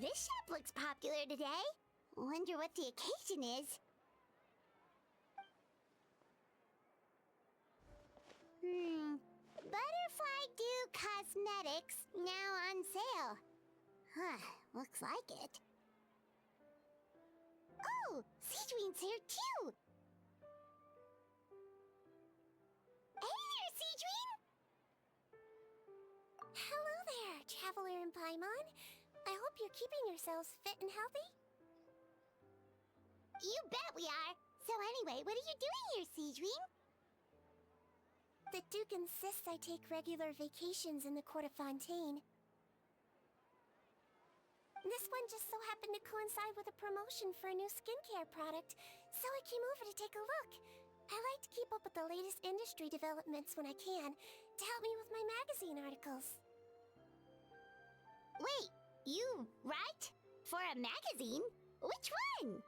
this shop looks popular today. Wonder what the occasion is. Butterfly Dew Cosmetics now on sale. Huh, looks like it. Oh, Sijwin's here too! Hey there, Sijwin! Hello there, Traveler and Paimon. I hope you're keeping yourselves fit and healthy. You bet we are! So anyway, what are you doing here, Sijwin? The Duke insists I take regular vacations in the court of Fontaine. This one just so happened to coincide with a promotion for a new skincare product, so I came over to take a look. I like to keep up with the latest industry developments when I can, to help me with my magazine articles. Wait, you write? For a magazine? Which one?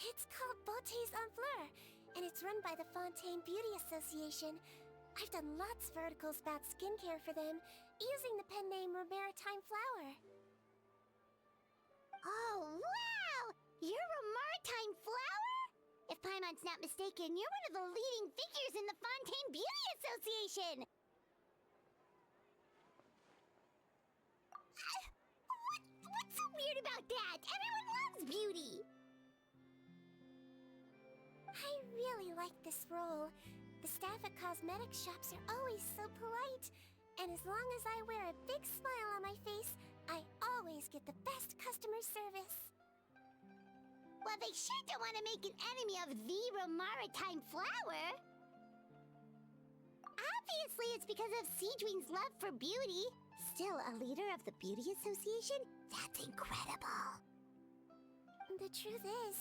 It's called Beautés en Fleur, and it's run by the Fontaine Beauty Association. I've done lots of articles about skincare for them, using the pen name Maritime Flower. Oh, wow! You're a Maritime Flower? If Paimon's not mistaken, you're one of the leading figures in the Fontaine Beauty Association! What's so weird about that? Everyone loves beauty! I really like this role. The staff at cosmetic shops are always so polite. And as long as I wear a big smile on my face, I always get the best customer service. Well, they sure don't want to make an enemy of the Maritime Flower. Obviously, it's because of Sijwin's love for beauty. Still a leader of the Beauty Association? That's incredible. The truth is,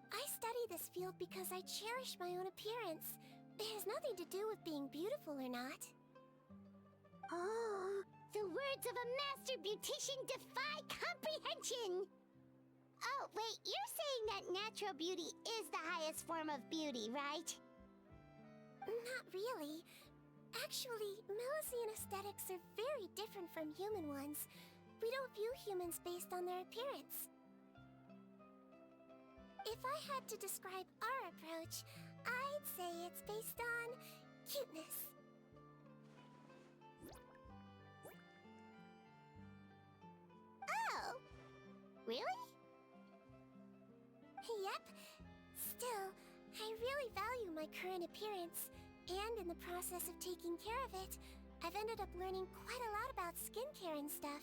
I study this field because I cherish my own appearance. It has nothing to do with being beautiful or not. Oh, the words of a master beautician defy comprehension! Oh, wait, you're saying that natural beauty is the highest form of beauty, right? Not really. Actually, Melusine aesthetics are very different from human ones. We don't view humans based on their appearance. If I had to describe our approach, I'd say it's based on cuteness. Oh, really? Yep. Still, I really value my current appearance, and in the process of taking care of it, I've ended up learning quite a lot about skincare and stuff.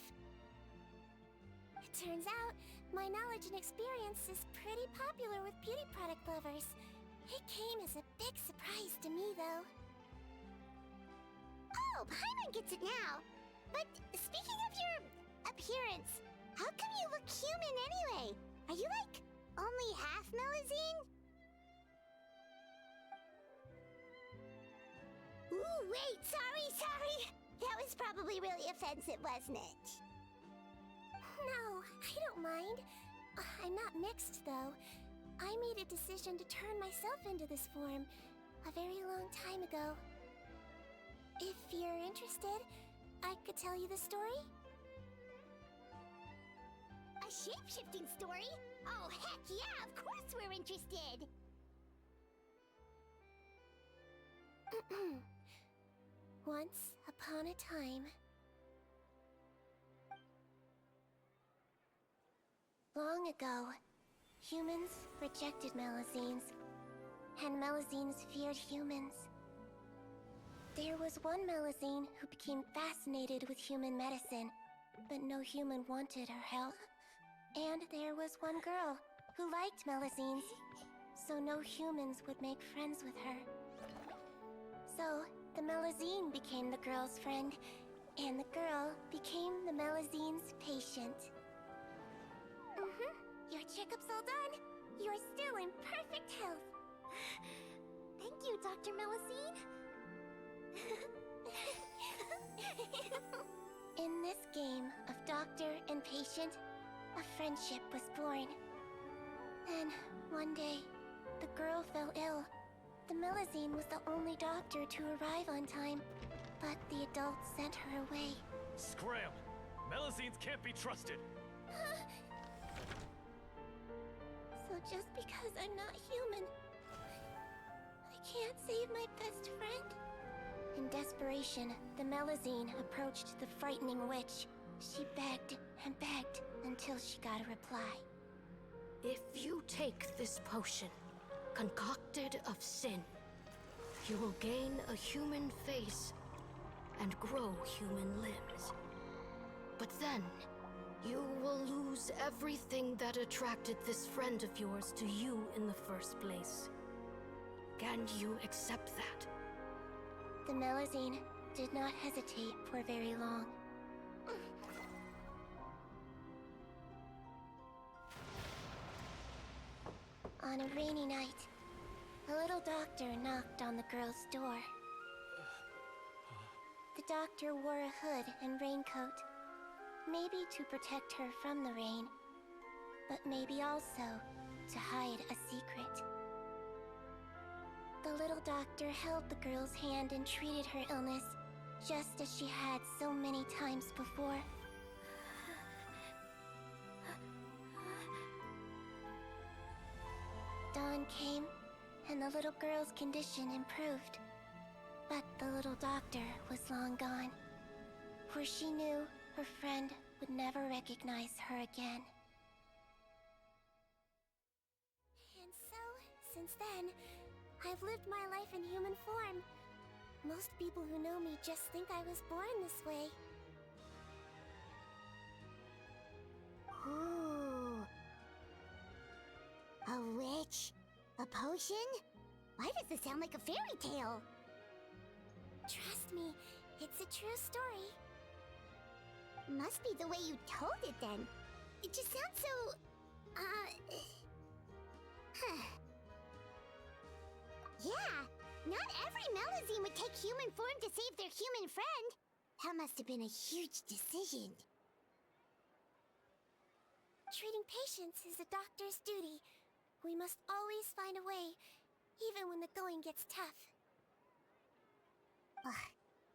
It turns out, my knowledge and experience is pretty popular with beauty product lovers. It came as a big surprise to me, though. Oh, Paimon gets it now. But speaking of your appearance, how come you look human anyway? Are you like only half Melusine? Ooh, wait, sorry. That was probably really offensive, wasn't it? No, I don't mind. I'm not mixed, though. I made a decision to turn myself into this form a very long time ago. If you're interested, I could tell you the story. A shape-shifting story? Oh, heck yeah, of course we're interested! Once upon a time. Long ago, humans rejected Melusines, and Melusines feared humans. There was one Melusine who became fascinated with human medicine, but no human wanted her help. And there was one girl who liked Melusines, so no humans would make friends with her. So, the Melusine became the girl's friend, and the girl became the Melusine's patient. Your checkup's all done. You're still in perfect health. Thank you, Dr. Melusine. In this game of doctor and patient, a friendship was born. Then, one day, the girl fell ill. The Melusine was the only doctor to arrive on time, but the adults sent her away. Scram! Melusines can't be trusted! So just because I'm not human, I can't save my best friend? In desperation, the Melusine approached the frightening witch. She begged and begged until she got a reply. If you take this potion, concocted of sin, you will gain a human face and grow human limbs. But then, you will lose everything that attracted this friend of yours to you in the first place. Can you accept that? The Melusine did not hesitate for very long. On a rainy night, a little doctor knocked on the girl's door. The doctor wore a hood and raincoat, maybe to protect her from the rain, but maybe also to hide a secret. The little doctor held the girl's hand and treated her illness, just as she had so many times before. Dawn came, and the little girl's condition improved. But the little doctor was long gone, for she knew her friend would never recognize her again. And so, since then, I've lived my life in human form. Most people who know me just think I was born this way. Ooh. A witch? A potion? Why does this sound like a fairy tale? Trust me, it's a true story. Must be the way you told it then. It just sounds so... Yeah, not every Melusine would take human form to save their human friend. That must have been a huge decision. Treating patients is a doctor's duty. We must always find a way, even when the going gets tough. Ugh.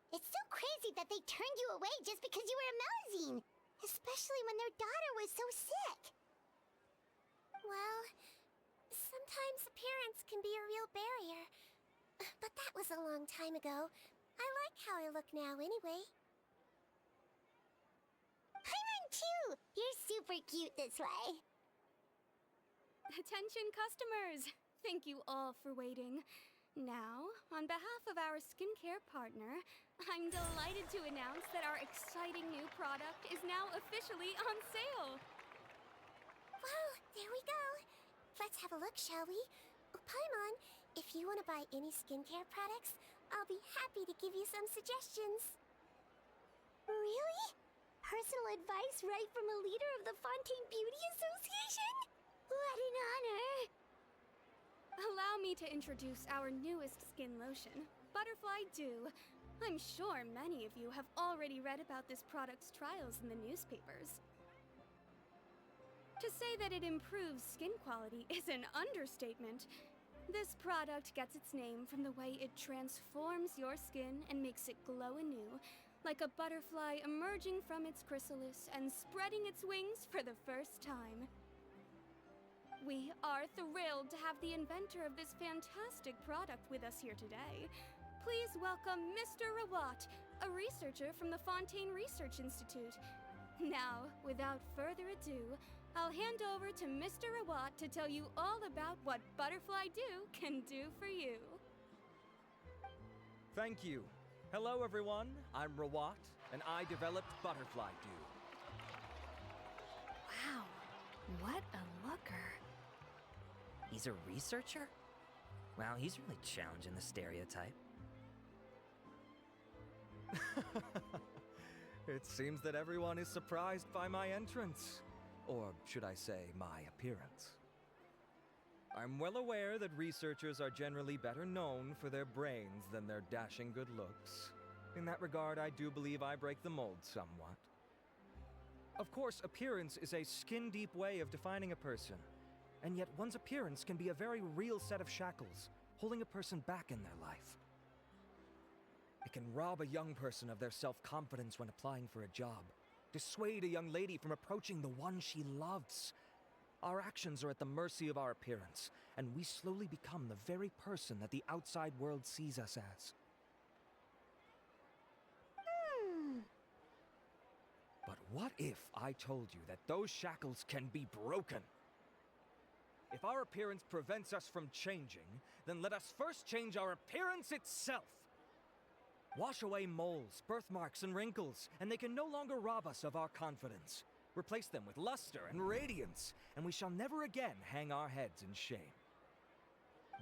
It's so crazy that they turned you away just because you were a Melusine, especially when their daughter was so sick. Well, sometimes appearance can be a real barrier. But that was a long time ago. I like how I look now anyway. Paimon too! You're super cute this way. Attention customers! Thank you all for waiting. Now, on behalf of our skincare partner, I'm delighted to announce that our exciting new product is now officially on sale! Well, there we go. Let's have a look, shall we? Oh, Paimon, if you want to buy any skincare products, I'll be happy to give you some suggestions. Really? Personal advice right from a leader of the Fontaine Beauty Association? What an honor! Allow me to introduce our newest skin lotion, Butterfly Dew. I'm sure many of you have already read about this product's trials in the newspapers. To say that it improves skin quality is an understatement. This product gets its name from the way it transforms your skin and makes it glow anew, like a butterfly emerging from its chrysalis and spreading its wings for the first time. We are thrilled to have the inventor of this fantastic product with us here today. Please welcome Mr. Rawat, a researcher from the Fontaine Research Institute. Now, without further ado, I'll hand over to Mr. Rawat to tell you all about what Butterfly Dew can do for you. Thank you. Hello everyone, I'm Rawat, and I developed Butterfly Dew. Wow, what a looker. He's a researcher? Wow, he's really challenging the stereotype. It seems that everyone is surprised by my entrance. Or should I say, my appearance. I'm well aware that researchers are generally better known for their brains than their dashing good looks. In that regard, I do believe I break the mold somewhat. Of course, appearance is a skin-deep way of defining a person. And yet one's appearance can be a very real set of shackles, holding a person back in their life. It can rob a young person of their self-confidence when applying for a job, dissuade a young lady from approaching the one she loves, Our actions are at the mercy of our appearance, and we slowly become the very person that the outside world sees us as. But what if I told you that those shackles can be broken? If our appearance prevents us from changing, then let us first change our appearance itself. Wash away moles, birthmarks, and wrinkles, and they can no longer rob us of our confidence. Replace them with luster and radiance, and we shall never again hang our heads in shame.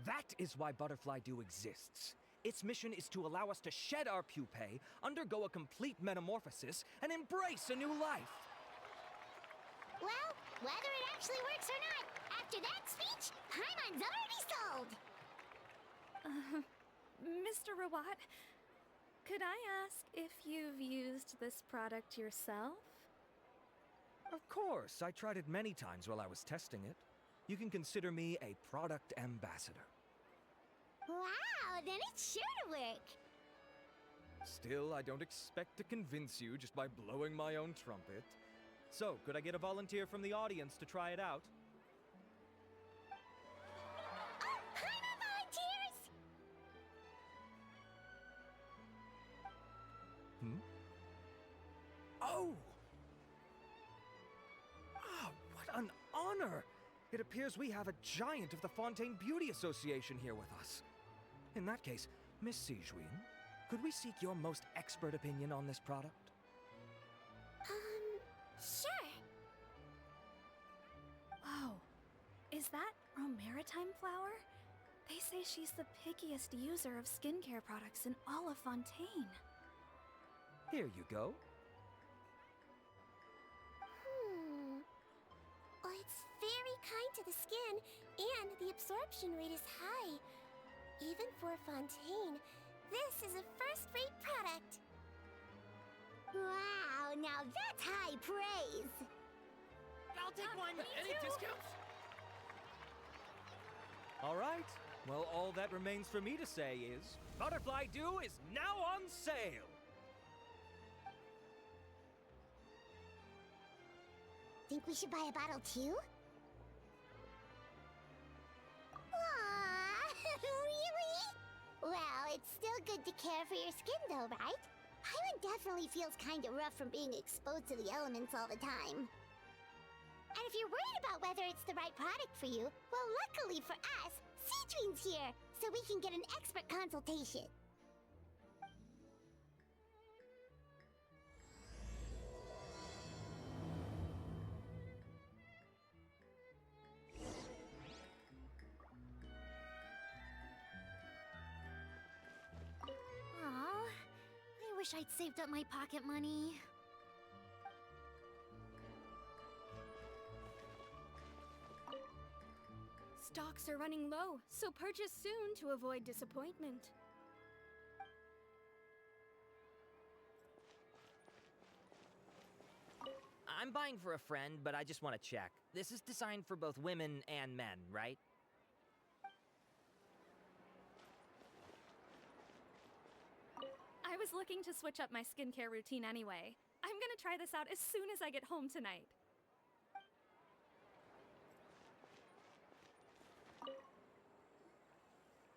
That is why Butterfly Dew exists. Its mission is to allow us to shed our pupae, undergo a complete metamorphosis, and embrace a new life. Well, whether it actually works or not, after that speech, Paimon's already sold! Mr. Rawat, could I ask if you've used this product yourself? Of course, I tried it many times while I was testing it. You can consider me a product ambassador. Wow, then it's sure to work! Still, I don't expect to convince you just by blowing my own trumpet. So, could I get a volunteer from the audience to try it out? Oh, Paimon volunteers! Oh! Ah, what an honor! It appears we have a giant of the Fontaine Beauty Association here with us. In that case, Miss Sijwin, could we seek your most expert opinion on this product? Sure. Whoa, is that Romaritime flower? They say she's the pickiest user of skincare products in all of Fontaine. Here you go. Well, it's very kind to the skin, and the absorption rate is high. Even for Fontaine, this is a first-rate product. Wow, now that's high praise! I'll take one. Any discounts? All right. Well, all that remains for me to say is, Butterfly Dew is now on sale! Think we should buy a bottle too? Aww, really? Well, it's still good to care for your skin though, right? Paimon definitely feels kinda rough from being exposed to the elements all the time. And if you're worried about whether it's the right product for you, well, luckily for us, Sijwin's here, so we can get an expert consultation. Aw, I wish I'd saved up my pocket money. Stocks are running low, so purchase soon to avoid disappointment. I'm buying for a friend, but I just want to check. This is designed for both women and men, right? I was looking to switch up my skincare routine anyway. I'm gonna try this out as soon as I get home tonight.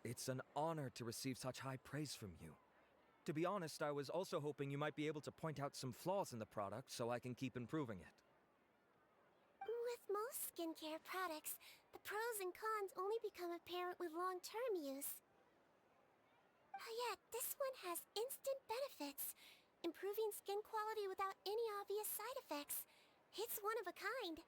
It's an honor to receive such high praise from you. To be honest, I was also hoping you might be able to point out some flaws in the product so I can keep improving it. With most skincare products, the pros and cons only become apparent with long-term use. Yet, this one has instant benefits, improving skin quality without any obvious side effects. It's one of a kind.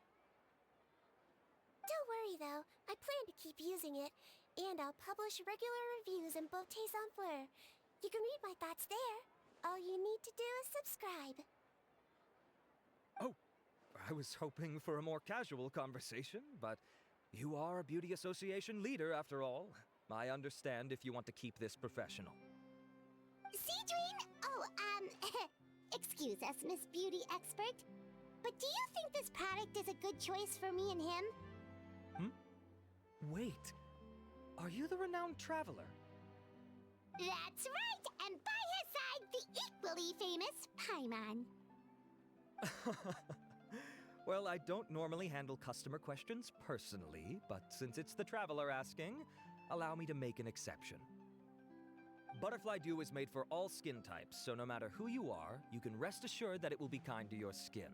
Don't worry though, I plan to keep using it, and I'll publish regular reviews in Beautés en Fleur. You can read my thoughts there. All you need to do is subscribe. Oh, I was hoping for a more casual conversation, but you are a beauty association leader after all. I understand if you want to keep this professional. Sijwin? Oh, excuse us, Miss Beauty Expert. But do you think this product is a good choice for me and him? Wait, are you the renowned traveler? That's right, and by his side, the equally famous Paimon. Well, I don't normally handle customer questions personally, but since it's the traveler asking, allow me to make an exception. Butterfly Dew is made for all skin types, so no matter who you are, you can rest assured that it will be kind to your skin.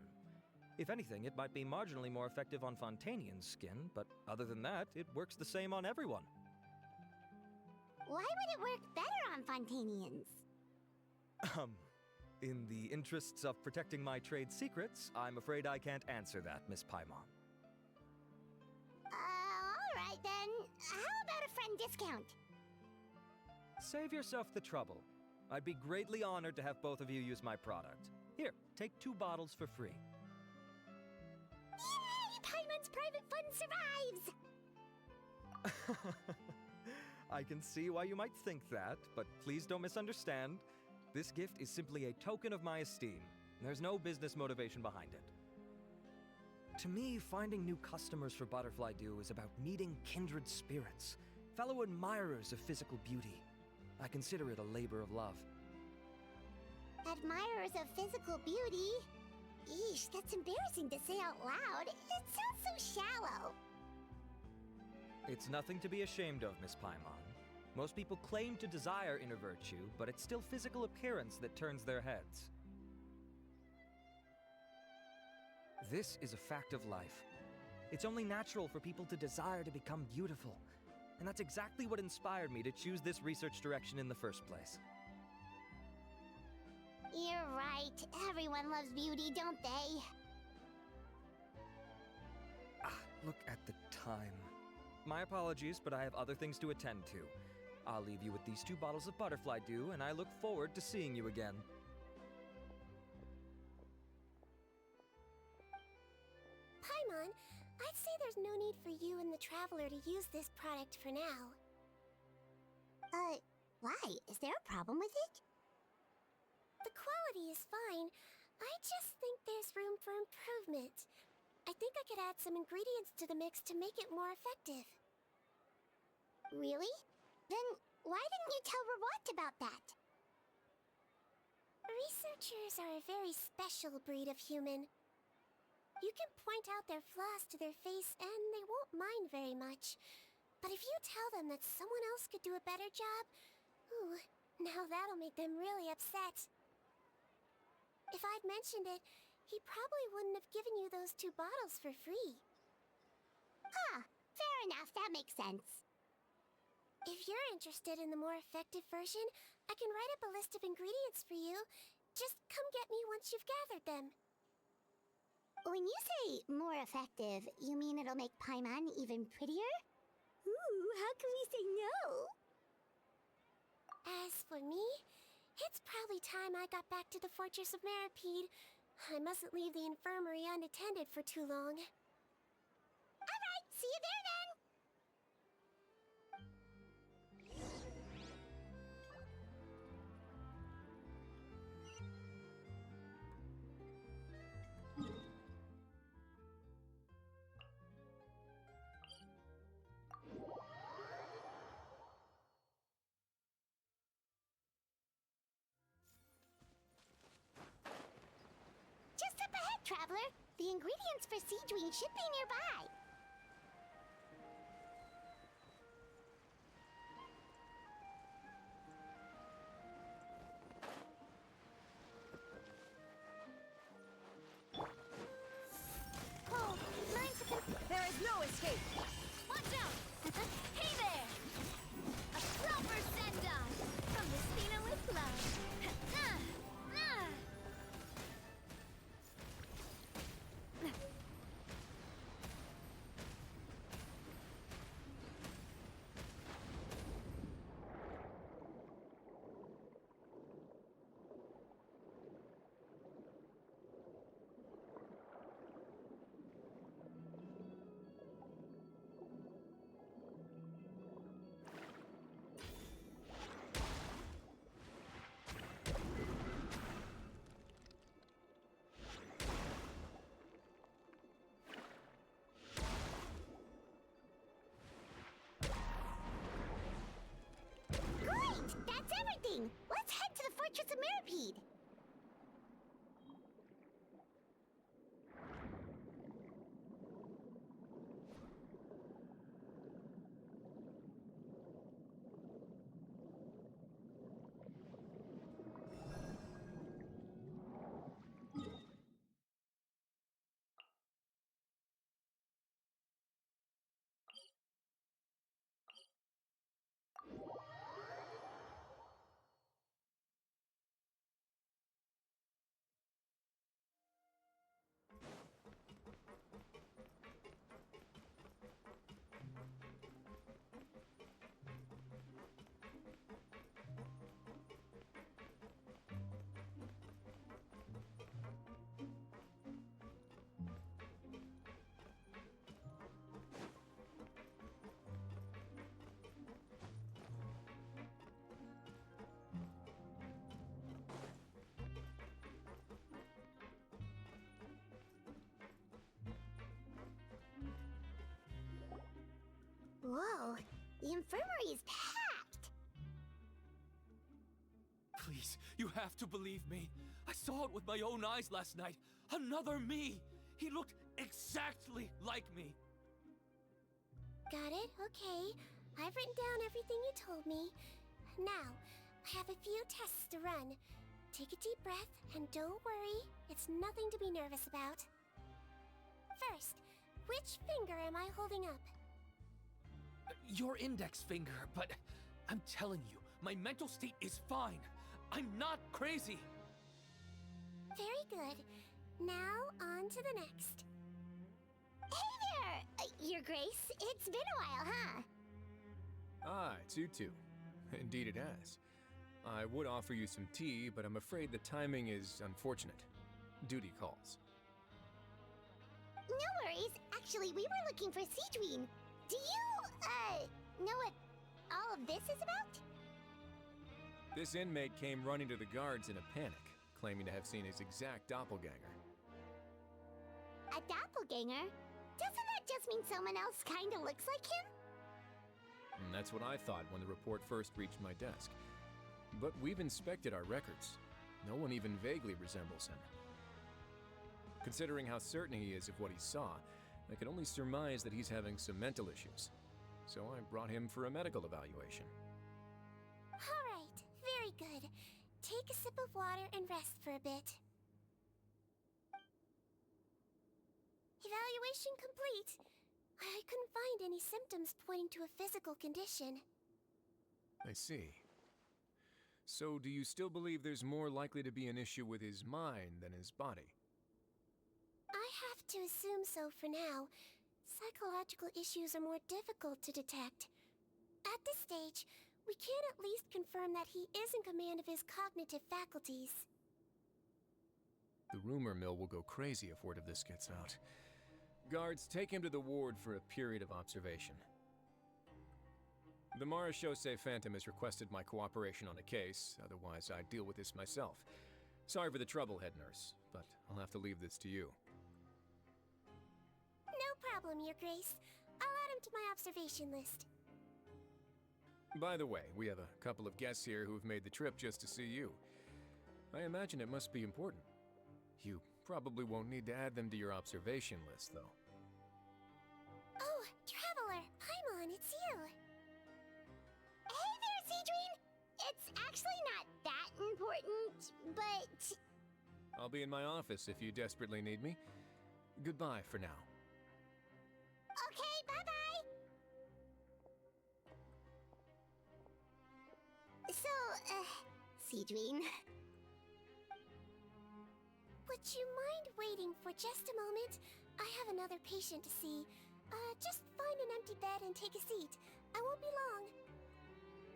If anything, it might be marginally more effective on Fontanian's skin, but other than that, it works the same on everyone. Why would it work better on Fontanians? In the interests of protecting my trade secrets, I'm afraid I can't answer that, Miss Paimon. Alright then. How about a friend discount? Save yourself the trouble. I'd be greatly honored to have both of you use my product. Here, take 2 bottles for free. Yay! Paimon's private fun survives! I can see why you might think that, but please don't misunderstand. This gift is simply a token of my esteem. There's no business motivation behind it. To me, finding new customers for Butterfly Dew is about meeting kindred spirits, fellow admirers of physical beauty. I consider it a labor of love. Admirers of physical beauty? Eesh, that's embarrassing to say out loud. It sounds so shallow. It's nothing to be ashamed of, Miss Paimon. Most people claim to desire inner virtue, but it's still physical appearance that turns their heads. This is a fact of life. It's only natural for people to desire to become beautiful. And that's exactly what inspired me to choose this research direction in the first place. You're right. Everyone loves beauty, don't they? Look at the time. My apologies, but I have other things to attend to. I'll leave you with these 2 bottles of Butterfly Dew, and I look forward to seeing you again. Paimon, I'd say there's no need for you and the Traveler to use this product for now. Why? Is there a problem with it? The quality is fine. I just think there's room for improvement. I think I could add some ingredients to the mix to make it more effective. Really? Then why didn't you tell Rawat about that? Researchers are a very special breed of human. You can point out their flaws to their face and they won't mind very much. But if you tell them that someone else could do a better job, ooh, now that'll make them really upset. If I'd mentioned it, he probably wouldn't have given you those 2 bottles for free. Fair enough, that makes sense. If you're interested in the more effective version, I can write up a list of ingredients for you. Just come get me once you've gathered them. When you say more effective, you mean it'll make Paimon even prettier? Ooh, how can we say no? As for me, it's probably time I got back to the Fortress of Meripede. I mustn't leave the infirmary unattended for too long. Alright, see you there then! Just up ahead, traveler. The ingredients for Sijwin should be nearby. Oh, there is no escape! Watch out! Hey there! A proper send-on from Messina with love. Great! That's everything! Let's head to the Fortress of Meripede! infirmary is packed. Please, you have to believe me. I saw it with my own eyes last night. Another me! He looked exactly like me. Got it? Okay. I've written down everything you told me. Now, I have a few tests to run. Take a deep breath, and don't worry, it's nothing to be nervous about. First, which finger am I holding up? Your index finger, but I'm telling you, my mental state is fine. I'm not crazy. Very good. Now, on to the next. Hey there, Your Grace. It's been a while, huh? Ah, it's you two. Indeed it has. I would offer you some tea, but I'm afraid the timing is unfortunate. Duty calls. No worries. Actually, we were looking for Sijwin. Do you, know what all of this is about? This inmate came running to the guards in a panic, claiming to have seen his exact doppelganger. A doppelganger? Doesn't that just mean someone else kinda looks like him? And that's what I thought when the report first reached my desk. But we've inspected our records. No one even vaguely resembles him. Considering how certain he is of what he saw, I can only surmise that he's having some mental issues. So I brought him for a medical evaluation. Alright, very good. Take a sip of water and rest for a bit. Evaluation complete. I couldn't find any symptoms pointing to a physical condition. I see. So do you still believe there's more likely to be an issue with his mind than his body? I have to assume so for now. Psychological issues are more difficult to detect. At this stage, we can at least confirm that he is in command of his cognitive faculties. The rumor mill will go crazy if word of this gets out. Guards, take him to the ward for a period of observation. The Marechaussee Phantom has requested my cooperation on a case, otherwise I'd deal with this myself. Sorry for the trouble, head nurse, but I'll have to leave this to you. No problem, Your Grace. I'll add him to my observation list. By the way, we have a couple of guests here who've made the trip just to see you. I imagine it must be important. You probably won't need to add them to your observation list, though. Oh, Traveler! Paimon, it's you! Hey there, Sijwin! It's actually not that important, but... I'll be in my office if you desperately need me. Goodbye for now. Okay, bye-bye! So, Sijwin... Would you mind waiting for just a moment? I have another patient to see. Just find an empty bed and take a seat. I won't be long.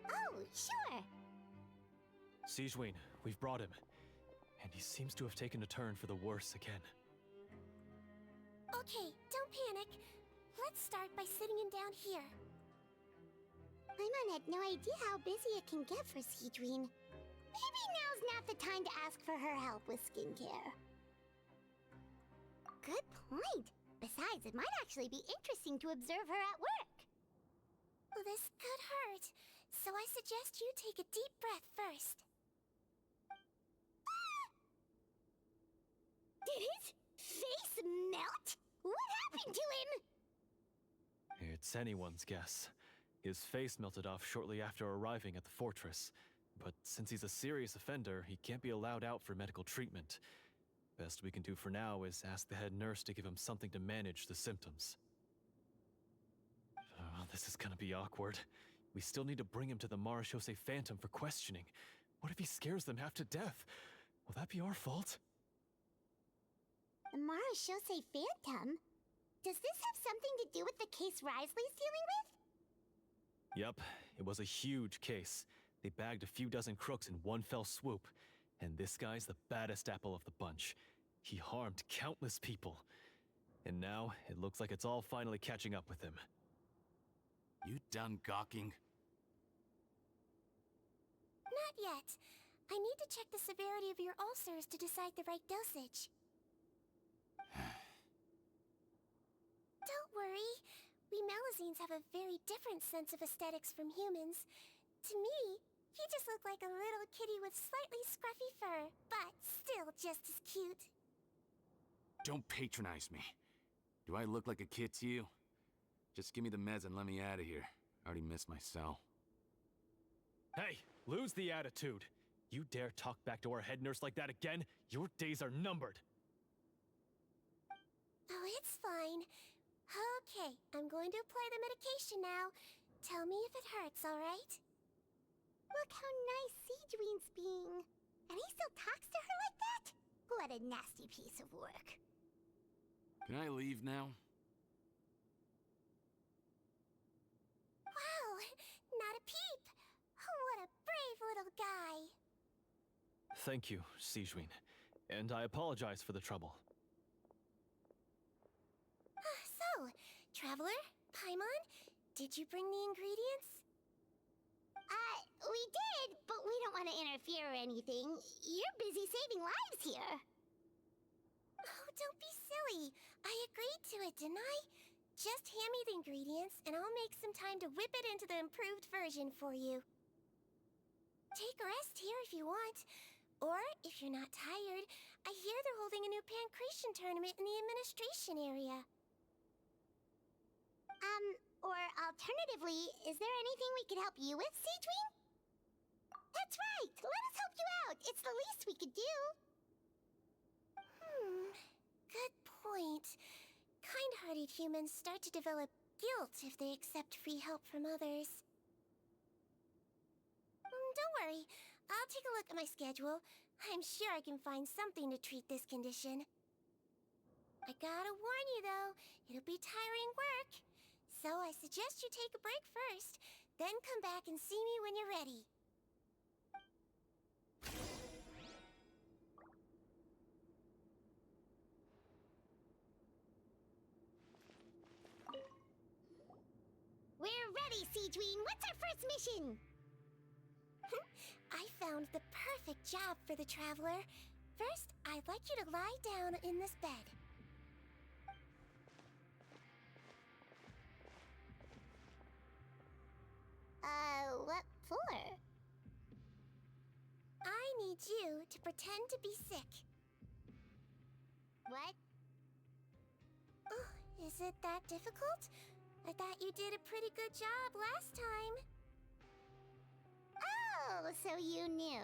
Oh, sure! Sijwin, we've brought him. And he seems to have taken a turn for the worse again. Okay, don't panic. Let's start by sitting him down here. Paimon had no idea how busy it can get for Sijwin. Maybe now's not the time to ask for her help with skincare. Good point. Besides, it might actually be interesting to observe her at work. Well, this could hurt, so I suggest you take a deep breath first. Did his face melt? What happened to him? It's anyone's guess. His face melted off shortly after arriving at the fortress. But since he's a serious offender, he can't be allowed out for medical treatment. Best we can do for now is ask the head nurse to give him something to manage the symptoms. Oh, this is gonna be awkward. We still need to bring him to the Marechaussee Phantom for questioning. What if he scares them half to death? Will that be our fault? The Marechaussee Phantom? Does this have something to do with the case Risley's dealing with? Yep, it was a huge case. They bagged a few dozen crooks in one fell swoop. And this guy's the baddest apple of the bunch. He harmed countless people. And now, it looks like it's all finally catching up with him. You done gawking? Not yet. I need to check the severity of your ulcers to decide the right dosage. Don't worry. We Melazines have a very different sense of aesthetics from humans. To me, he just looked like a little kitty with slightly scruffy fur, but still just as cute. Don't patronize me. Do I look like a kid to you? Just give me the meds and let me out of here. I already missed my cell. Hey, lose the attitude. You dare talk back to our head nurse like that again, your days are numbered. Oh, it's fine. Okay, I'm going to apply the medication now. Tell me if it hurts, alright? Look how nice Sijwin's being. And he still talks to her like that? What a nasty piece of work. Can I leave now? Wow, not a peep. What a brave little guy. Thank you, Sijwin. And I apologize for the trouble. So, Traveler, Paimon, did you bring the ingredients? We did, but we don't want to interfere or anything. You're busy saving lives here. Oh, don't be silly. I agreed to it, didn't I? Just hand me the ingredients, and I'll make some time to whip it into the improved version for you. Take a rest here if you want. Or, if you're not tired, I hear they're holding a new pancreation tournament in the administration area. Or alternatively, is there anything we could help you with, Sijwin? That's right! Let us help you out! It's the least we could do! Good point. Kind-hearted humans start to develop guilt if they accept free help from others. Don't worry. I'll take a look at my schedule. I'm sure I can find something to treat this condition. I gotta warn you, though, it'll be tiring work. So I suggest you take a break first, then come back and see me when you're ready. We're ready, Sijwin! What's our first mission? I found the perfect job for the Traveler. First, I'd like you to lie down in this bed. What for? I need you to pretend to be sick. What? Oh, is it that difficult? I thought you did a pretty good job last time. Oh, so you knew.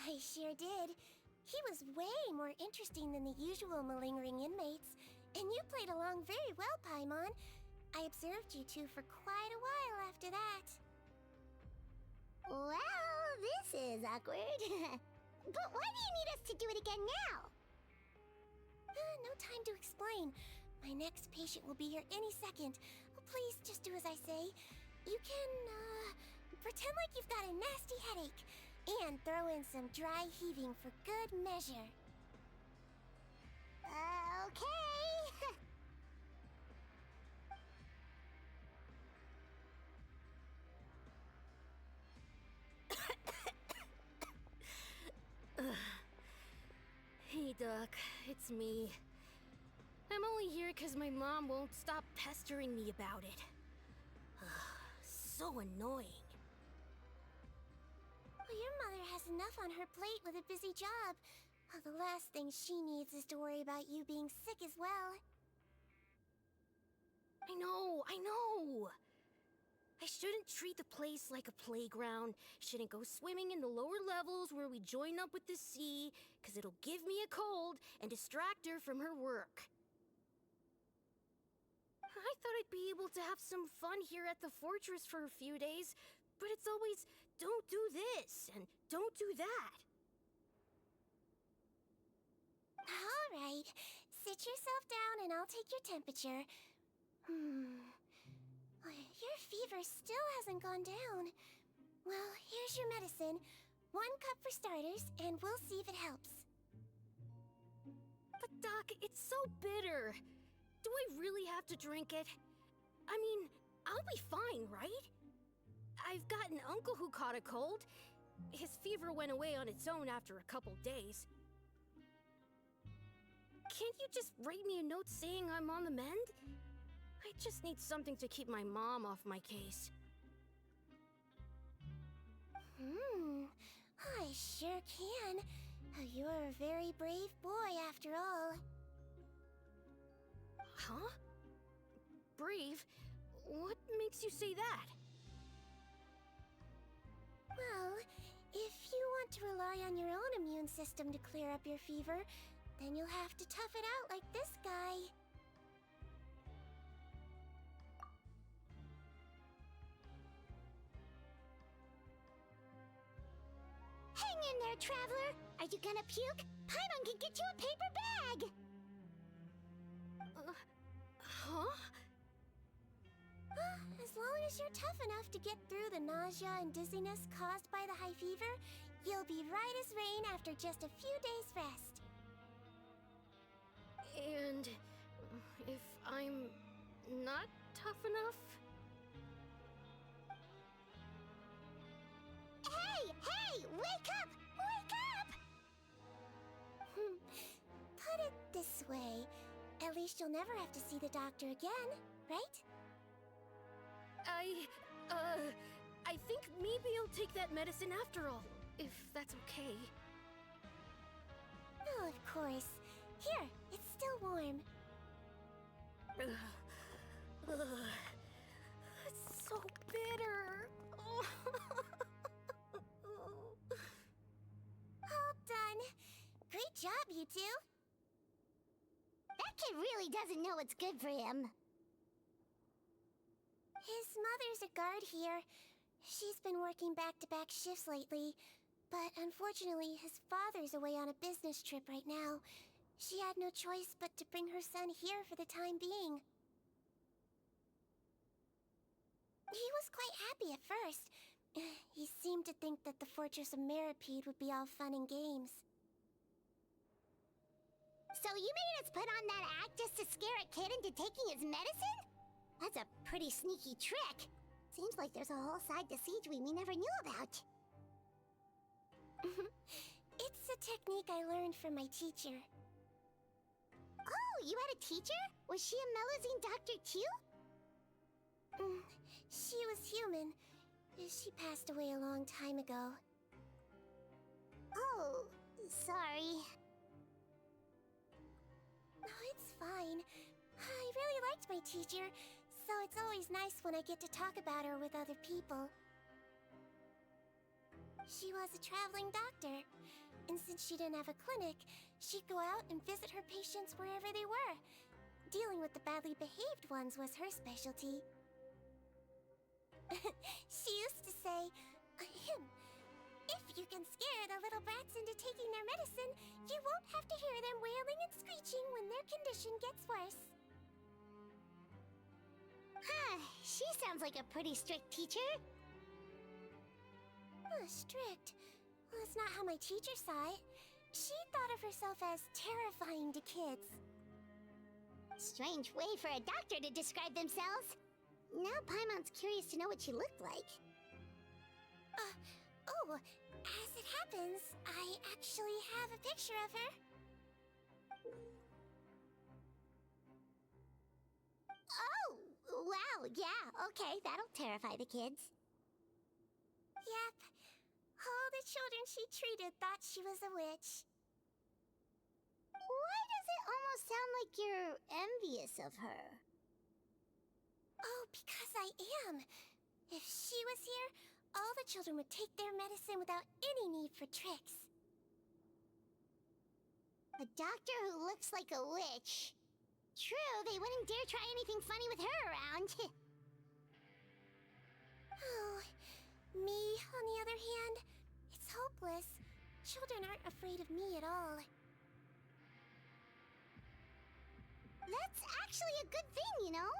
I sure did. He was way more interesting than the usual malingering inmates, and you played along very well, Paimon. I observed you two for quite a while after that. Well, this is awkward. But why do you need us to do it again now? No time to explain. My next patient will be here any second. Oh, please, just do as I say. You can, pretend like you've got a nasty headache, and throw in some dry heaving for good measure. Okay. Hey, Doc, it's me. I'm only here because my mom won't stop pestering me about it. So annoying. Well, your mother has enough on her plate with a busy job. The last thing she needs is to worry about you being sick as well. I know! I shouldn't treat the place like a playground, shouldn't go swimming in the lower levels where we join up with the sea, because it'll give me a cold and distract her from her work. I thought I'd be able to have some fun here at the fortress for a few days, but it's always, don't do this, and don't do that. All right, sit yourself down and I'll take your temperature. Your fever still hasn't gone down. Well, here's your medicine. 1 cup for starters, and we'll see if it helps. But Doc, it's so bitter. Do I really have to drink it? I mean, I'll be fine, right? I've got an uncle who caught a cold. His fever went away on its own after a couple days. Can't you just write me a note saying I'm on the mend? I just need something to keep my mom off my case. I sure can. You're a very brave boy, after all. Huh? Brave? What makes you say that? Well, if you want to rely on your own immune system to clear up your fever, then you'll have to tough it out like this guy. Hang in there, traveler! Are you gonna puke? Paimon can get you a paper bag! Huh? As long as you're tough enough to get through the nausea and dizziness caused by the high fever, you'll be right as rain after just a few days' rest. And if I'm not tough enough? Hey! Hey! Wake up! Wake up! Put it this way. At least you'll never have to see the doctor again, right? I think maybe I'll take that medicine after all, if that's okay. Oh, of course. Here, it's still warm. It's so bitter. All done. Great job, you two. That kid really doesn't know what's good for him. His mother's a guard here. She's been working back-to-back shifts lately, but unfortunately, his father's away on a business trip right now. She had no choice but to bring her son here for the time being. He was quite happy at first. He seemed to think that the Fortress of Meripede would be all fun and games. So you made us put on that act just to scare a kid into taking his medicine? That's a pretty sneaky trick. Seems like there's a whole side to Sijui we never knew about. It's a technique I learned from my teacher. Oh, you had a teacher? Was she a Melusine doctor too? She was human. She passed away a long time ago. Oh, sorry. Oh, it's fine. I really liked my teacher, so it's always nice when I get to talk about her with other people. She was a traveling doctor, and since she didn't have a clinic, she'd go out and visit her patients wherever they were. Dealing with the badly behaved ones was her specialty. She used to say, if you can scare the little brats into taking their medicine, you won't have to hear them wailing and screeching when their condition gets worse. She sounds like a pretty strict teacher. Strict? Well, that's not how my teacher saw it. She thought of herself as terrifying to kids. Strange way for a doctor to describe themselves. Now Paimon's curious to know what she looked like. As it happens, I actually have a picture of her. Oh, wow, yeah, okay, that'll terrify the kids. Yep. All the children she treated thought she was a witch. Why does it almost sound like you're envious of her? Oh, because I am. If she was here, all the children would take their medicine without any need for tricks. A doctor who looks like a witch. True, they wouldn't dare try anything funny with her around. Oh, me, on the other hand, it's hopeless. Children aren't afraid of me at all. That's actually a good thing, you know?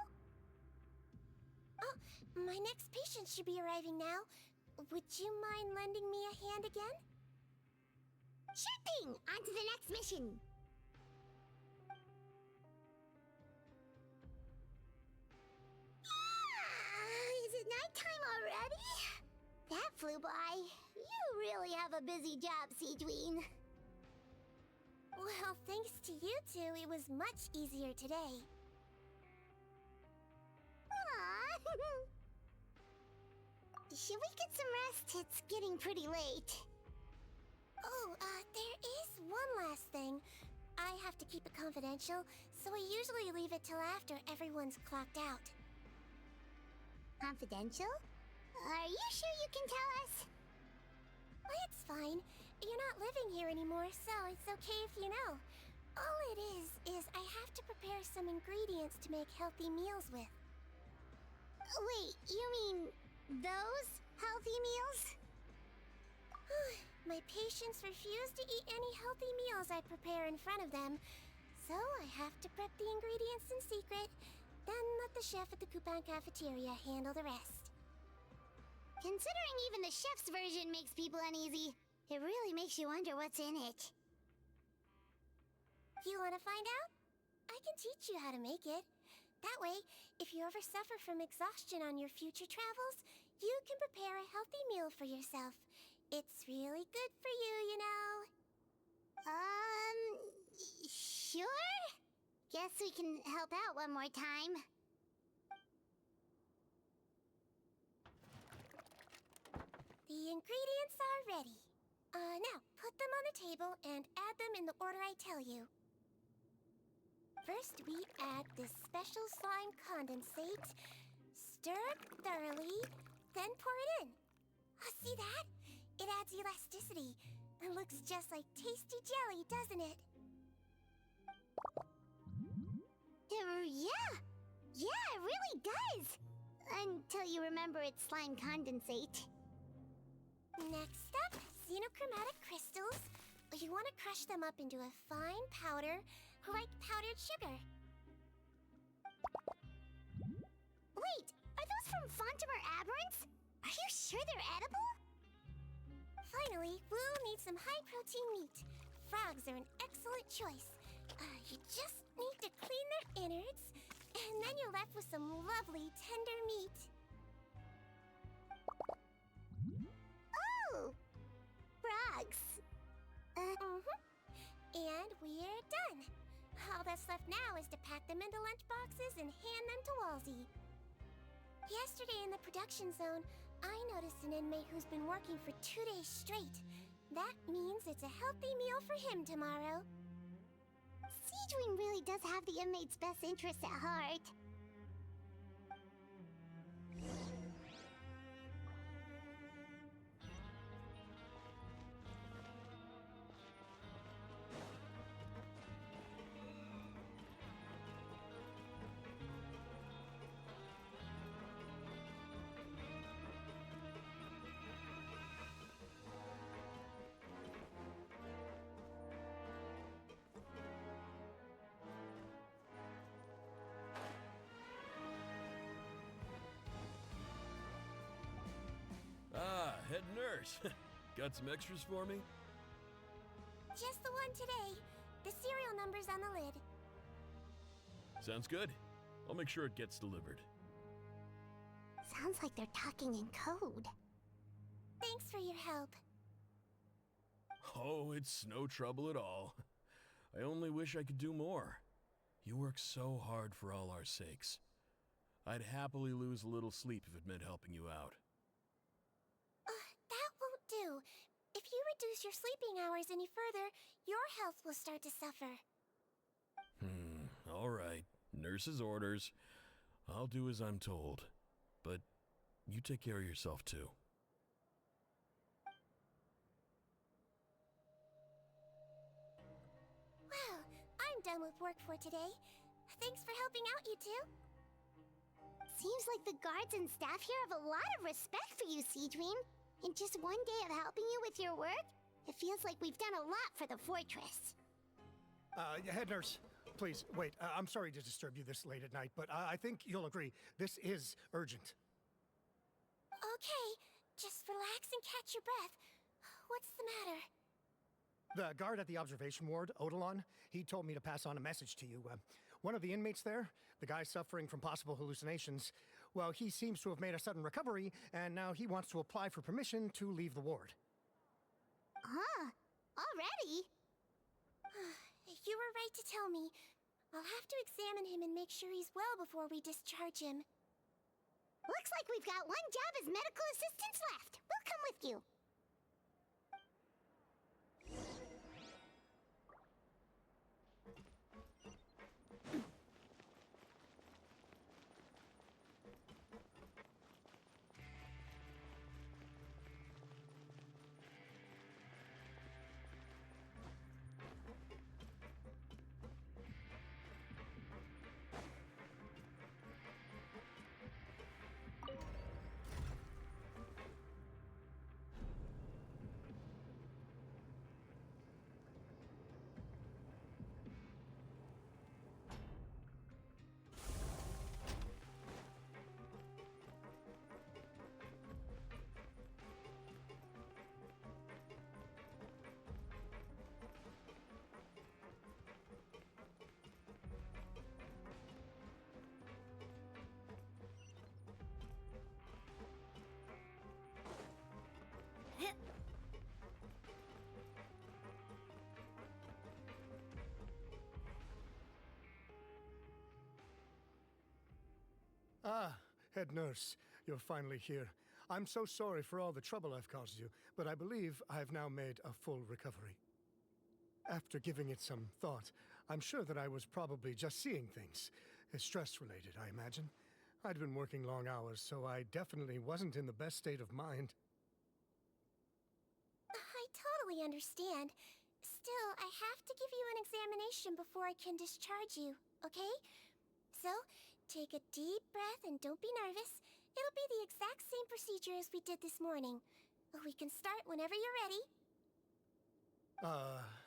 Oh, my next patient should be arriving now. Would you mind lending me a hand again? Sure thing! On to the next mission! Is it nighttime already? That flew by. You really have a busy job, Sijwin. Well, thanks to you two, it was much easier today. Should we get some rest? It's getting pretty late. Oh, there is one last thing. I have to keep it confidential, so I usually leave it till after everyone's clocked out. Confidential? Are you sure you can tell us? Well, it's fine. You're not living here anymore, so it's okay if you know. All it is I have to prepare some ingredients to make healthy meals with. Wait, you mean those healthy meals? My patients refuse to eat any healthy meals I prepare in front of them, so I have to prep the ingredients in secret, then let the chef at the coupon cafeteria handle the rest. Considering even the chef's version makes people uneasy, it really makes you wonder what's in it. You want to find out? I can teach you how to make it. That way, if you ever suffer from exhaustion on your future travels, you can prepare a healthy meal for yourself. It's really good for you, you know. Sure? Guess we can help out one more time. The ingredients are ready. Now, put them on the table and add them in the order I tell you. First, we add this special slime condensate, stir it thoroughly, then pour it in. See that? It adds elasticity and looks just like tasty jelly, doesn't it? Yeah! Yeah, it really does! Until you remember it's slime condensate. Next up, xenochromatic crystals. You want to crush them up into a fine powder, like powdered sugar. Wait, are those from Fontimer Aberrants? Are you sure they're edible? Finally, we'll need some high-protein meat. Frogs are an excellent choice. You just need to clean their innards, and then you're left with some lovely, tender meat. Oh! Frogs. And we're done. All that's left now is to pack them into lunch boxes and hand them to Walsey. Yesterday in the production zone, I noticed an inmate who's been working for 2 days straight. That means it's a healthy meal for him tomorrow. Sijwin really does have the inmate's best interests at heart. Head nurse. Got some extras for me? Just the one today. The serial number's on the lid. Sounds good. I'll make sure it gets delivered. Sounds like they're talking in code. Thanks for your help. Oh, it's no trouble at all. I only wish I could do more. You work so hard for all our sakes. I'd happily lose a little sleep if it meant helping you out. That won't do. If you reduce your sleeping hours any further, your health will start to suffer. All right. Nurse's orders. I'll do as I'm told. But you take care of yourself too. Well, I'm done with work for today. Thanks for helping out, you two. Seems like the guards and staff here have a lot of respect for you, Sijwin. In just one day of helping you with your work, it feels like we've done a lot for the fortress. Head nurse, please, wait. I'm sorry to disturb you this late at night, but I think you'll agree, this is urgent. Okay, just relax and catch your breath. What's the matter? The guard at the observation ward, Odilon, he told me to pass on a message to you. One of the inmates there, the guy suffering from possible hallucinations, well, he seems to have made a sudden recovery, and now he wants to apply for permission to leave the ward. Huh? Already? You were right to tell me. I'll have to examine him and make sure he's well before we discharge him. Looks like we've got one job as medical assistants left. We'll come with you. Ah, head nurse, you're finally here. I'm so sorry for all the trouble I've caused you, but I believe I've now made a full recovery. After giving it some thought, I'm sure that I was probably just seeing things. Stress-related, I imagine. I'd been working long hours, so I definitely wasn't in the best state of mind. I totally understand. Still, I have to give you an examination before I can discharge you, okay? So, take a deep breath and don't be nervous. It'll be the exact same procedure as we did this morning. We can start whenever you're ready.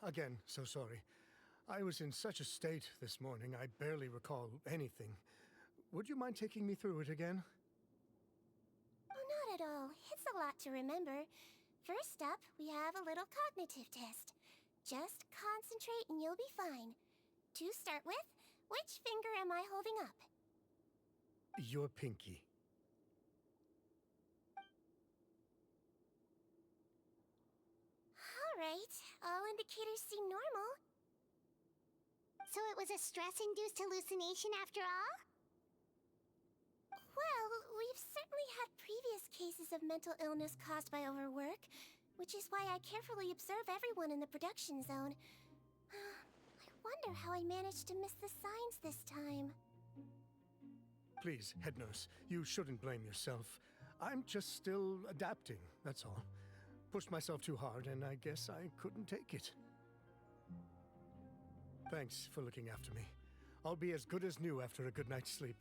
Again, so sorry. I was in such a state this morning, I barely recall anything. Would you mind taking me through it again? Oh, not at all. It's a lot to remember. First up, we have a little cognitive test. Just concentrate and you'll be fine. To start with, which finger am I holding up? Your pinky. Alright, all indicators seem normal. So it was a stress-induced hallucination after all? Well, we've certainly had previous cases of mental illness caused by overwork, which is why I carefully observe everyone in the production zone. I wonder how I managed to miss the signs this time. Please, head nurse, you shouldn't blame yourself. I'm just still adapting, that's all. Pushed myself too hard, and I guess I couldn't take it. Thanks for looking after me. I'll be as good as new after a good night's sleep.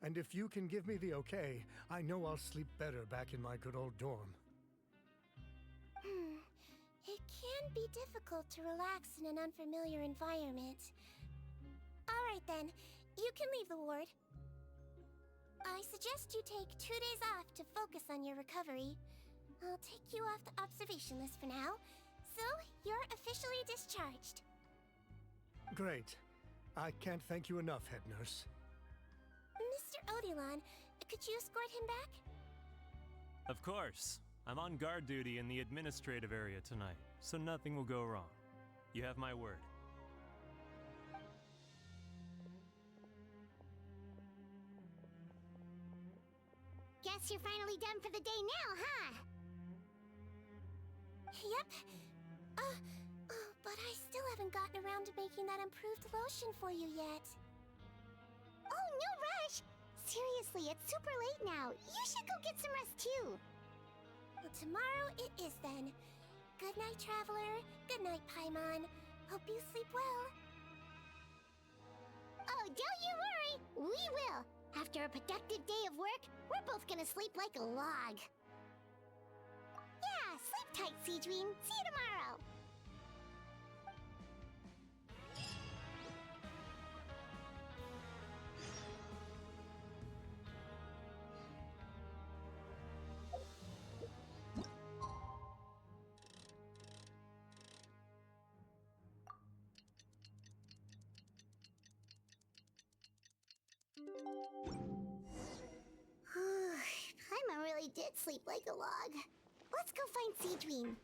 And if you can give me the okay, I know I'll sleep better back in my good old dorm. It can be difficult to relax in an unfamiliar environment. Alright then, you can leave the ward. I suggest you take 2 days off to focus on your recovery. I'll take you off the observation list for now, so you're officially discharged. Great. I can't thank you enough, head nurse. Mr. Odilon, could you escort him back? Of course. I'm on guard duty in the administrative area tonight, so nothing will go wrong. You have my word. Guess you're finally done for the day now, huh? Yep. But I still haven't gotten around to making that improved lotion for you yet. Oh, no rush! Seriously, it's super late now. You should go get some rest too. Well, tomorrow it is then. Good night, Traveler. Good night, Paimon. Hope you sleep well. Oh, don't you worry. We will. After a productive day of work, we're both gonna sleep like a log. Yeah, sleep tight, Sijwin. See you tomorrow. Paimon really did sleep like a log. Let's go find Sijwin.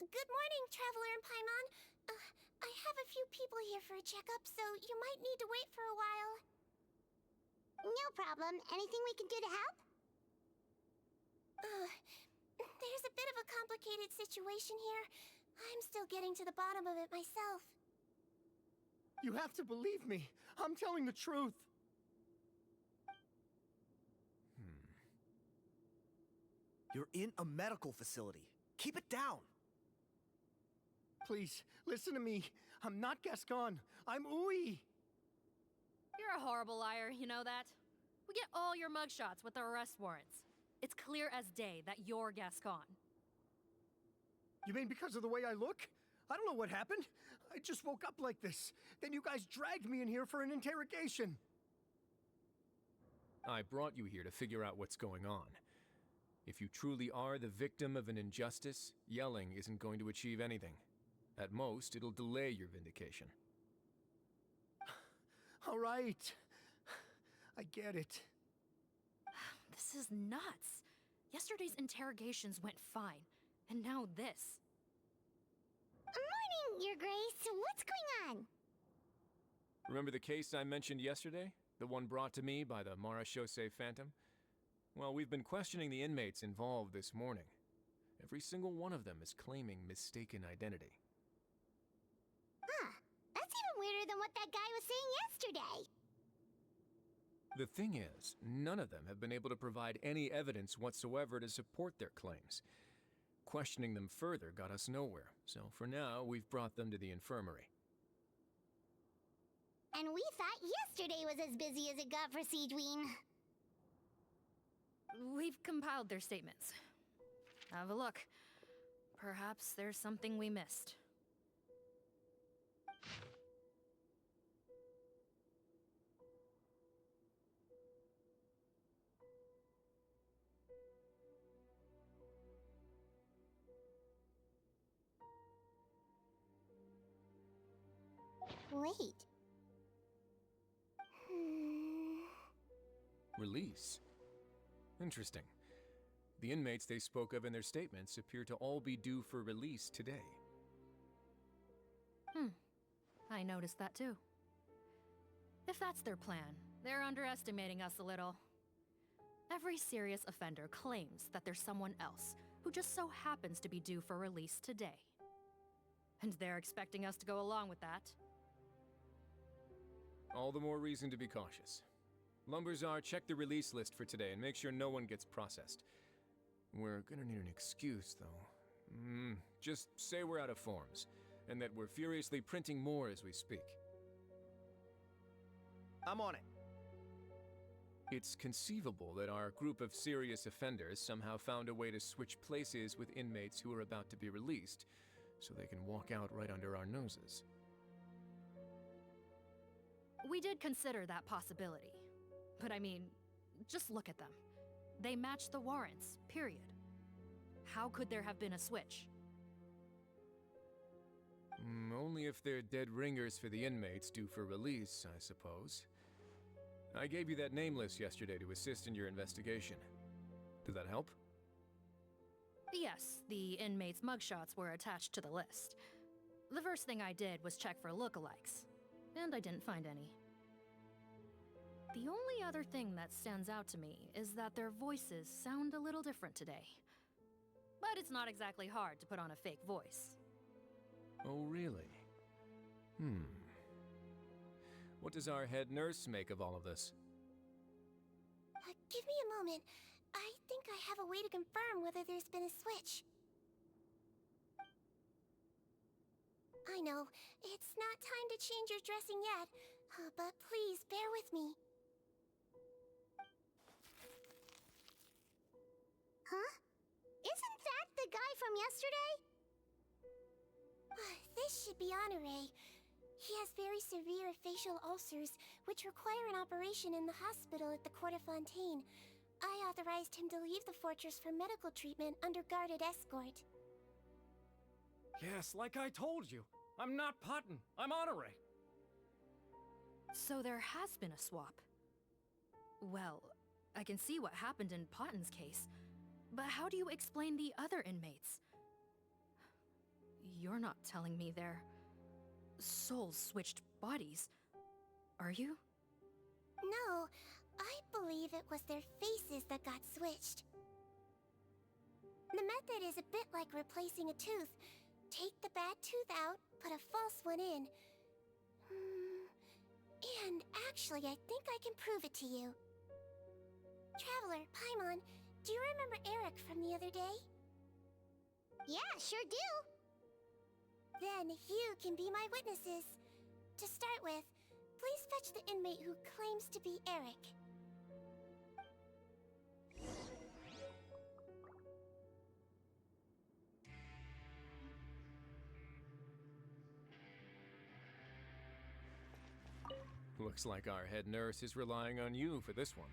Good morning, Traveler and Paimon. I have a few people here for a checkup, so you might need to wait for a while. No problem. Anything we can do to help? There's a bit of a complicated situation here. I'm still getting to the bottom of it myself. You have to believe me. I'm telling the truth. You're in a medical facility. Keep it down. Please, listen to me. I'm not Gascon. I'm Uy. You're a horrible liar, you know that? We get all your mugshots with the arrest warrants. It's clear as day that you're Gascon. You mean because of the way I look? I don't know what happened. I just woke up like this. Then you guys dragged me in here for an interrogation. I brought you here to figure out what's going on. If you truly are the victim of an injustice, yelling isn't going to achieve anything. At most, it'll delay your vindication. All right. I get it. This is nuts. Yesterday's interrogations went fine, and now this. Morning, Your Grace. What's going on? Remember the case I mentioned yesterday? The one brought to me by the Marechaussee Phantom? Well, we've been questioning the inmates involved this morning. Every single one of them is claiming mistaken identity. Huh. That's even weirder than what that guy was saying yesterday. The thing is, none of them have been able to provide any evidence whatsoever to support their claims. Questioning them further got us nowhere, so for now, we've brought them to the infirmary. And we thought yesterday was as busy as it got for Sijwin. We've compiled their statements. Have a look. Perhaps there's something we missed. Wait. Release? Interesting. The inmates they spoke of in their statements appear to all be due for release today. I noticed that too. If that's their plan, they're underestimating us a little. Every serious offender claims that there's someone else who just so happens to be due for release today. And they're expecting us to go along with that. All the more reason to be cautious. Lumberzar, check the release list for today and make sure no one gets processed. We're gonna need an excuse, though. Just say we're out of forms, and that we're furiously printing more as we speak. I'm on it. It's conceivable that our group of serious offenders somehow found a way to switch places with inmates who are about to be released, so they can walk out right under our noses. We did consider that possibility. But I mean, just look at them. They match the warrants, period. How could there have been a switch? Only if they're dead ringers for the inmates due for release, I suppose. I gave you that name list yesterday to assist in your investigation. Did that help? Yes, the inmates' mugshots were attached to the list. The first thing I did was check for lookalikes, and I didn't find any. The only other thing that stands out to me is that their voices sound a little different today. But it's not exactly hard to put on a fake voice. Oh, really? What does our head nurse make of all of this? Give me a moment. I think I have a way to confirm whether there's been a switch. I know, it's not time to change your dressing yet, but please bear with me. Huh? Isn't that the guy from yesterday? This should be Honore. He has very severe facial ulcers, which require an operation in the hospital at the Court of Fontaine. I authorized him to leave the fortress for medical treatment under guarded escort. Yes, like I told you. I'm not Putton. I'm Honore. So there has been a swap. Well, I can see what happened in Potton's case. But how do you explain the other inmates? you're not telling me their souls switched bodies, are you? No, I believe it was their faces that got switched. The method is a bit like replacing a tooth. Take the bad tooth out, put a false one in. And actually, I think I can prove it to you. Traveler, Paimon, do you remember Eric from the other day? Yeah, sure do. Then you can be my witnesses. To start with, please fetch the inmate who claims to be Eric. Looks like our head nurse is relying on you for this one.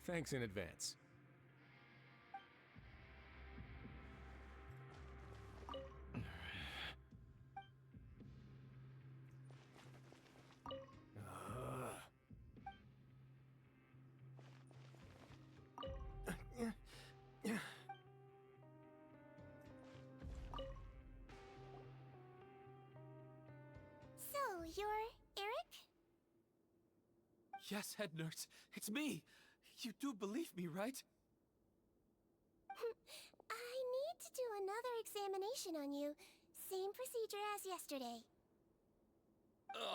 Thanks in advance. So, you're Eric? Yes, head nurse, it's me. You do believe me, right? I need to do another examination on you. Same procedure as yesterday.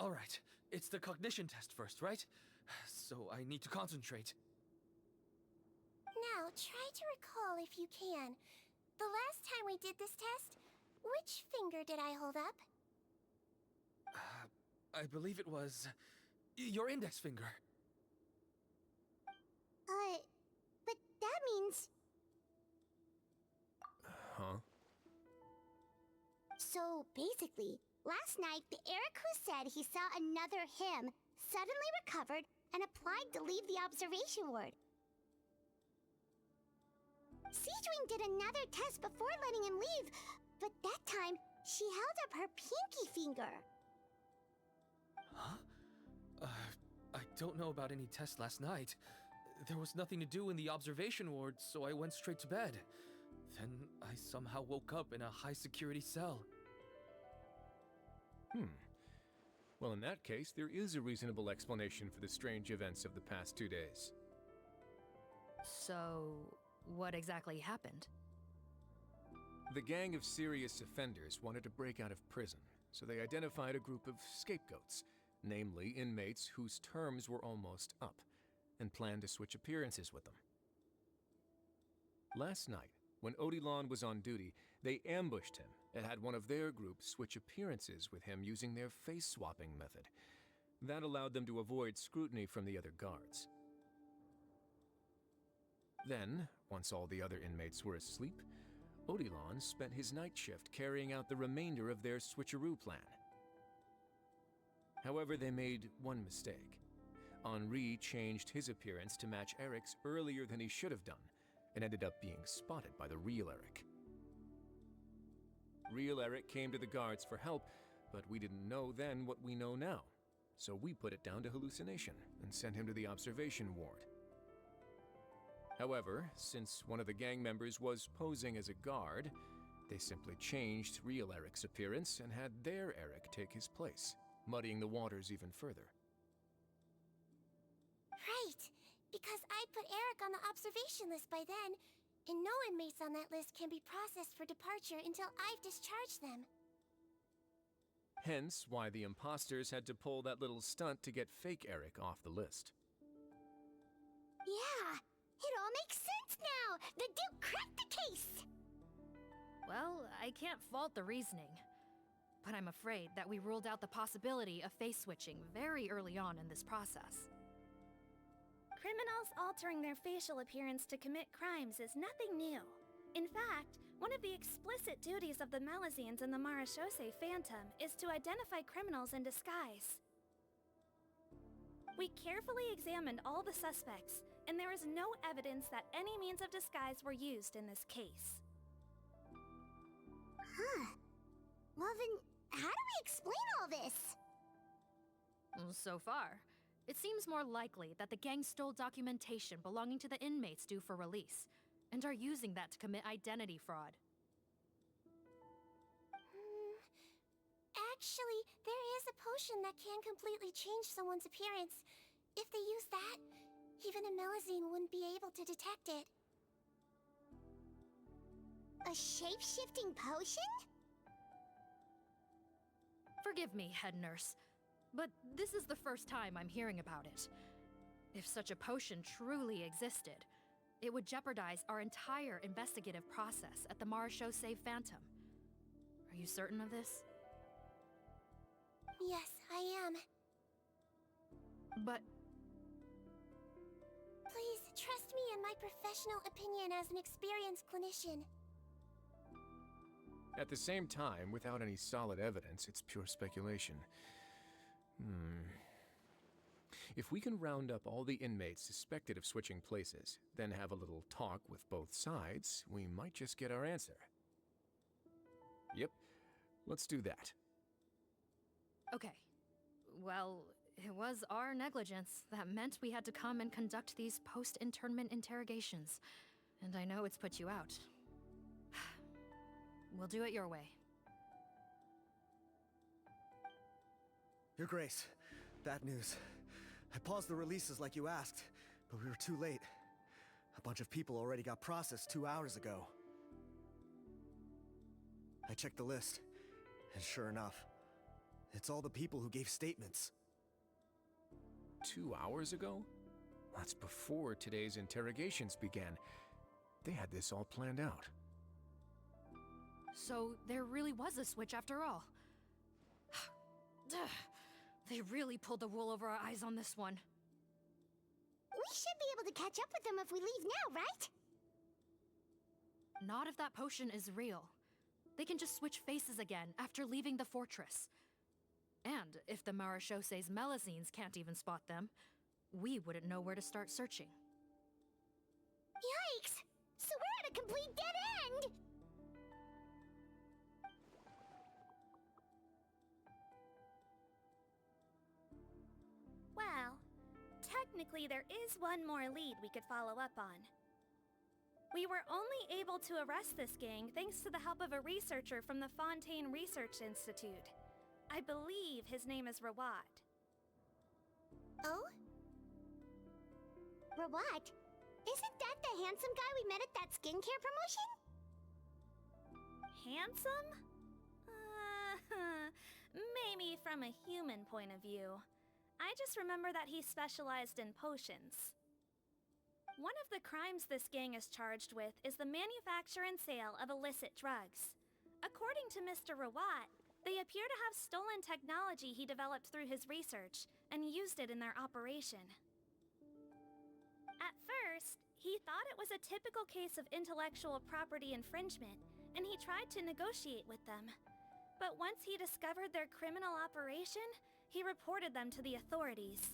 All right, it's the cognition test first, right? So I need to concentrate. Now, try to recall if you can. The last time we did this test, which finger did I hold up? I believe it was your index finger. But that means... Huh? So, basically, last night, the Eric who said he saw another him suddenly recovered and applied to leave the observation ward. Sijwin did another test before letting him leave, but that time, she held up her pinky finger. Huh? I don't know about any test last night. There was nothing to do in the observation ward, so I went straight to bed. Then I somehow woke up in a high-security cell. Well, in that case, there is a reasonable explanation for the strange events of the past 2 days. So, what exactly happened? The gang of serious offenders wanted to break out of prison, so they identified a group of scapegoats, namely inmates whose terms were almost up, and planned to switch appearances with them. Last night, when Odilon was on duty, they ambushed him and had one of their group switch appearances with him using their face-swapping method. That allowed them to avoid scrutiny from the other guards. Then, once all the other inmates were asleep, Odilon spent his night shift carrying out the remainder of their switcheroo plan. However, they made one mistake. Henri changed his appearance to match Eric's earlier than he should have done, and ended up being spotted by the real Eric. Real Eric came to the guards for help, but we didn't know then what we know now, so we put it down to hallucination and sent him to the observation ward. However, since one of the gang members was posing as a guard, they simply changed real Eric's appearance and had their Eric take his place, muddying the waters even further. Right, because I put Eric on the observation list by then, and no inmates on that list can be processed for departure until I've discharged them. Hence why the imposters had to pull that little stunt to get fake Eric off the list. Yeah, it all makes sense now! The Duke cracked the case! Well, I can't fault the reasoning. But I'm afraid that we ruled out the possibility of face switching very early on in this process. Criminals altering their facial appearance to commit crimes is nothing new. In fact, one of the explicit duties of the Malazines in the Marachose Phantom is to identify criminals in disguise. We carefully examined all the suspects, and there is no evidence that any means of disguise were used in this case. Huh. Well then, how do we explain all this? So far, it seems more likely that the gang stole documentation belonging to the inmates due for release, and are using that to commit identity fraud. Actually, there is a potion that can completely change someone's appearance. If they use that, even a Melazine wouldn't be able to detect it. A shape-shifting potion? Forgive me, head nurse, but this is the first time I'm hearing about it. If such a potion truly existed, it would jeopardize our entire investigative process at the Marachose Phantom. Are you certain of this? Yes, I am. But... Please, trust me in my professional opinion as an experienced clinician. At the same time, without any solid evidence, it's pure speculation. If we can round up all the inmates suspected of switching places, then have a little talk with both sides, we might just get our answer. Yep, let's do that. Okay. Well, it was our negligence that meant we had to come and conduct these post-internment interrogations. And I know it's put you out. We'll do it your way. Your Grace, bad news. I paused the releases like you asked, but we were too late. A bunch of people already got processed 2 hours ago. I checked the list, and sure enough, it's all the people who gave statements. 2 hours ago? That's before today's interrogations began. They had this all planned out. So there really was a switch after all. They really pulled the wool over our eyes on this one. We should be able to catch up with them if we leave now, right? Not if that potion is real. They can just switch faces again after leaving the fortress. And if the Marachose's Melazines can't even spot them, we wouldn't know where to start searching. Yikes! So we're at a complete dead end! Well, technically there is one more lead we could follow up on. We were only able to arrest this gang thanks to the help of a researcher from the Fontaine Research Institute. I believe his name is Rawat. Oh? Rawat? Isn't that the handsome guy we met at that skincare promotion? Handsome? Maybe from a human point of view. I just remember that he specialized in potions. One of the crimes this gang is charged with is the manufacture and sale of illicit drugs. According to Mr. Rawat, they appear to have stolen technology he developed through his research and used it in their operation. At first, he thought it was a typical case of intellectual property infringement, and he tried to negotiate with them. But once he discovered their criminal operation, he reported them to the authorities.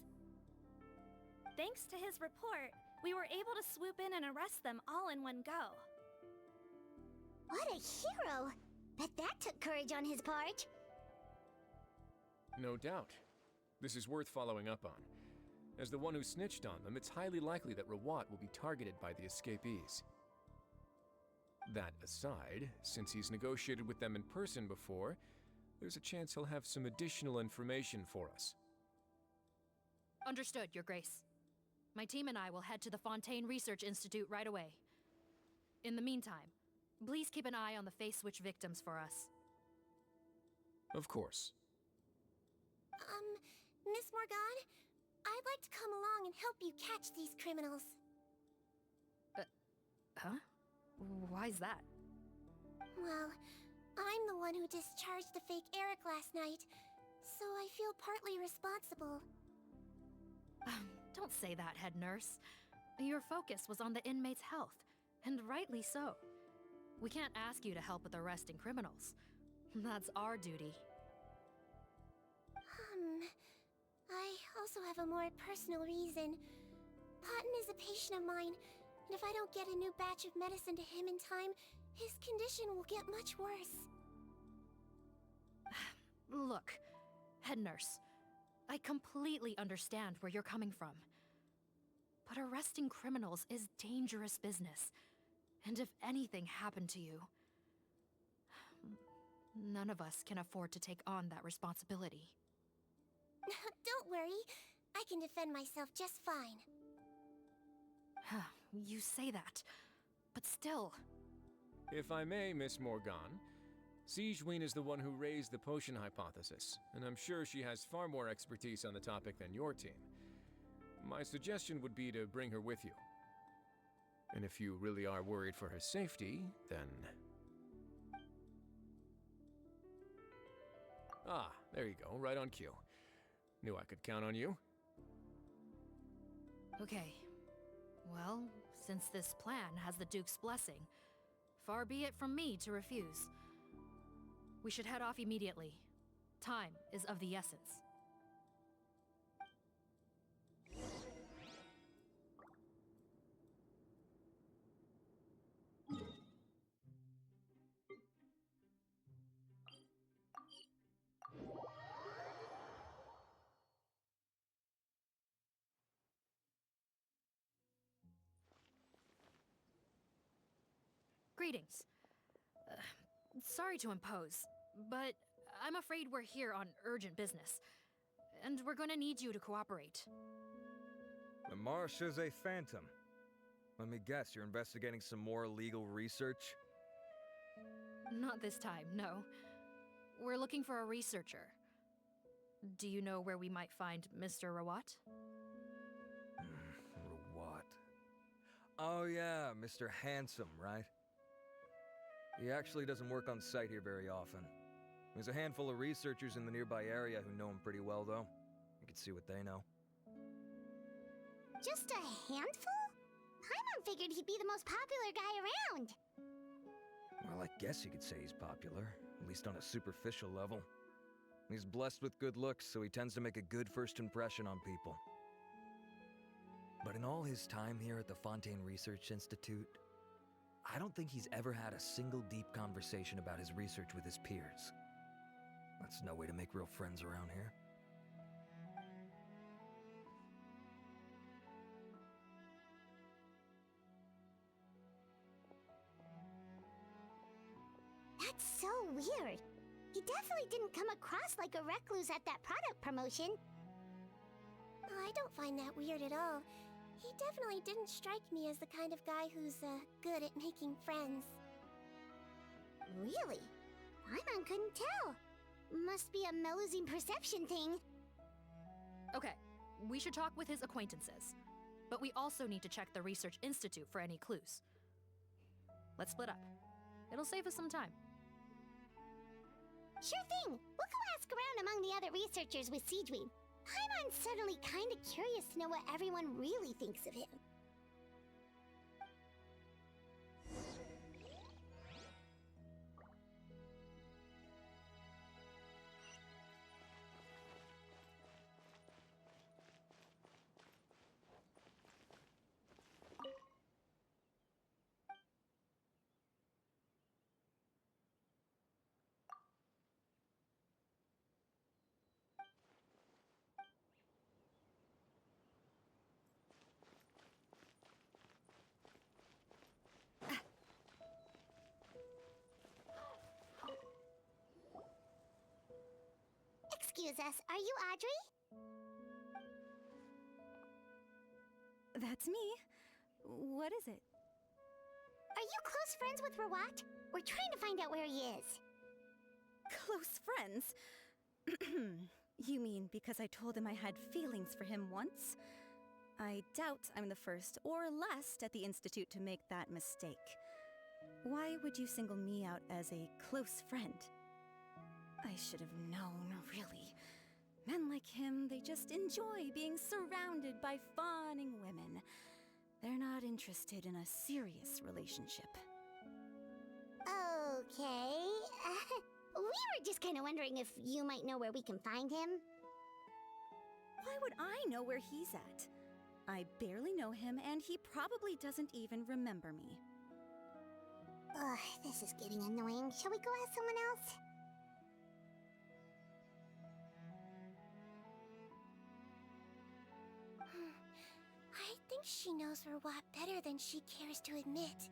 Thanks to his report, we were able to swoop in and arrest them all in one go. What a hero! Bet that took courage on his part. No doubt. This is worth following up on. As the one who snitched on them, it's highly likely that Rawat will be targeted by the escapees. That aside, since he's negotiated with them in person before, there's a chance he'll have some additional information for us. Understood, Your Grace. My team and I will head to the Fontaine Research Institute right away. In the meantime, please keep an eye on the face switch victims for us. Of course. Miss Morgan, I'd like to come along and help you catch these criminals. Huh? Why's that? Well, I'm the one who discharged the fake Eric last night, so I feel partly responsible. Don't say that, head nurse. Your focus was on the inmates' health, and rightly so. We can't ask you to help with arresting criminals. That's our duty. I also have a more personal reason. Patton is a patient of mine, and if I don't get a new batch of medicine to him in time, his condition will get much worse. Look, head nurse, I completely understand where you're coming from. But arresting criminals is dangerous business. And if anything happened to you, None of us can afford to take on that responsibility. Don't worry. I can defend myself just fine. You say that, but still. If I may, Miss Morgan, Sijwin is the one who raised the potion hypothesis, and I'm sure she has far more expertise on the topic than your team. My suggestion would be to bring her with you. And if you really are worried for her safety, then... Ah, there you go, right on cue. Knew I could count on you. Okay. Well, since this plan has the Duke's blessing, far be it from me to refuse. We should head off immediately. Time is of the essence. Greetings. Sorry to impose, but I'm afraid we're here on urgent business, and we're gonna need you to cooperate. The Marechaussee Phantom. Let me guess, you're investigating some more illegal research? Not this time, no. We're looking for a researcher. Do you know where we might find Mr. Rawat? Rawat. Oh yeah, Mr. Handsome, right? He actually doesn't work on site here very often. There's a handful of researchers in the nearby area who know him pretty well, though. You can see what they know. Just a handful? Paimon figured he'd be the most popular guy around. Well, I guess you could say he's popular, at least on a superficial level. He's blessed with good looks, so he tends to make a good first impression on people. But in all his time here at the Fontaine Research Institute, I don't think he's ever had a single deep conversation about his research with his peers. That's no way to make real friends around here. That's so weird. He definitely didn't come across like a recluse at that product promotion. Oh, I don't find that weird at all. He definitely didn't strike me as the kind of guy who's, good at making friends. Really? Paimon couldn't tell. Must be a Melusine perception thing. Okay, we should talk with his acquaintances. But we also need to check the Research Institute for any clues. Let's split up. It'll save us some time. Sure thing. We'll go ask around among the other researchers with Sijwin. Paimon's suddenly kinda curious to know what everyone really thinks of him. Excuse us, are you Audrey? That's me. What is it? Are you close friends with Rawat? We're trying to find out where he is. Close friends? You mean because I told him I had feelings for him once? I doubt I'm the first or last at the Institute to make that mistake. Why would you single me out as a close friend? I should have known, really. Men like him, they just enjoy being surrounded by fawning women. They're not interested in a serious relationship. Okay. We were just kind of wondering if you might know where we can find him. Why would I know where he's at? I barely know him, and he probably doesn't even remember me. Ugh, this is getting annoying. Shall we go ask someone else? I think she knows Rawat better than she cares to admit.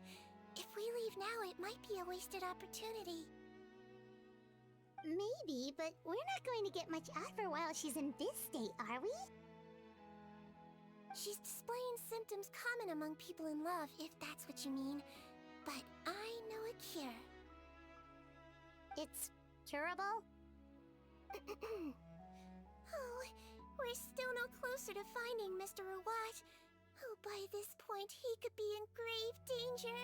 If we leave now, it might be a wasted opportunity. Maybe, but we're not going to get much out of her while she's in this state, are we? She's displaying symptoms common among people in love, if that's what you mean. But I know a cure. It's curable? Oh, we're still no closer to finding Mr. Rawat. Oh, by this point, he could be in grave danger.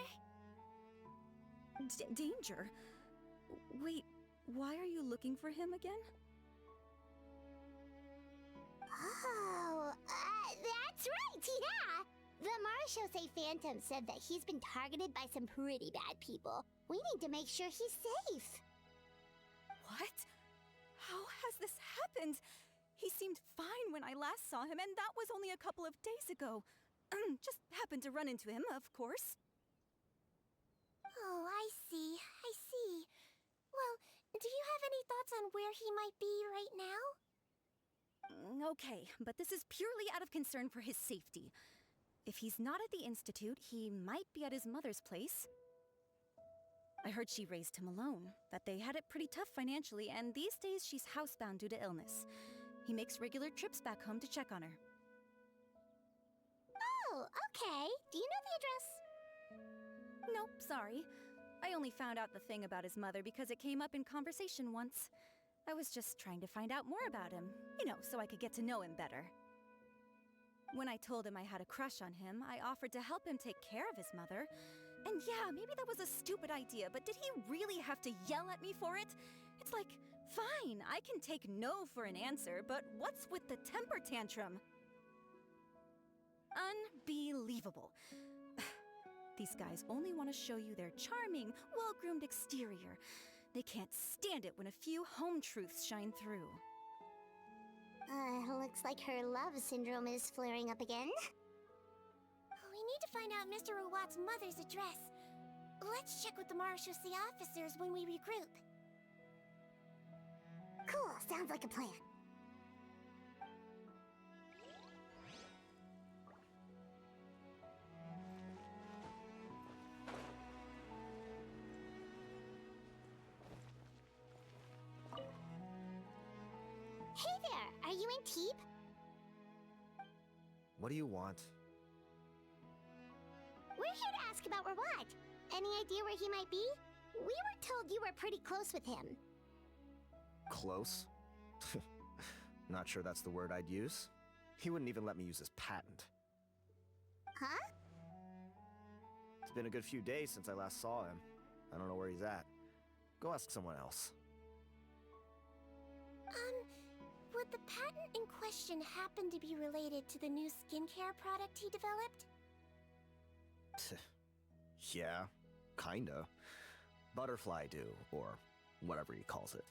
Danger? Wait, why are you looking for him again? Oh, that's right, yeah! The Marashose Phantom said that he's been targeted by some pretty bad people. We need to make sure he's safe. What? How has this happened? He seemed fine when I last saw him, and that was only a couple of days ago. Just happened to run into him, of course. Oh, I see. Well, do you have any thoughts on where he might be right now? Okay, but this is purely out of concern for his safety. If he's not at the Institute, he might be at his mother's place. I heard she raised him alone, that they had it pretty tough financially, and these days she's housebound due to illness. He makes regular trips back home to check on her. Oh, okay. Do you know the address? Nope, sorry. I only found out the thing about his mother because it came up in conversation once. I was just trying to find out more about him, so I could get to know him better. When I told him I had a crush on him, I offered to help him take care of his mother. And yeah, maybe that was a stupid idea, but did he really have to yell at me for it? It's like, fine, I can take no for an answer, but what's with the temper tantrum? Unbelievable. These guys only want to show you their charming, well-groomed exterior. They can't stand it when a few home truths shine through. Looks like her love syndrome is flaring up again. We need to find out Mr. Rawat's mother's address. Let's check with the Marashose officers when we regroup. Cool, sounds like a plan. Hey there, are you in Teep? What do you want? We're here to ask about Rawat. Any idea where he might be? We were told you were pretty close with him. Close? Not sure that's the word I'd use. He wouldn't even let me use his patent. Huh? It's been a good few days since I last saw him. I don't know where he's at. Go ask someone else. Would the patent in question happen to be related to the new skincare product he developed? Yeah, kinda. Butterfly do, or whatever he calls it.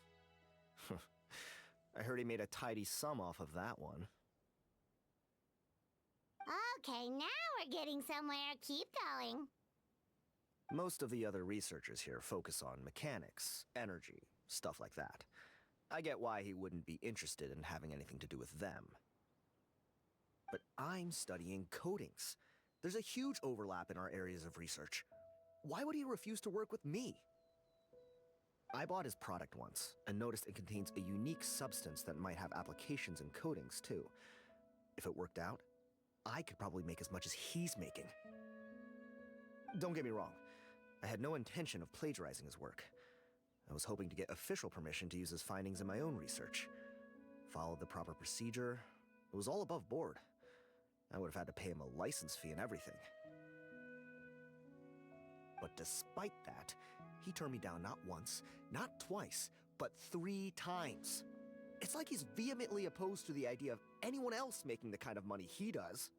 I heard he made a tidy sum off of that one. Okay, now we're getting somewhere. Keep going. Most of the other researchers here focus on mechanics, energy, stuff like that. I get why he wouldn't be interested in having anything to do with them. But I'm studying coatings. There's a huge overlap in our areas of research. Why would he refuse to work with me? I bought his product once, and noticed it contains a unique substance that might have applications in coatings, too. If it worked out, I could probably make as much as he's making. Don't get me wrong, I had no intention of plagiarizing his work. I was hoping to get official permission to use his findings in my own research. Followed the proper procedure. It was all above board. I would have had to pay him a license fee and everything. But despite that, he turned me down not once, not twice, but 3 times. It's like he's vehemently opposed to the idea of anyone else making the kind of money he does.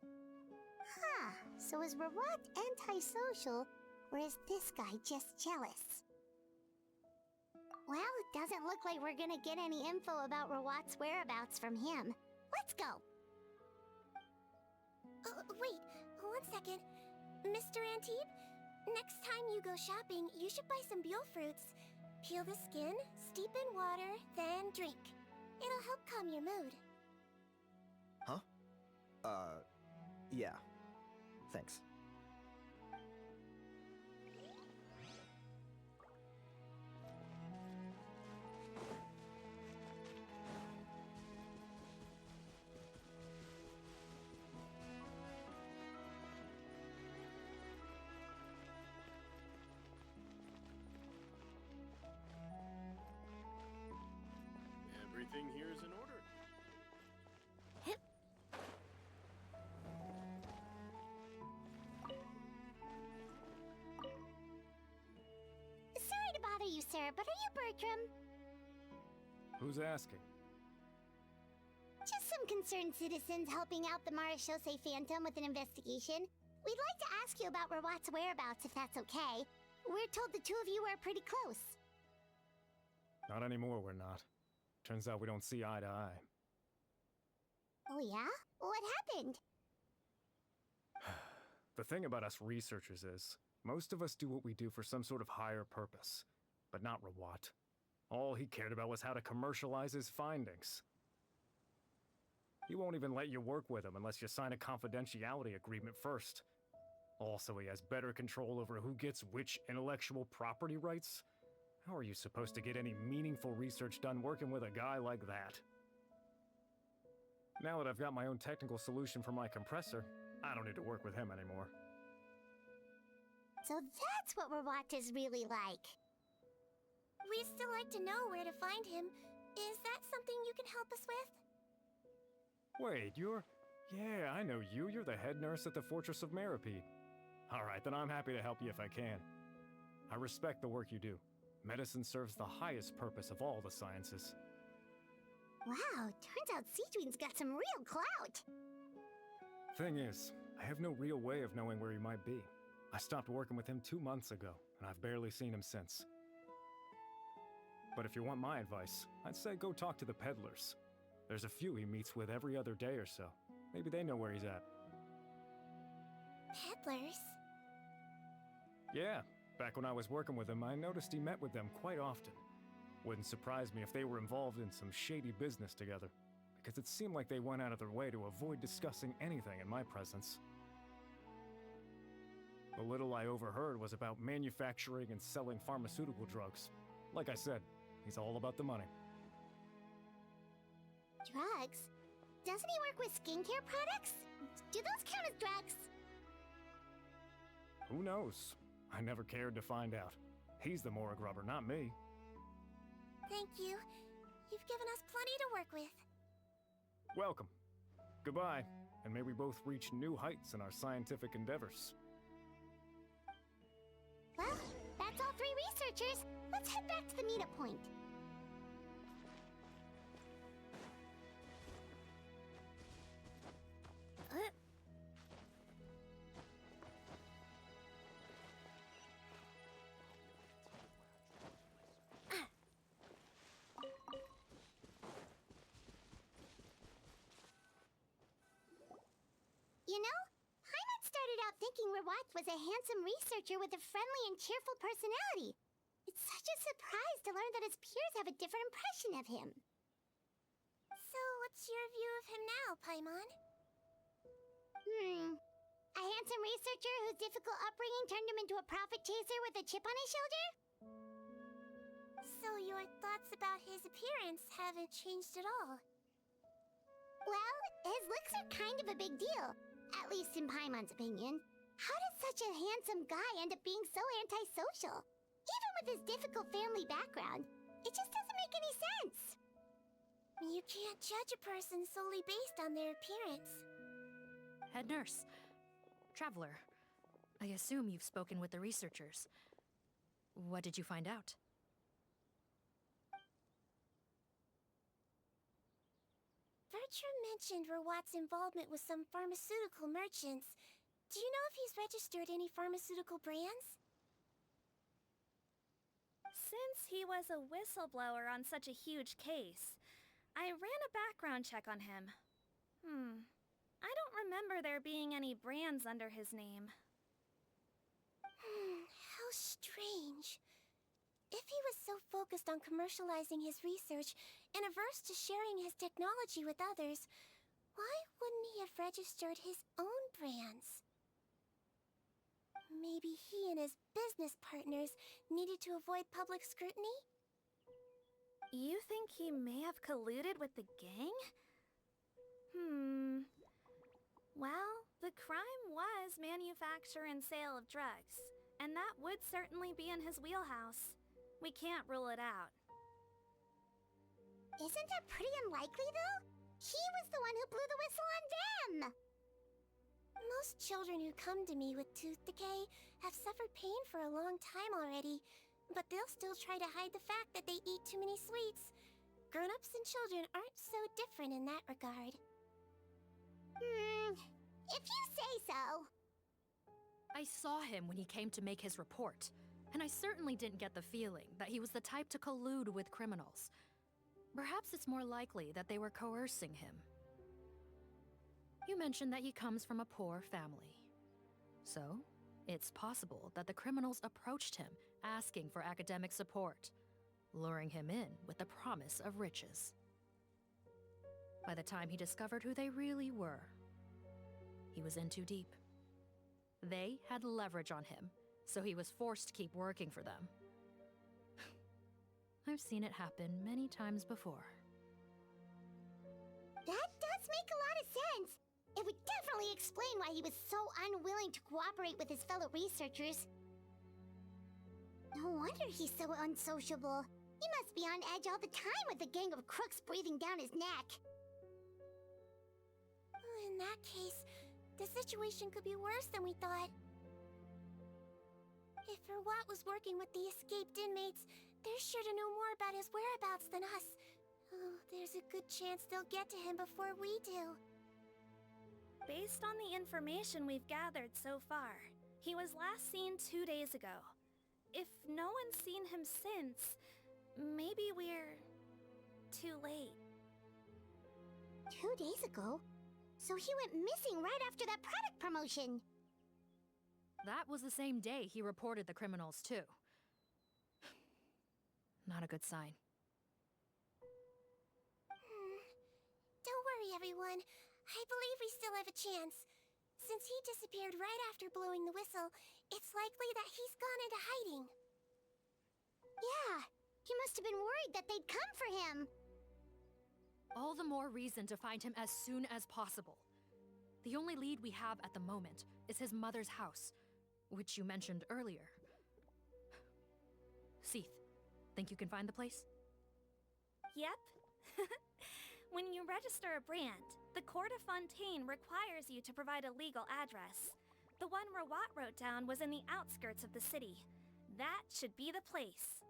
Huh, so is Rawat antisocial, or is this guy just jealous? Well, it doesn't look like we're gonna get any info about Rawat's whereabouts from him. Let's go! Wait, 1 second. Mr. Antibes, next time you go shopping, you should buy some Buell fruits. Peel the skin, steep in water, then drink. It'll help calm your mood. Huh? Yeah. Thanks. Everything here is in order. Sorry to bother you, sir, but are you Bertram? Who's asking? Just some concerned citizens helping out the Marashose Phantom with an investigation. We'd like to ask you about Rawat's whereabouts, if that's okay. We're told the two of you are pretty close. Not anymore, we're not. Turns out we don't see eye to eye. Oh yeah? What happened? The thing about us researchers is, most of us do what we do for some sort of higher purpose, but not Rawat. All he cared about was how to commercialize his findings. He won't even let you work with him unless you sign a confidentiality agreement first. Also, he has better control over who gets which intellectual property rights. How are you supposed to get any meaningful research done working with a guy like that? Now that I've got my own technical solution for my compressor, I don't need to work with him anymore. So that's what Rawat is really like. We'd still like to know where to find him. Is that something you can help us with? Wait, you're... Yeah, I know you. You're the head nurse at the Fortress of Meripede. Alright, then I'm happy to help you if I can. I respect the work you do. Medicine serves the highest purpose of all the sciences. Wow, turns out Sijwin's got some real clout. Thing is, I have no real way of knowing where he might be. I stopped working with him 2 months ago, and I've barely seen him since. But if you want my advice, I'd say go talk to the peddlers. There's a few he meets with every other day or so. Maybe they know where he's at. Peddlers? Yeah, back when I was working with him, I noticed he met with them quite often. Wouldn't surprise me if they were involved in some shady business together, because it seemed like they went out of their way to avoid discussing anything in my presence. The little I overheard was about manufacturing and selling pharmaceutical drugs. Like I said, he's all about the money. Drugs? Doesn't he work with skincare products? Do those count as drugs? Who knows? I never cared to find out. He's the Morag rubber, not me. Thank you. You've given us plenty to work with. Welcome. Goodbye, and may we both reach new heights in our scientific endeavors. Well, that's all 3 researchers. Let's head back to the meetup point. You know, Paimon started out thinking Rawat was a handsome researcher with a friendly and cheerful personality. It's such a surprise to learn that his peers have a different impression of him. So, what's your view of him now, Paimon? A handsome researcher whose difficult upbringing turned him into a profit chaser with a chip on his shoulder? So your thoughts about his appearance haven't changed at all? Well, his looks are kind of a big deal. At least in Paimon's opinion. How does such a handsome guy end up being so antisocial? Even with his difficult family background, it just doesn't make any sense. You can't judge a person solely based on their appearance. Head nurse. Traveler. I assume you've spoken with the researchers. What did you find out? Bertram mentioned Rawat's involvement with some pharmaceutical merchants. Do you know if he's registered any pharmaceutical brands? Since he was a whistleblower on such a huge case, I ran a background check on him. I don't remember there being any brands under his name. How strange. If he was so focused on commercializing his research and averse to sharing his technology with others, why wouldn't he have registered his own brands? Maybe he and his business partners needed to avoid public scrutiny? You think he may have colluded with the gang? Well, the crime was manufacture and sale of drugs, and that would certainly be in his wheelhouse. We can't rule it out. Isn't that pretty unlikely, though? He was the one who blew the whistle on them! Most children who come to me with tooth decay have suffered pain for a long time already, but they'll still try to hide the fact that they eat too many sweets. Grown-ups and children aren't so different in that regard. If you say so. I saw him when he came to make his report, and I certainly didn't get the feeling that he was the type to collude with criminals. Perhaps it's more likely that they were coercing him. You mentioned that he comes from a poor family. So, it's possible that the criminals approached him asking for academic support, luring him in with the promise of riches. By the time he discovered who they really were, he was in too deep. They had leverage on him, so he was forced to keep working for them. I've seen it happen many times before. That does make a lot of sense. It would definitely explain why he was so unwilling to cooperate with his fellow researchers. No wonder he's so unsociable. He must be on edge all the time with a gang of crooks breathing down his neck. In that case, the situation could be worse than we thought. If Rawat was working with the escaped inmates, they're sure to know more about his whereabouts than us. Oh, there's a good chance they'll get to him before we do. Based on the information we've gathered so far, he was last seen 2 days ago. If no one's seen him since, maybe we're too late. 2 days ago? So he went missing right after that product promotion. That was the same day he reported the criminals, too. Not a good sign. Don't worry, everyone. I believe we still have a chance. Since he disappeared right after blowing the whistle, it's likely that he's gone into hiding. Yeah, he must have been worried that they'd come for him. All the more reason to find him as soon as possible. The only lead we have at the moment is his mother's house, which you mentioned earlier. Seath, think you can find the place? Yep. When you register a brand, the Court of Fontaine requires you to provide a legal address. The one Rawat wrote down was in the outskirts of the city. That should be the place.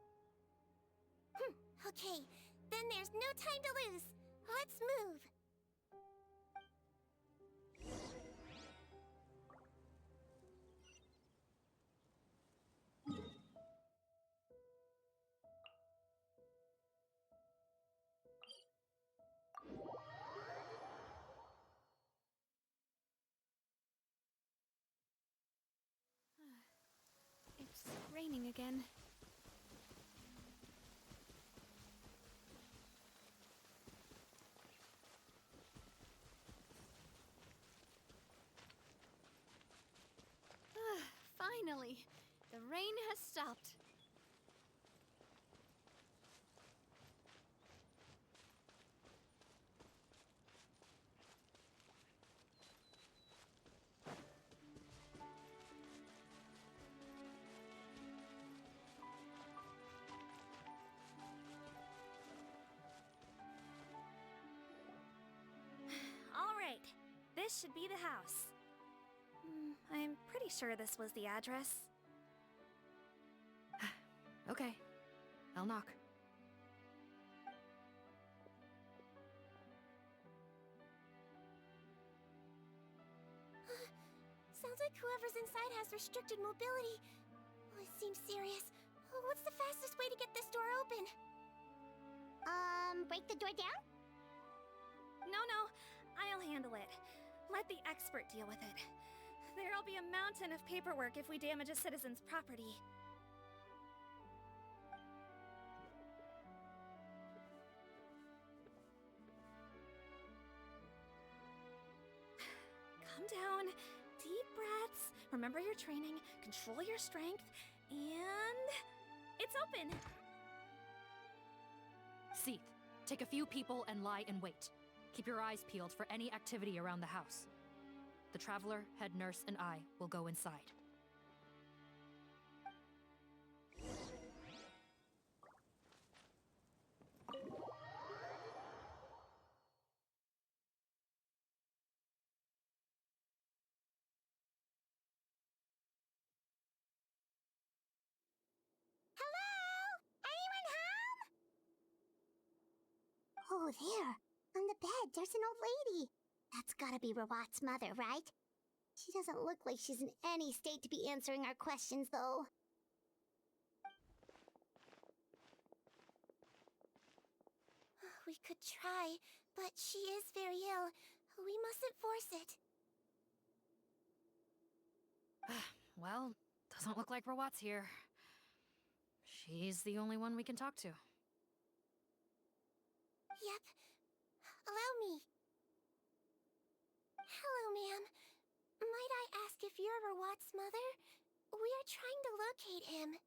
Okay, then there's no time to lose. Let's move. It's raining again. Finally, the rain has stopped. All right, this should be the house. I'm pretty sure this was the address. Okay, I'll knock. Sounds like whoever's inside has restricted mobility. Oh, it seems serious. Oh, what's the fastest way to get this door open? Break the door down? No, I'll handle it. Let the expert deal with it. There'll be a mountain of paperwork if we damage a citizen's property. Calm down. Deep breaths. Remember your training. Control your strength. And... it's open! Seath, take a few people and lie in wait. Keep your eyes peeled for any activity around the house. The Traveler, head nurse, and I will go inside. Oh, there. On the bed, there's an old lady. That's gotta be Rawat's mother, right? She doesn't look like she's in any state to be answering our questions, though. We could try, but she is very ill. We mustn't force it. Well, doesn't look like Rawat's here. She's the only one we can talk to. Yep. Allow me. Hello, ma'am. Might I ask if you're Rawat's mother? We are trying to locate him.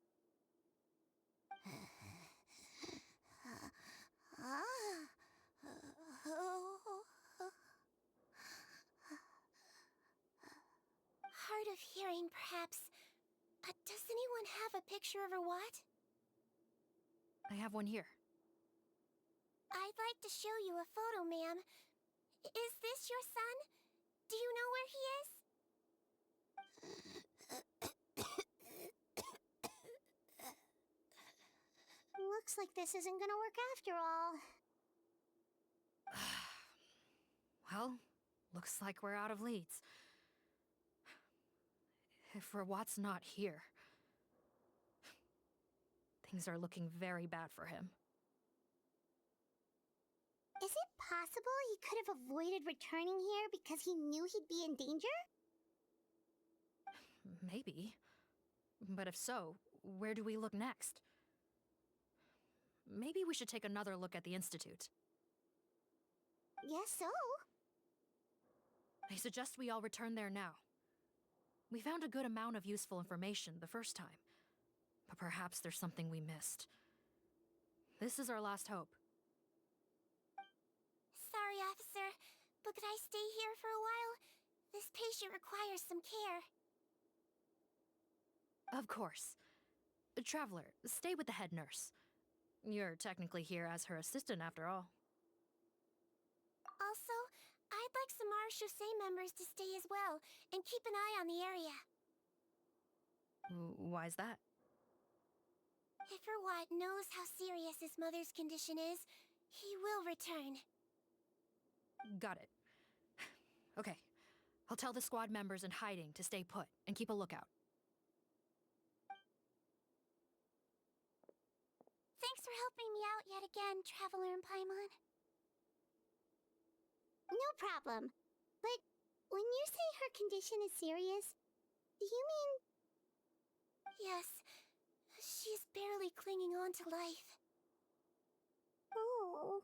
Hard of hearing, perhaps. Does anyone have a picture of Rawat? I have one here. I'd like to show you a photo, ma'am. Is this your son? Do you know where he is? Looks like this isn't gonna work after all. Well, looks like we're out of leads. If Rawat's not here, things are looking very bad for him. Is it possible he could have avoided returning here because he knew he'd be in danger? Maybe. But if so, where do we look next? Maybe we should take another look at the Institute. Guess so. I suggest we all return there now. We found a good amount of useful information the first time, but perhaps there's something we missed. This is our last hope. Sorry, officer, but could I stay here for a while? This patient requires some care. Of course. Traveler, stay with the head nurse. You're technically here as her assistant after all. Also, I'd like some Marechaussee members to stay as well, and keep an eye on the area. Why's that? If Rawat knows how serious his mother's condition is, he will return. Got it. Okay. I'll tell the squad members in hiding to stay put and keep a lookout. Thanks for helping me out yet again, Traveler and Paimon. No problem. But when you say her condition is serious, do you mean... Yes. She's barely clinging on to life. Oh.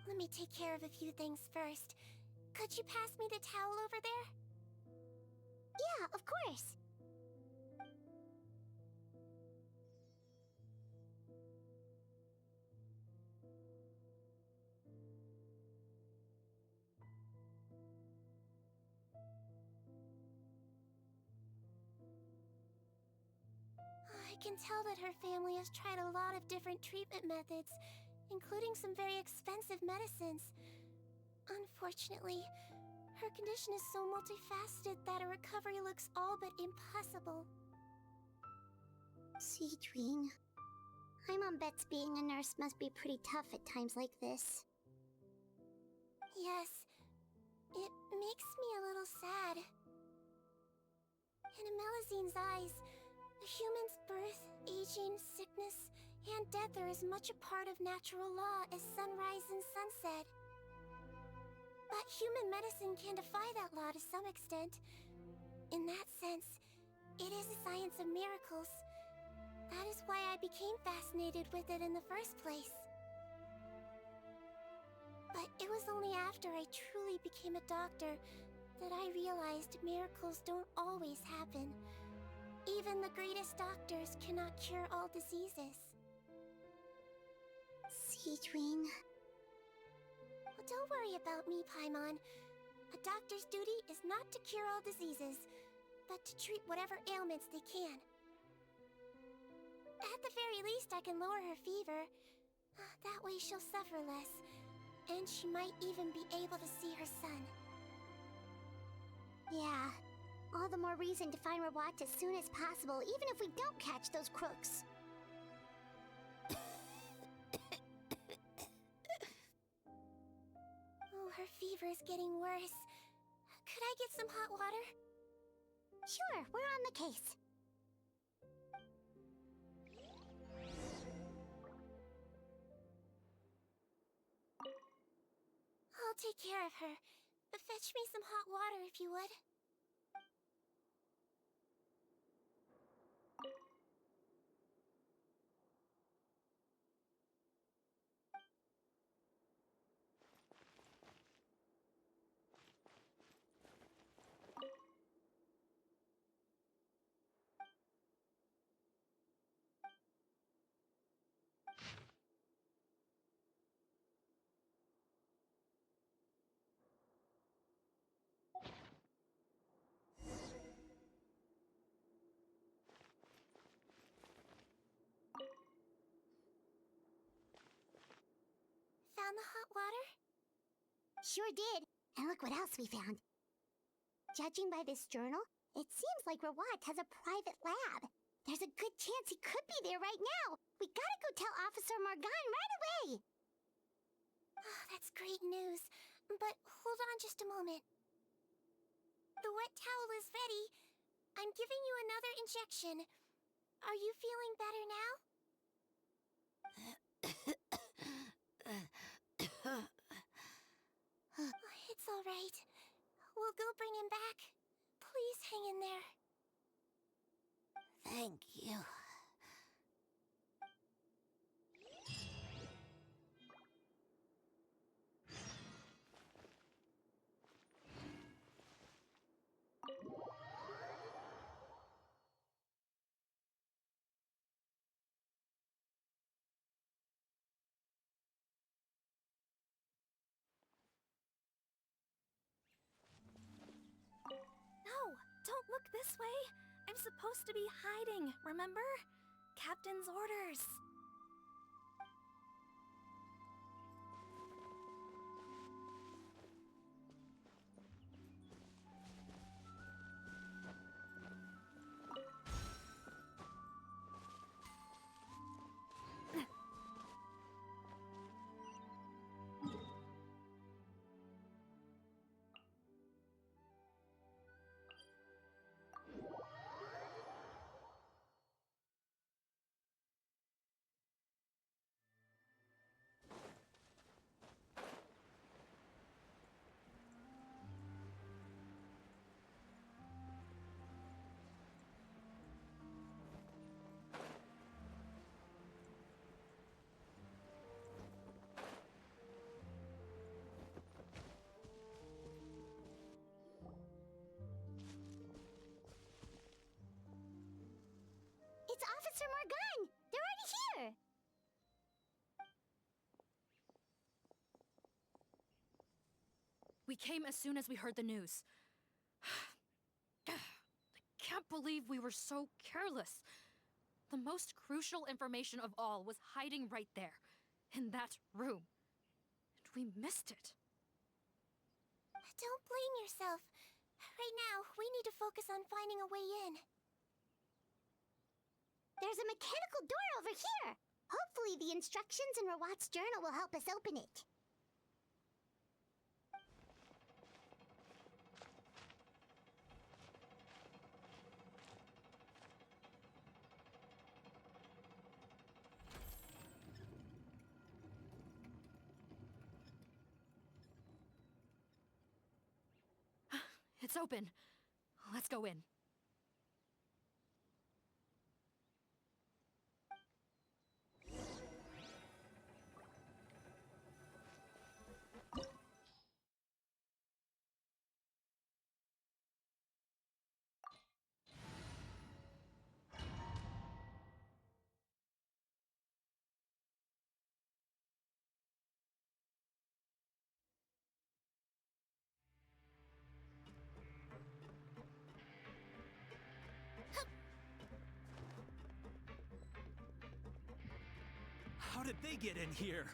Let me take care of a few things first. Could you pass me the towel over there? Yeah, of course. I can tell that her family has tried a lot of different treatment methods, including some very expensive medicines. Unfortunately, her condition is so multifaceted that a recovery looks all but impossible. Sijwin. Paimon bets being a nurse must be pretty tough at times like this. Yes, it makes me a little sad. In a Melizine's eyes, a human's birth, aging, sickness, and death are as much a part of natural law as sunrise and sunset. But human medicine can defy that law to some extent. In that sense, it is a science of miracles. That is why I became fascinated with it in the first place. But it was only after I truly became a doctor that I realized miracles don't always happen. Even the greatest doctors cannot cure all diseases. Sijwin. Well, don't worry about me, Paimon. A doctor's duty is not to cure all diseases, but to treat whatever ailments they can. At the very least, I can lower her fever. That way she'll suffer less, and she might even be able to see her son. Yeah. All the more reason to find Rawat as soon as possible, even if we don't catch those crooks. Her fever's getting worse. Could I get some hot water? Sure, we're on the case. I'll take care of her. Fetch me some hot water if you would. Found the hot water? Sure did. And look what else we found. Judging by this journal, it seems like Rawat has a private lab. There's a good chance he could be there right now. We gotta go tell Officer Morgan right away. Oh, that's great news. But hold on just a moment. The wet towel is ready. I'm giving you another injection. Are you feeling better now? It's all right. We'll go bring him back. Please hang in there. Thank you. No, don't look this way. I'm supposed to be hiding, remember? Captain's orders. It's Officer Morgan! They're already here! We came as soon as we heard the news. I can't believe we were so careless. The most crucial information of all was hiding right there, in that room. And we missed it. Don't blame yourself. Right now, we need to focus on finding a way in. There's a mechanical door over here! Hopefully the instructions in Rawat's journal will help us open it. It's open. Let's go in. How did they get in here?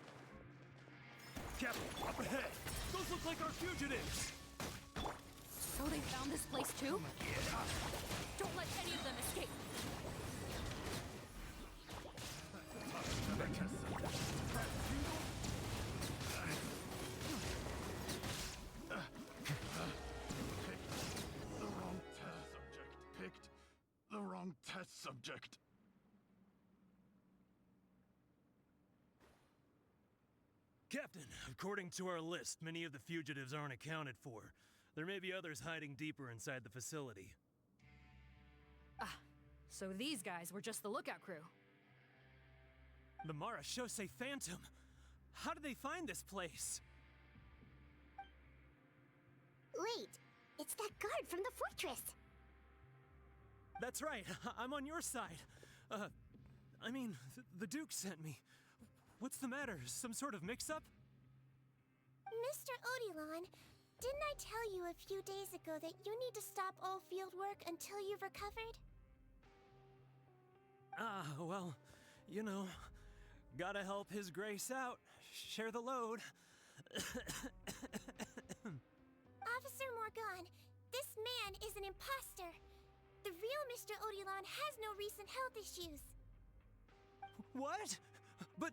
Captain, up ahead! Those look like our fugitives! So they found this place too? Don't let any of them escape! subject. Captain, according to our list, many of the fugitives aren't accounted for. There may be others hiding deeper inside the facility. Ah, so these guys were just the lookout crew. The Marashose Phantom! How did they find this place? Wait, it's that guard from the fortress! That's right, I'm on your side. The Duke sent me. What's the matter? Some sort of mix-up? Mr. Odilon, didn't I tell you a few days ago that you need to stop all field work until you've recovered? Well, you know, gotta help His Grace out. Share the load. Officer Morgan, this man is an imposter. The real Mr. Odilon has no recent health issues. What? But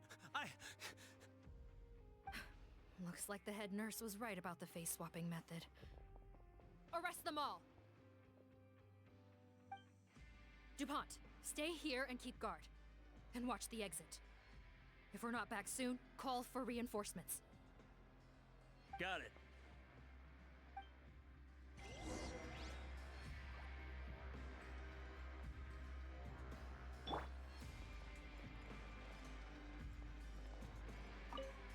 Looks like the head nurse was right about the face-swapping method. Arrest them all! DuPont, stay here and keep guard. And watch the exit. If we're not back soon, call for reinforcements. got it.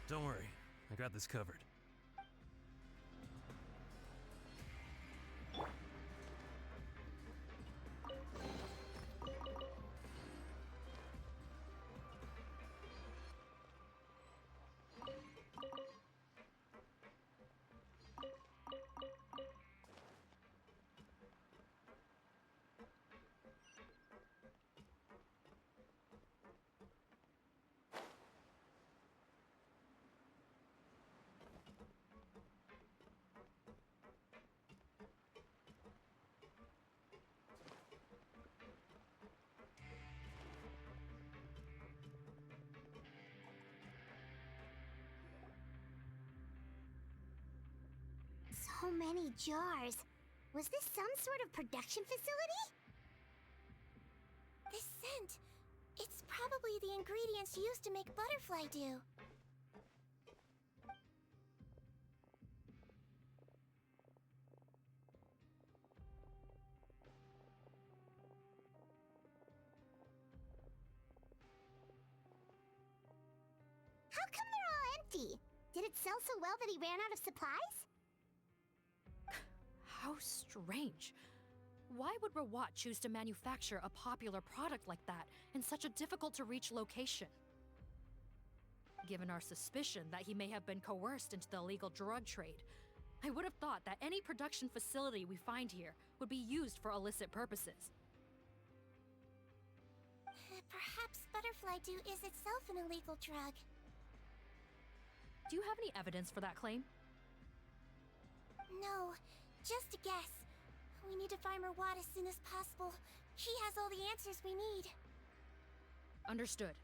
Don't worry, I got this covered. So many jars. Was this some sort of production facility? This scent, it's probably the ingredients used to make butterfly dew. How come they're all empty? Did it sell so well that he ran out of supplies? How strange. Why would Rawat choose to manufacture a popular product like that in such a difficult-to-reach location? Given our suspicion that he may have been coerced into the illegal drug trade, I would have thought that any production facility we find here would be used for illicit purposes. Perhaps butterfly dew is itself an illegal drug. Do you have any evidence for that claim? No, just a guess. We need to find Rawat as soon as possible. He has all the answers we need. Understood.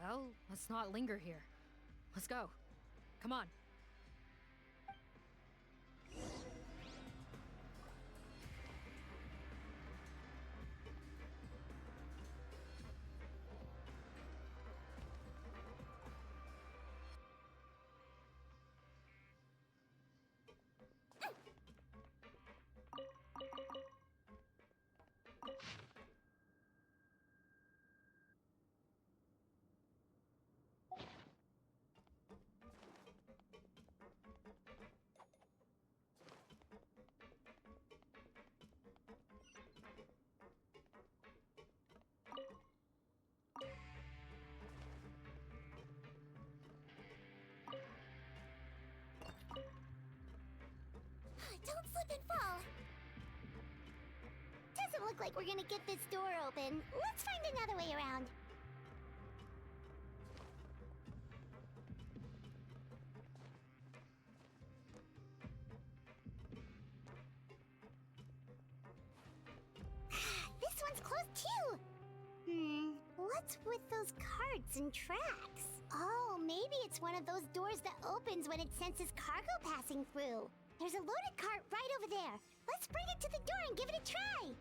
Well, let's not linger here. Let's go. Come on. Don't slip and fall! Doesn't look like we're gonna get this door open. Let's find another way around. This one's closed too! What's with those carts and tracks? Oh, maybe it's one of those doors that opens when it senses cargo passing through. There's a loaded cart right over there. Let's bring it to the door and give it a try.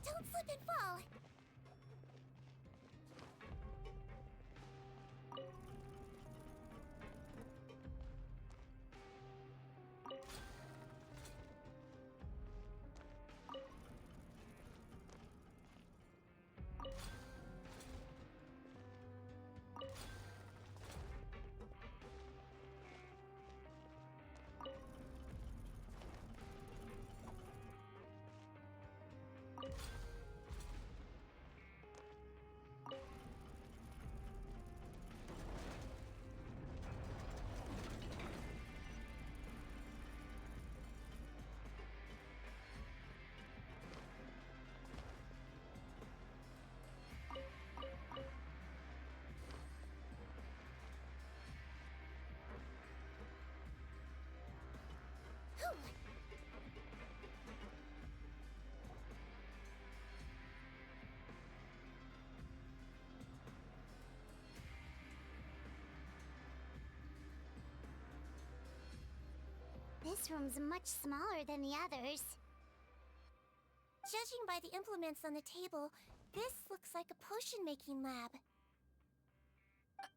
Don't slip and fall! This room's much smaller than the others. Judging by the implements on the table, this looks like a potion-making lab.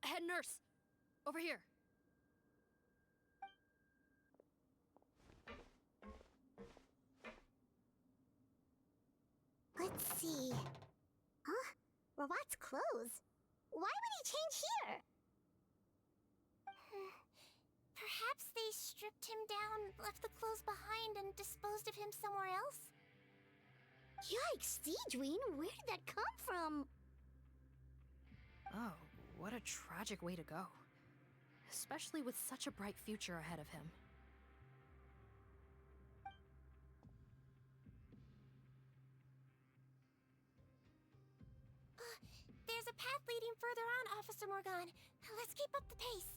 Head nurse! Over here! Let's see. Huh? Robot's clothes? Why would he change here? Perhaps they stripped him down, left the clothes behind, and disposed of him somewhere else? Yikes, Sиджвин, where did that come from? Oh, what a tragic way to go. Especially with such a bright future ahead of him. There's a path leading further on, Officer Morgan. Let's keep up the pace.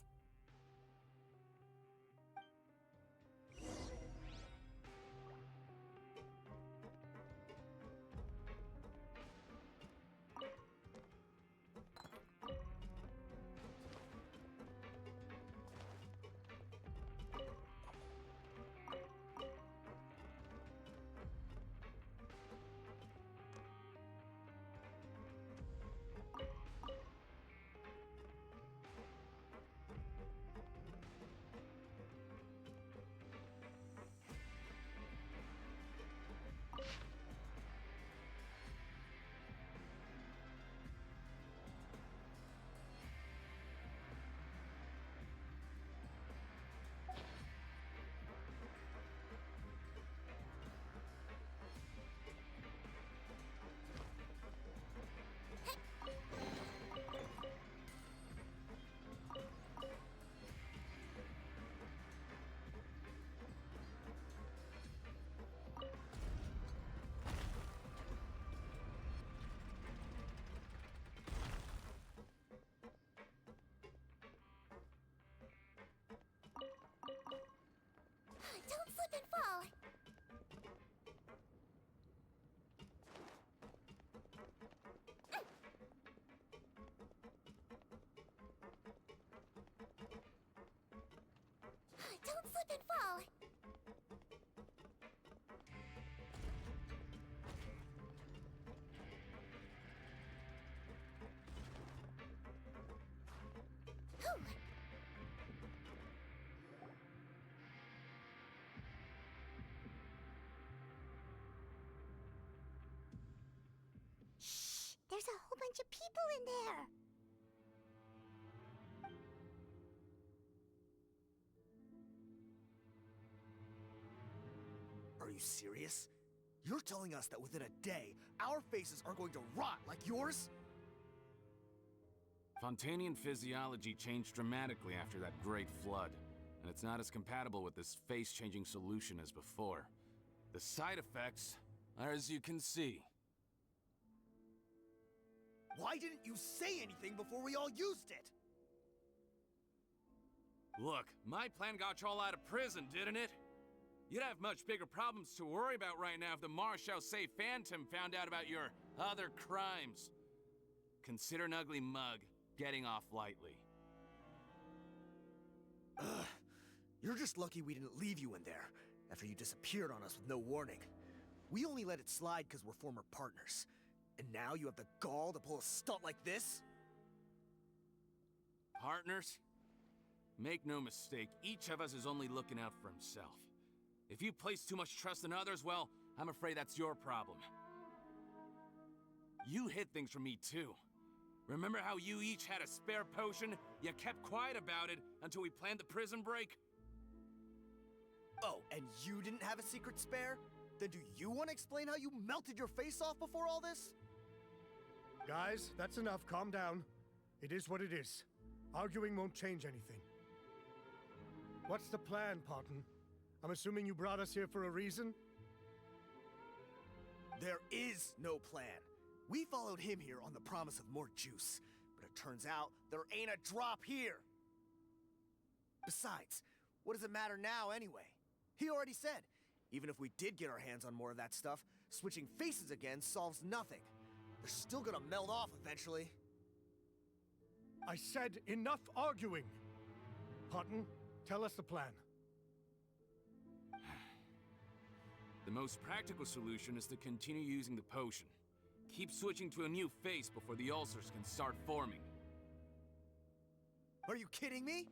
Don't slip and fall! Don't slip and fall! There's a whole bunch of people in there. Are you serious? You're telling us that within a day, our faces are going to rot like yours? Fontanian physiology changed dramatically after that great flood, and it's not as compatible with this face-changing solution as before. The side effects are as you can see. Why didn't you say anything before we all used it? Look, my plan got you all out of prison, didn't it? You'd have much bigger problems to worry about right now if the Marshal Say Phantom found out about your other crimes. Consider an ugly mug getting off lightly. Ugh. You're just lucky we didn't leave you in there after you disappeared on us with no warning. We only let it slide because we're former partners. And now you have the gall to pull a stunt like this? Partners? Make no mistake, each of us is only looking out for himself. If you place too much trust in others, well, I'm afraid that's your problem. You hid things from me too. Remember how you each had a spare potion? You kept quiet about it until we planned the prison break? Oh, and you didn't have a secret spare? Then do you want to explain how you melted your face off before all this? Guys, that's enough. Calm down. It is what it is. Arguing won't change anything. What's the plan, Potton? I'm assuming you brought us here for a reason? There is no plan. We followed him here on the promise of more juice, but it turns out there ain't a drop here. Besides, what does it matter now anyway? He already said, even if we did get our hands on more of that stuff, switching faces again solves nothing. They're still gonna melt off eventually. I said enough arguing! Potton, tell us the plan. The most practical solution is to continue using the potion. Keep switching to a new face before the ulcers can start forming. Are you kidding me?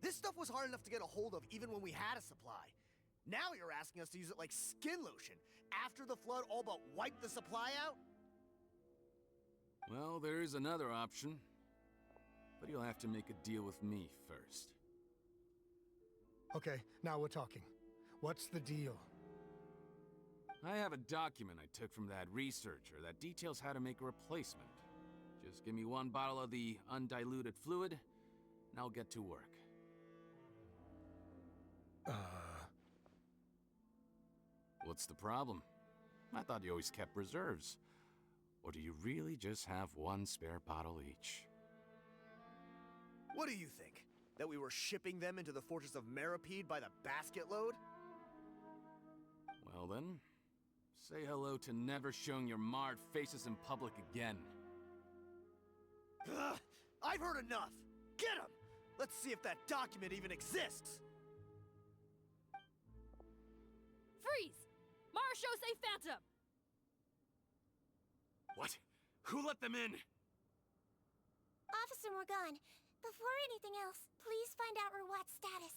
This stuff was hard enough to get a hold of even when we had a supply. Now you're asking us to use it like skin lotion, after the flood all but wiped the supply out? Well, there is another option. But you'll have to make a deal with me first. Okay, now we're talking. What's the deal? I have a document I took from that researcher that details how to make a replacement. Just give me one bottle of the undiluted fluid, and I'll get to work. What's the problem? I thought you always kept reserves. Or do you really just have one spare bottle each? What do you think? That we were shipping them into the fortress of Meripede by the basket load? Well then, say hello to never showing your marred faces in public again. Ugh, I've heard enough! Get him! Let's see if that document even exists! Freeze! Marashosei Phantom! What? Who let them in? Officer Morgan, before anything else, please find out Rawat's status.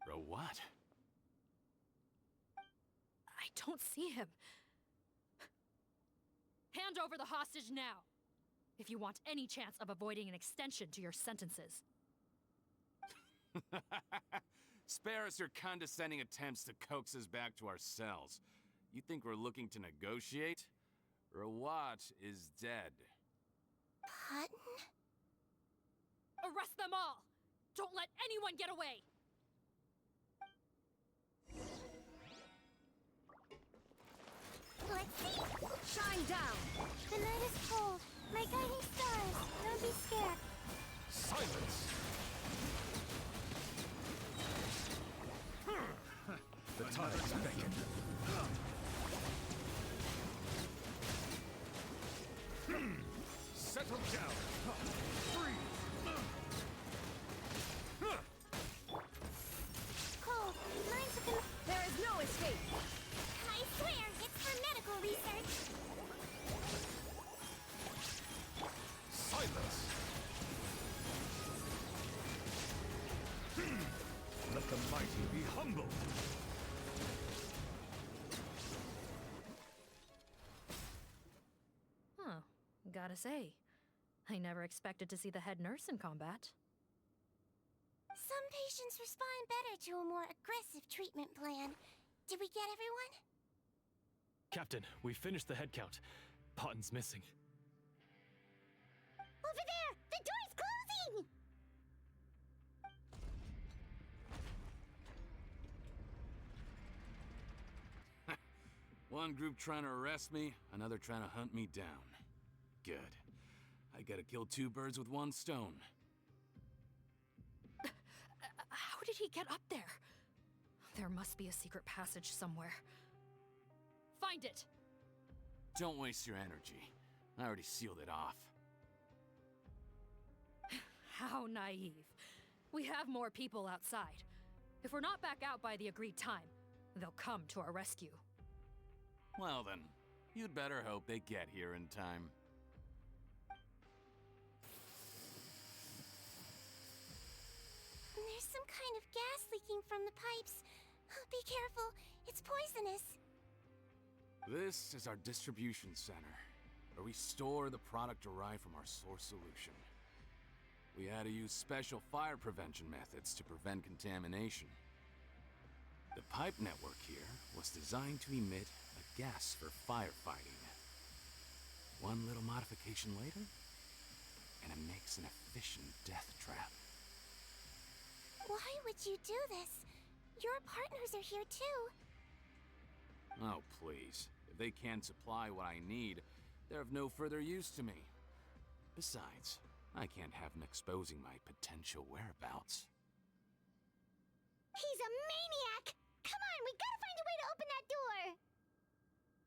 Rawat? I don't see him. Hand over the hostage now, if you want any chance of avoiding an extension to your sentences. Spare us your condescending attempts to coax us back to our cells. You think we're looking to negotiate? Rawat is dead. Potton? Arrest them all! Don't let anyone get away! Let's see! Shine down! The night is cold. My guiding stars. Don't be scared. Silence! The tides beckon. Settle down! Cold. Mine's a There is no escape! I swear, it's for medical research. Silence! Let the mighty be humble! Huh. Gotta say, I never expected to see the head nurse in combat. Some patients respond better to a more aggressive treatment plan. Did we get everyone? Captain, we finished the head count. Potton's missing. Over there! The door's closing! One group trying to arrest me, another trying to hunt me down. Good. I gotta kill two birds with one stone. How did he get up there? There must be a secret passage somewhere. Find it! Don't waste your energy. I already sealed it off. How naive. We have more people outside. If we're not back out by the agreed time, they'll come to our rescue. Well then, you'd better hope they get here in time. There's some kind of gas leaking from the pipes. Be careful, it's poisonous. This is our distribution center, where we store the product derived from our source solution. We had to use special fire prevention methods to prevent contamination. The pipe network here was designed to emit a gas for firefighting. One little modification later, and it makes an efficient death trap. Why would you do this? Your partners are here too. Oh, please. If they can't supply what I need, they're of no further use to me. Besides, I can't have them exposing my potential whereabouts. He's a maniac! Come on, we gotta find a way to open that door!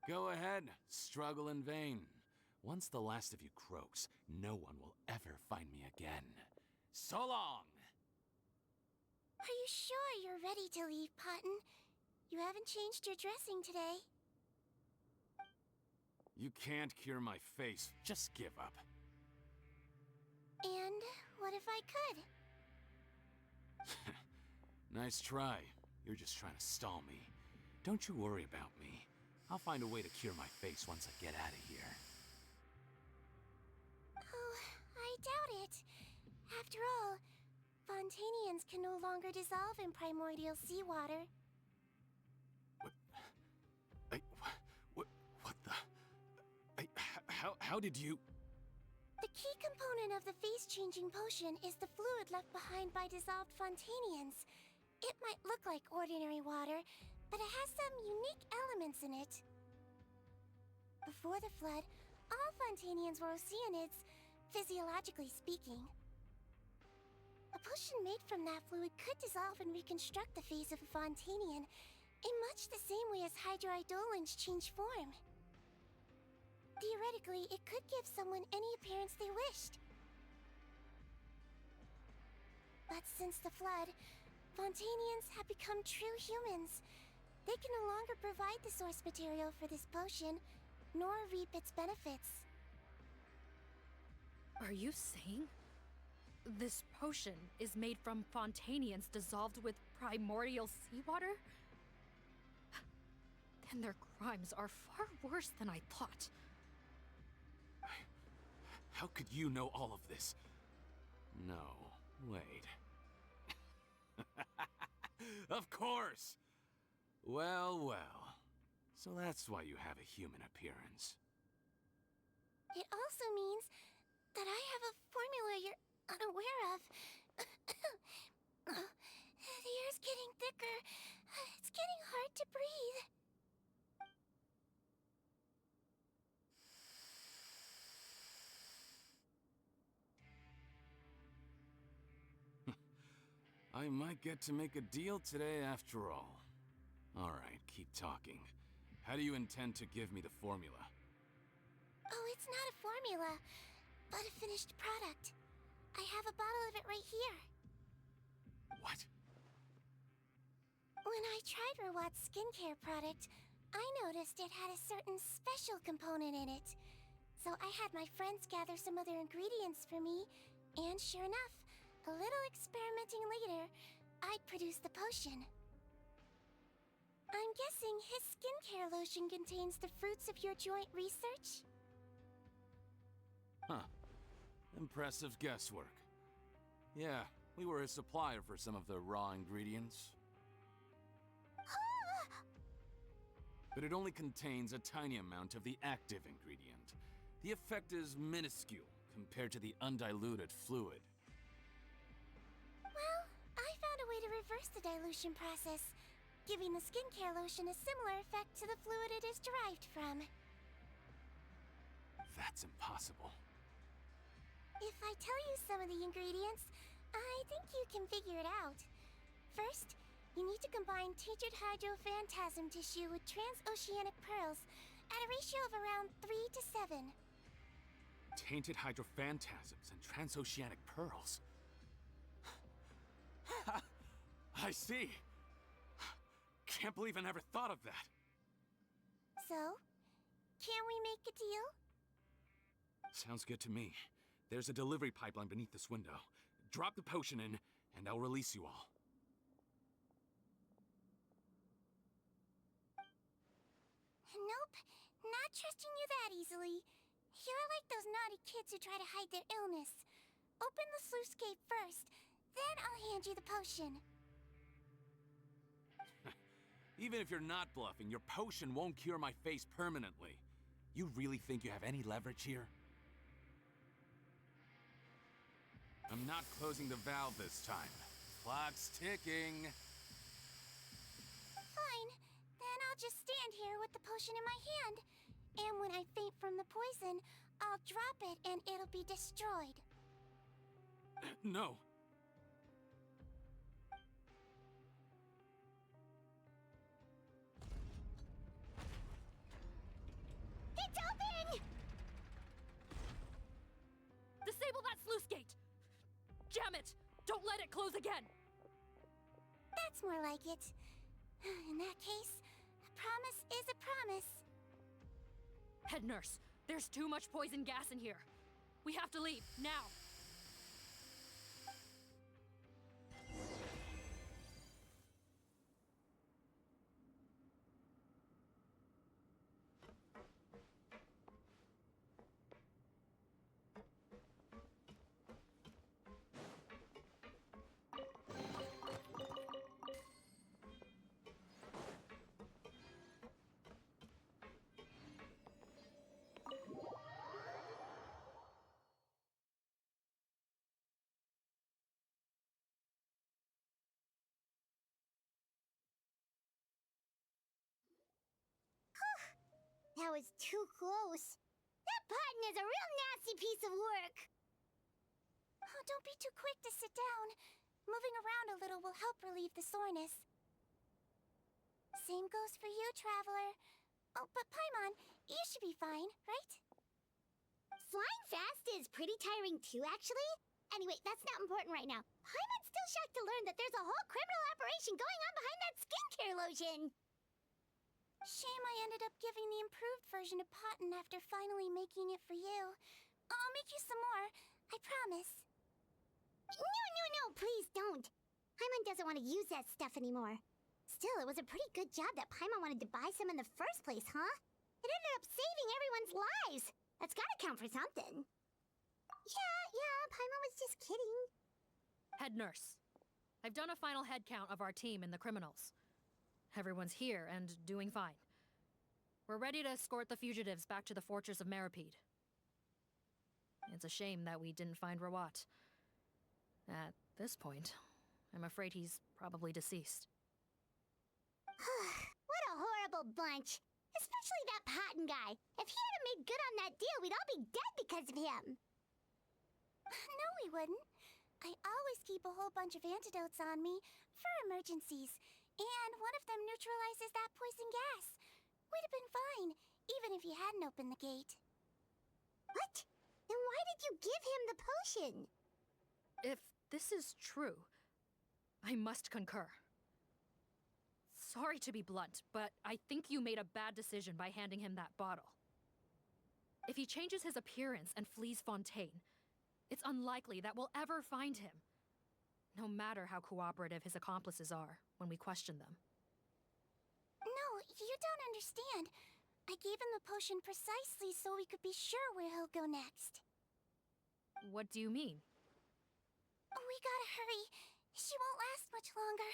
Go ahead, struggle in vain. Once the last of you croaks, no one will ever find me again. So long! Are you sure you're ready to leave, Cotton? You haven't changed your dressing today. You can't cure my face. Just give up. And what if I could? Nice try. You're just trying to stall me. Don't you worry about me. I'll find a way to cure my face once I get out of here. Oh, I doubt it. After all, Fontanians can no longer dissolve in primordial seawater. What the? How did you? The key component of the face-changing potion is the fluid left behind by dissolved Fontanians. It might look like ordinary water, but it has some unique elements in it. Before the flood, all Fontanians were oceanids, physiologically speaking. A potion made from that fluid could dissolve and reconstruct the face of a Fontanian in much the same way as hydroidolins change form. Theoretically, it could give someone any appearance they wished. But since the flood, Fontanians have become true humans. They can no longer provide the source material for this potion, nor reap its benefits. Are you saying this potion is made from Fontanians dissolved with primordial seawater? Then their crimes are far worse than I thought. How could you know all of this? No, wait. Of course! Well, well. So that's why you have a human appearance. It also means that I have a formula you're unaware of. The air's getting thicker. It's getting hard to breathe. I might get to make a deal today after all. Alright, keep talking. How do you intend to give me the formula? Oh, it's not a formula, but a finished product. I have a bottle of it right here. What? When I tried Rawat's skincare product, I noticed it had a certain special component in it. So I had my friends gather some other ingredients for me, and sure enough, a little experimenting later, I'd produced the potion. I'm guessing his skincare lotion contains the fruits of your joint research? Huh. Impressive guesswork. Yeah, we were a supplier for some of the raw ingredients. But it only contains a tiny amount of the active ingredient. The effect is minuscule compared to the undiluted fluid. Well, I found a way to reverse the dilution process, giving the skincare lotion a similar effect to the fluid it is derived from. That's impossible. If I tell you some of the ingredients, I think you can figure it out. First, you need to combine tainted hydrophantasm tissue with transoceanic pearls at a ratio of around 3 to 7. Tainted hydrophantasms and transoceanic pearls. I see. Can't believe I never thought of that. So, can we make a deal? Sounds good to me. There's a delivery pipeline beneath this window. Drop the potion in, and I'll release you all. Nope, not trusting you that easily. You're like those naughty kids who try to hide their illness. Open the sluice gate first, then I'll hand you the potion. Even if you're not bluffing, your potion won't cure my face permanently. You really think you have any leverage here? I'm not closing the valve this time. Clock's ticking. Fine, then I'll just stand here with the potion in my hand. And when I faint from the poison, I'll drop it and it'll be destroyed. No. It's open! Disable that sluice gate! Jam it! Don't let it close again! That's more like it. In that case, a promise is a promise. Head nurse, there's too much poison gas in here. We have to leave, now! That was too close. That button is a real nasty piece of work. Oh, don't be too quick to sit down. Moving around a little will help relieve the soreness. Same goes for you, Traveler. Oh, but Paimon, you should be fine, right? Flying fast is pretty tiring too, actually. Anyway, that's not important right now. Paimon's still shocked to learn that there's a whole criminal operation going on behind that skincare lotion. Shame I ended up giving the improved version to Potten after finally making it for you. I'll make you some more, I promise. No, please don't. Paimon doesn't want to use that stuff anymore. Still, it was a pretty good job that Paimon wanted to buy some in the first place, huh? It ended up saving everyone's lives. That's gotta count for something. Yeah, Paimon was just kidding. Head nurse, I've done a final head count of our team and the criminals. Everyone's here and doing fine. We're ready to escort the fugitives back to the fortress of Meripede. It's a shame that we didn't find Rawat. At this point, I'm afraid he's probably deceased. What a horrible bunch. Especially that Potten guy. If he hadn't made good on that deal, we'd all be dead because of him. No, we wouldn't. I always keep a whole bunch of antidotes on me for emergencies. And one of them neutralizes that poison gas. We'd have been fine, even if you hadn't opened the gate. What? Then why did you give him the potion? If this is true, I must concur. Sorry to be blunt, but I think you made a bad decision by handing him that bottle. If he changes his appearance and flees Fontaine, it's unlikely that we'll ever find him. No matter how cooperative his accomplices are when we question them. No, you don't understand. I gave him the potion precisely so we could be sure where he'll go next. What do you mean? We gotta hurry. She won't last much longer.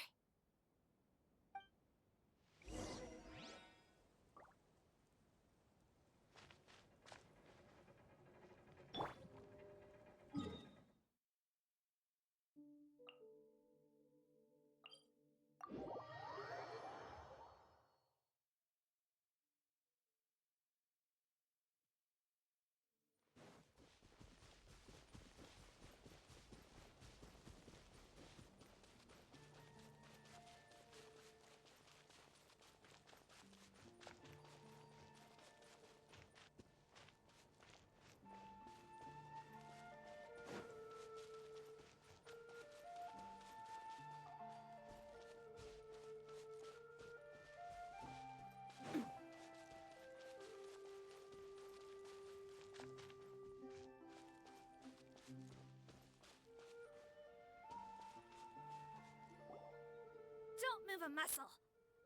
a muscle.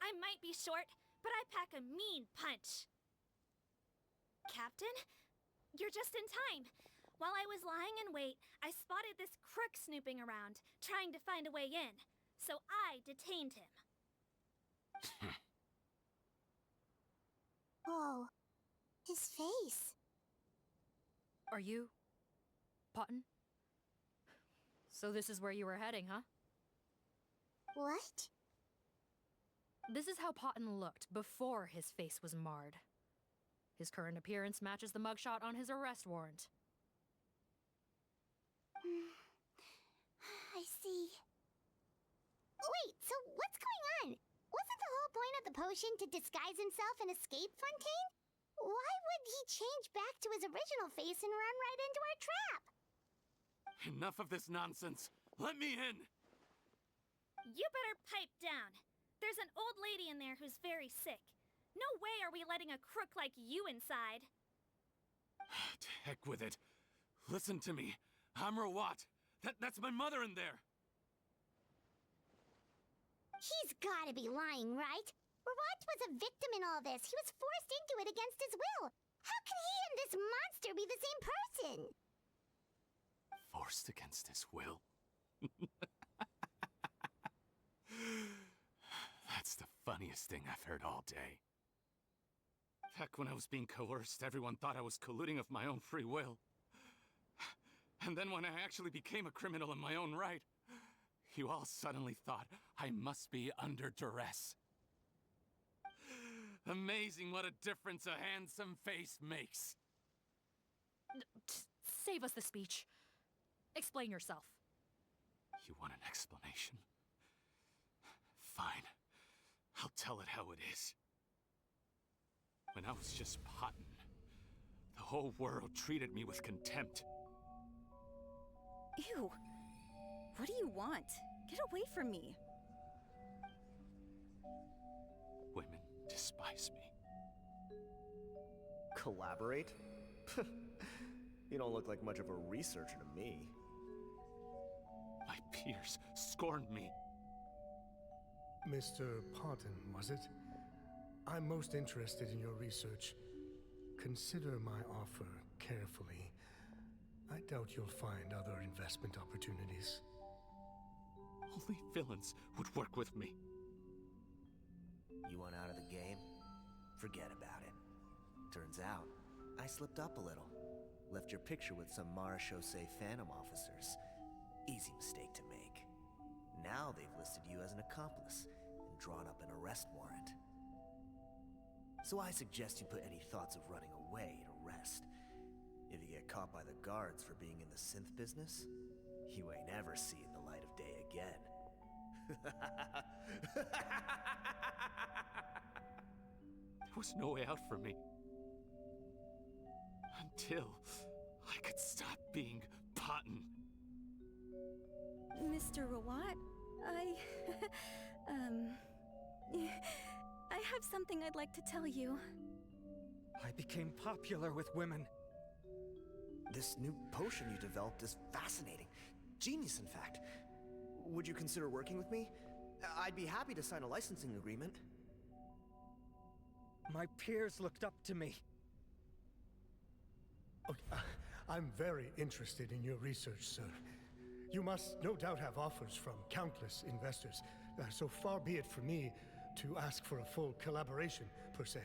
I might be short, but I pack a mean punch. Captain? You're just in time. While I was lying in wait, I spotted this crook snooping around, trying to find a way in. So I detained him. Oh, his face. Are you... Potton? So this is where you were heading, huh? What? This is how Potton looked before his face was marred. His current appearance matches the mugshot on his arrest warrant. I see. Wait, so what's going on? Wasn't the whole point of the potion to disguise himself and escape Fontaine? Why would he change back to his original face and run right into our trap? Enough of this nonsense. Let me in. You better pipe down. There's an old lady in there who's very sick. No way are we letting a crook like you inside. To heck with it. Listen to me. I'm Rawat. That's my mother in there. He's gotta be lying, right? Rawat was a victim in all this. He was forced into it against his will. How can he and this monster be the same person? Forced against his will? That's the funniest thing I've heard all day. Heck, when I was being coerced, everyone thought I was colluding of my own free will. And then when I actually became a criminal in my own right, you all suddenly thought I must be under duress. Amazing what a difference a handsome face makes. Save us the speech. Explain yourself. You want an explanation? Fine. I'll tell it how it is. When I was just Potton, the whole world treated me with contempt. Ew. What do you want? Get away from me. Women despise me. Collaborate? You don't look like much of a researcher to me. My peers scorned me. Mr. Potton, was it? I'm most interested in your research. Consider my offer carefully. I doubt you'll find other investment opportunities. Only villains would work with me. You want out of the game? Forget about it. Turns out, I slipped up a little. Left your picture with some Marechaussee Phantom officers. Easy mistake to make. Now they've listed you as an accomplice and drawn up an arrest warrant. So I suggest you put any thoughts of running away to rest. If you get caught by the guards for being in the synth business, you ain't ever seeing the light of day again. There was no way out for me. Until I could stop being Potton. Mr. Rawat, I have something I'd like to tell you. I became popular with women. This new potion you developed is fascinating. Genius, in fact. Would you consider working with me? I'd be happy to sign a licensing agreement. My peers looked up to me. Okay, I'm very interested in your research, sir. You must no doubt have offers from countless investors. So far be it for me to ask for a full collaboration, per se.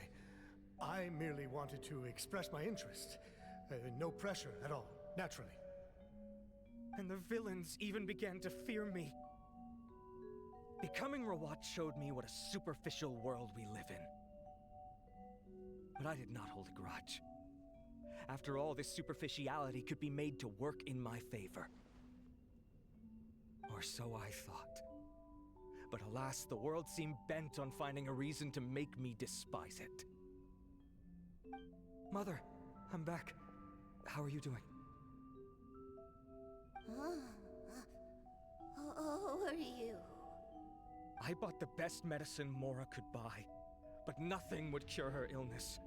I merely wanted to express my interest. No pressure at all, naturally. And the villains even began to fear me. Becoming Rawat showed me what a superficial world we live in. But I did not hold a grudge. After all, this superficiality could be made to work in my favor. Or so I thought. But alas, the world seemed bent on finding a reason to make me despise it. Mother, I'm back. How are you doing? Who are you? I bought the best medicine Mora could buy, but nothing would cure her illness.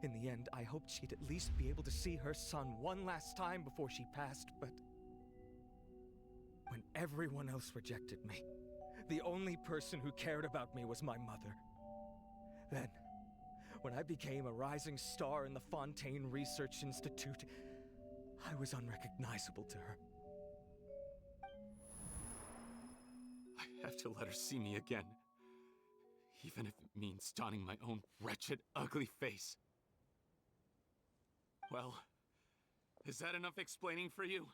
In the end, I hoped she'd at least be able to see her son one last time before she passed, but when everyone else rejected me, The only person who cared about me was my mother. Then, when I became a rising star in the Fontaine Research Institute, I was unrecognizable to her. I have to let her see me again. Even if it means donning my own wretched, ugly face. Well, is that enough explaining for you?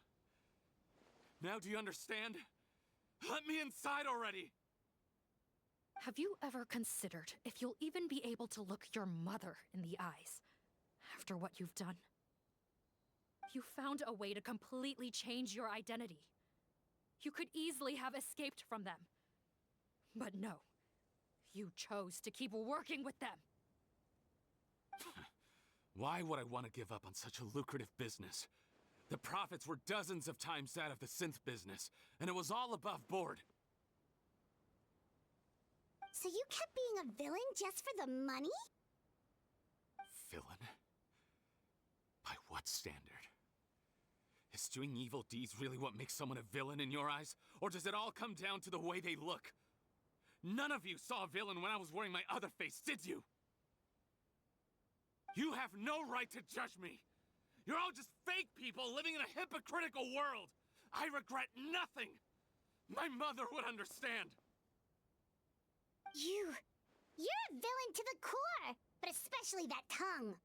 Now do you understand? Let me inside already! Have you ever considered if you'll even be able to look your mother in the eyes after what you've done? You found a way to completely change your identity. You could easily have escaped from them. But no, you chose to keep working with them. Why would I want to give up on such a lucrative business? The profits were dozens of times that of the synth business, and it was all above board. So you kept being a villain just for the money? Villain? By what standard? Is doing evil deeds really what makes someone a villain in your eyes? Or does it all come down to the way they look? None of you saw a villain when I was wearing my other face, did you? You have no right to judge me! You're all just fake people living in a hypocritical world! I regret nothing! My mother would understand! You're a villain to the core! But especially that tongue!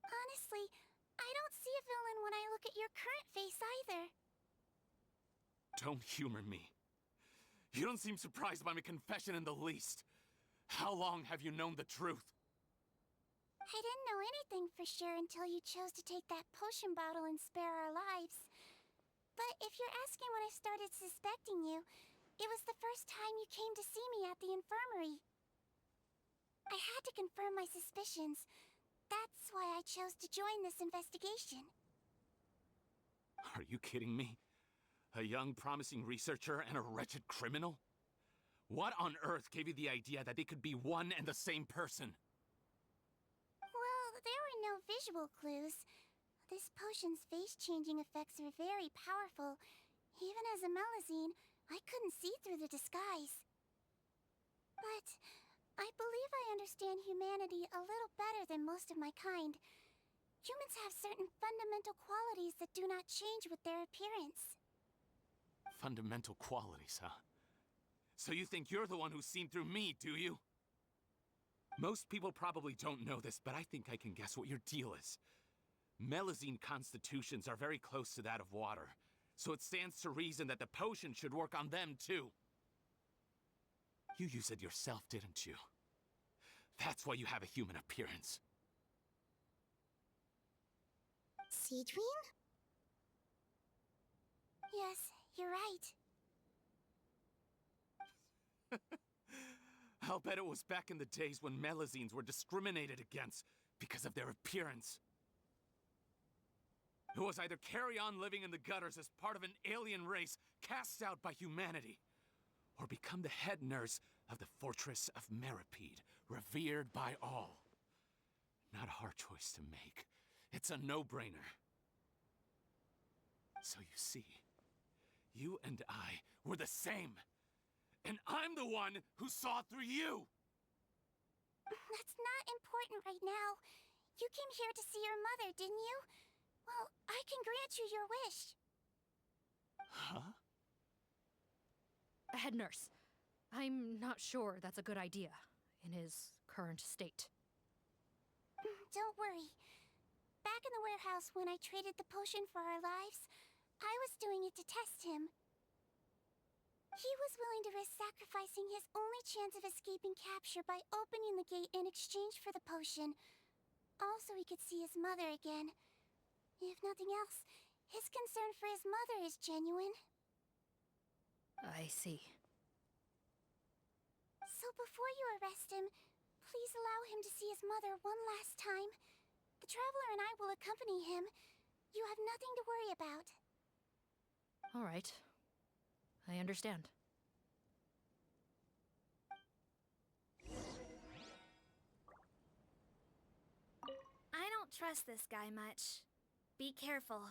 Honestly, I don't see a villain when I look at your current face either. Don't humor me. You don't seem surprised by my confession in the least. How long have you known the truth? I didn't know anything for sure until you chose to take that potion bottle and spare our lives. But if you're asking when I started suspecting you, it was the first time you came to see me at the infirmary. I had to confirm my suspicions. That's why I chose to join this investigation. Are you kidding me? A young, promising researcher and a wretched criminal? What on earth gave you the idea that they could be one and the same person? Well, there were no visual clues. This potion's face-changing effects are very powerful. Even as a Melazine, I couldn't see through the disguise. But I believe I understand humanity a little better than most of my kind. Humans have certain fundamental qualities that do not change with their appearance. Fundamental qualities, huh? So you think you're the one who's seen through me, do you? Most people probably don't know this, but I think I can guess what your deal is. Melazine constitutions are very close to that of water, so it stands to reason that the potion should work on them too. You use it yourself, didn't you? That's why you have a human appearance. Sijwin? Yes, you're right. I'll bet it was back in the days when Melazines were discriminated against because of their appearance. It was either carry on living in the gutters as part of an alien race cast out by humanity, or become the head nurse of the fortress of Meripede, revered by all. Not a hard choice to make. It's a no-brainer. So you see, you and I were the same. And I'm the one who saw through you! That's not important right now. You came here to see your mother, didn't you? Well, I can grant you your wish. Huh? Head nurse, I'm not sure that's a good idea in his current state. Don't worry. Back in the warehouse when I traded the potion for our lives, I was doing it to test him. He was willing to risk sacrificing his only chance of escaping capture by opening the gate in exchange for the potion. Also, he could see his mother again. If nothing else, his concern for his mother is genuine. I see. So before you arrest him, please allow him to see his mother one last time. The Traveler and I will accompany him. You have nothing to worry about. All right. I understand. I don't trust this guy much. Be careful.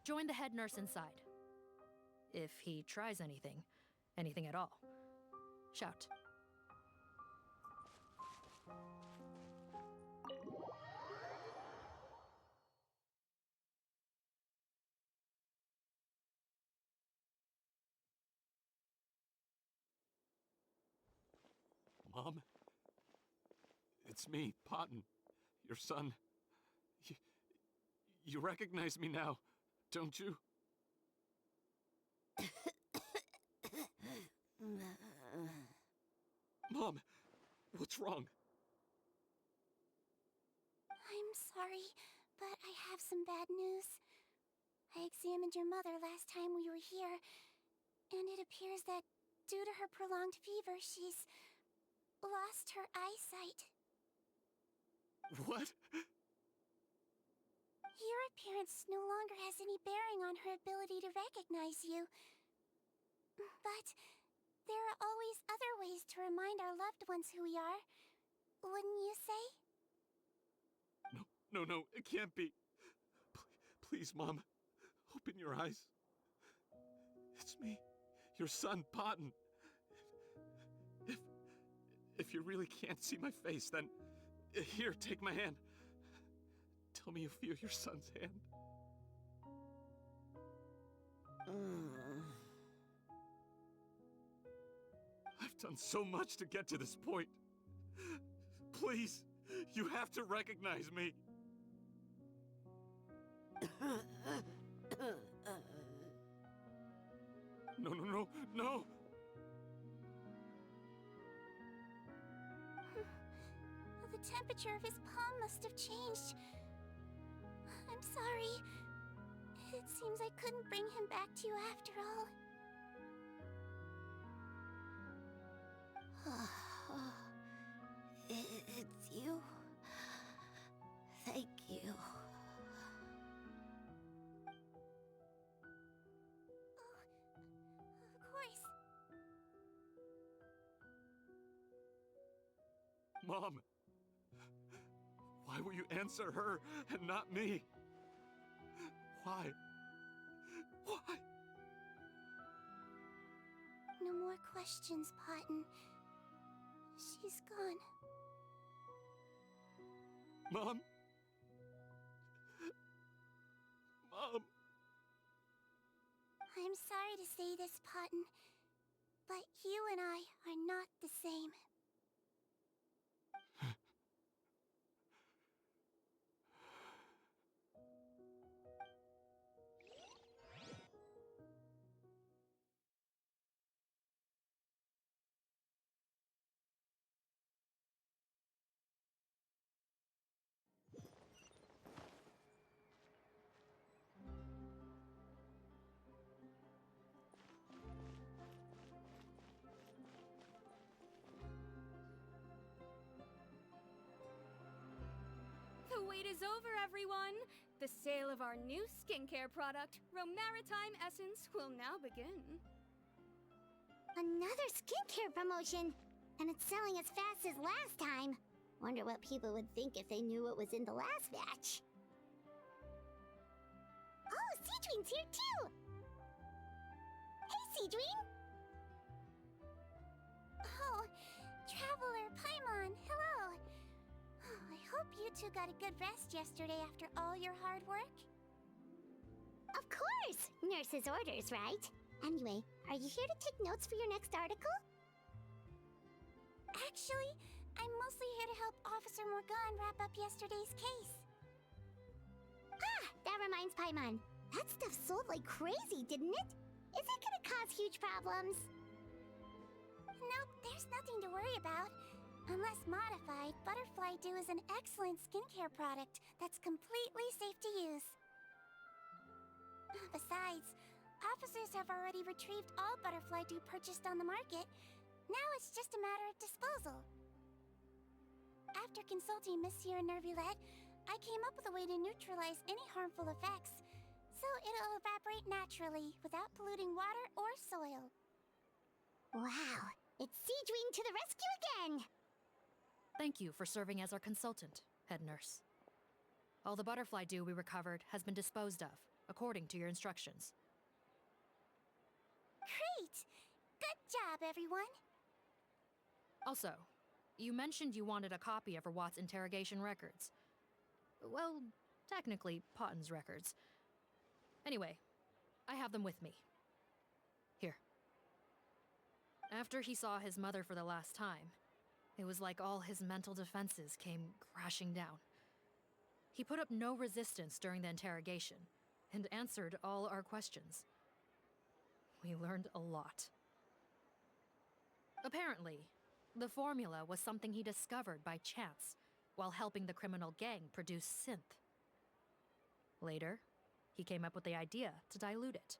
Join the head nurse inside. If he tries anything at all, shout. Mom? It's me, Potton, your son. You recognize me now, don't you? Mom, what's wrong? I'm sorry, but I have some bad news. I examined your mother last time we were here, and it appears that due to her prolonged fever, she's lost her eyesight. What? Your appearance no longer has any bearing on her ability to recognize you. But there are always other ways to remind our loved ones who we are, wouldn't you say? No, it can't be. Please, Mom, open your eyes. It's me, your son, Potton. If you really can't see my face, then here, take my hand. Tell me you feel your son's hand. I've done so much to get to this point. Please, you have to recognize me. No. The temperature of his palm must have changed. I'm sorry. It seems I couldn't bring him back to you after all. It's you. Thank you. Of course. Mom, why will you answer her and not me? Why? No more questions, Potton. She's gone. Mom? I'm sorry to say this, Potton, but you and I are not the same. The wait is over, everyone! The sale of our new skincare product, Romaritime Essence, will now begin. Another skincare promotion! And it's selling as fast as last time. Wonder what people would think if they knew what was in the last batch. Oh, Sijwin's here too! Hey, Sijwin! Oh, Traveler Paimon, hello! I hope you two got a good rest yesterday after all your hard work. Of course! Nurse's orders, right? Anyway, are you here to take notes for your next article? Actually, I'm mostly here to help Officer Morgan wrap up yesterday's case. Ah, that reminds Paimon. That stuff sold like crazy, didn't it? Is it gonna cause huge problems? Nope, there's nothing to worry about. Unless modified, Butterfly Dew is an excellent skincare product that's completely safe to use. Besides, officers have already retrieved all Butterfly Dew purchased on the market. Now it's just a matter of disposal. After consulting Monsieur Nervulette, I came up with a way to neutralize any harmful effects, so it'll evaporate naturally without polluting water or soil. Wow, it's Sijwin to the rescue again! Thank you for serving as our consultant, head nurse. All the butterfly dew we recovered has been disposed of, according to your instructions. Great! Good job, everyone! Also, you mentioned you wanted a copy of Rawat's interrogation records. Well, technically, Potten's records. Anyway, I have them with me. Here. After he saw his mother for the last time, it was like all his mental defenses came crashing down. He put up no resistance during the interrogation and answered all our questions. We learned a lot. Apparently, the formula was something he discovered by chance while helping the criminal gang produce synth. Later, he came up with the idea to dilute it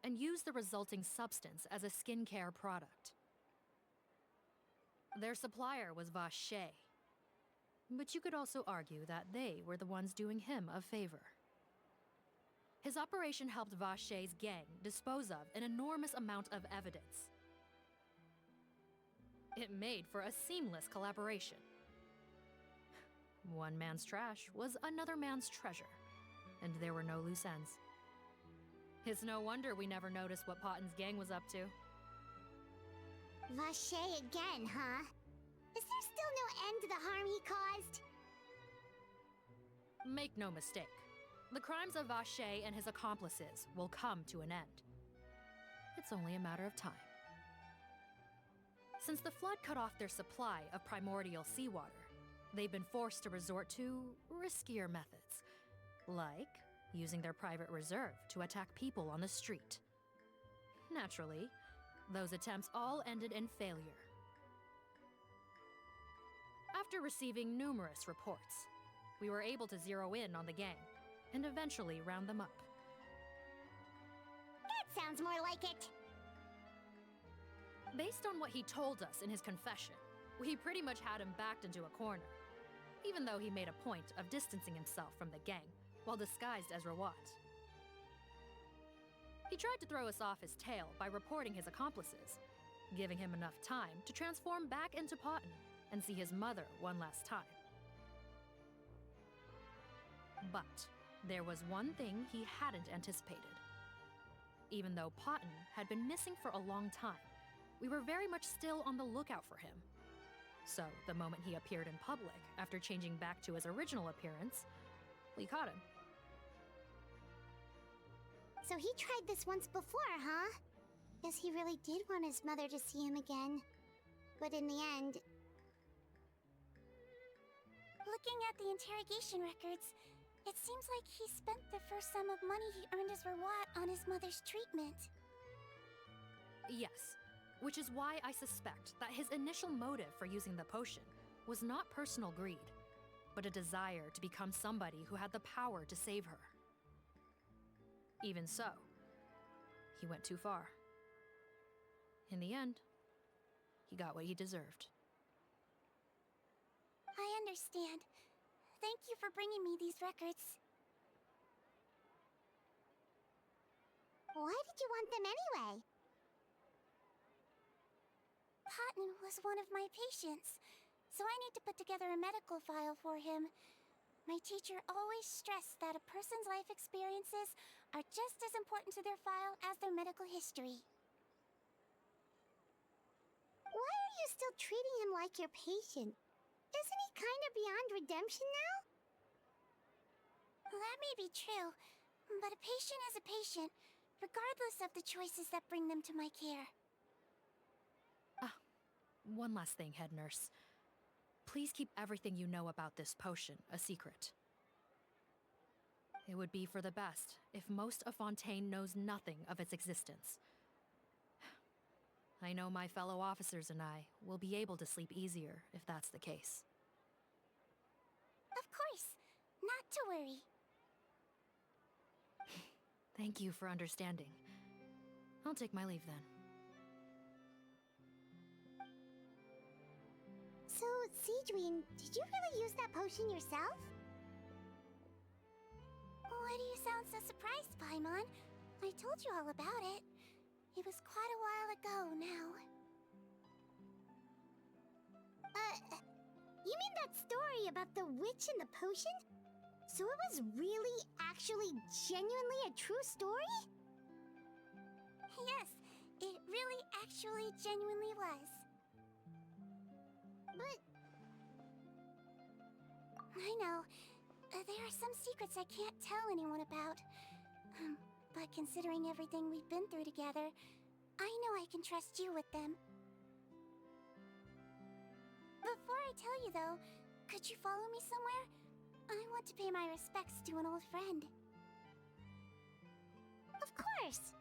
and use the resulting substance as a skincare product. Their supplier was Vache, but you could also argue that they were the ones doing him a favor. His operation helped Vache's gang dispose of an enormous amount of evidence. It made for a seamless collaboration. One man's trash was another man's treasure, and there were no loose ends. It's no wonder we never noticed what Potten's gang was up to. Vache again, huh? Is there still no end to the harm he caused? Make no mistake, the crimes of Vache and his accomplices will come to an end. It's only a matter of time. Since the flood cut off their supply of primordial seawater, they've been forced to resort to riskier methods, like using their private reserve to attack people on the street. Naturally, those attempts all ended in failure. After receiving numerous reports, we were able to zero in on the gang and eventually round them up. That sounds more like it. Based on what he told us in his confession, we pretty much had him backed into a corner, even though he made a point of distancing himself from the gang while disguised as Rawat. He tried to throw us off his tail by reporting his accomplices, giving him enough time to transform back into Potten and see his mother one last time. But there was one thing he hadn't anticipated. Even though Potten had been missing for a long time, we were very much still on the lookout for him. So, the moment he appeared in public after changing back to his original appearance, we caught him. So he tried this once before, huh? Guess he really did want his mother to see him again. But in the end... Looking at the interrogation records, it seems like he spent the first sum of money he earned as Rawat on his mother's treatment. Yes, which is why I suspect that his initial motive for using the potion was not personal greed, but a desire to become somebody who had the power to save her. Even so, he went too far. In the end, he got what he deserved. I understand. Thank you for bringing me these records. Why did you want them anyway? Potten was one of my patients, so I need to put together a medical file for him. My teacher always stressed that a person's life experiences are just as important to their file as their medical history. Why are you still treating him like your patient? Isn't he kind of beyond redemption now? That may be true, but a patient is a patient, regardless of the choices that bring them to my care. One last thing, head nurse. Please keep everything you know about this potion a secret. It would be for the best if most of Fontaine knows nothing of its existence. I know my fellow officers and I will be able to sleep easier if that's the case. Of course, not to worry. Thank you for understanding. I'll take my leave then. So, Sijwin, did you really use that potion yourself? Why do you sound so surprised, Paimon? I told you all about it. It was quite a while ago now. You mean that story about the witch and the potion? So it was really, actually, genuinely a true story? Yes, it really actually genuinely was. But... I know. There are some secrets I can't tell anyone about. But considering everything we've been through together, I know I can trust you with them. Before I tell you though, could you follow me somewhere? I want to pay my respects to an old friend. Of course!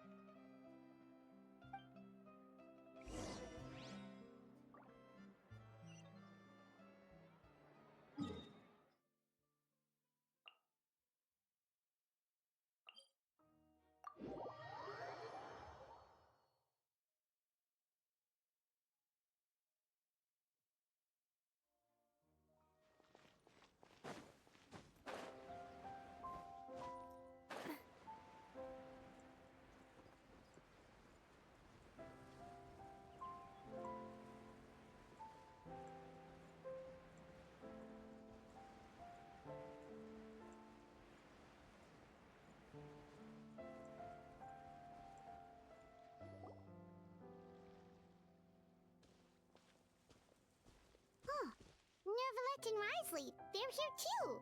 Neuvillette and Risley, they're here too!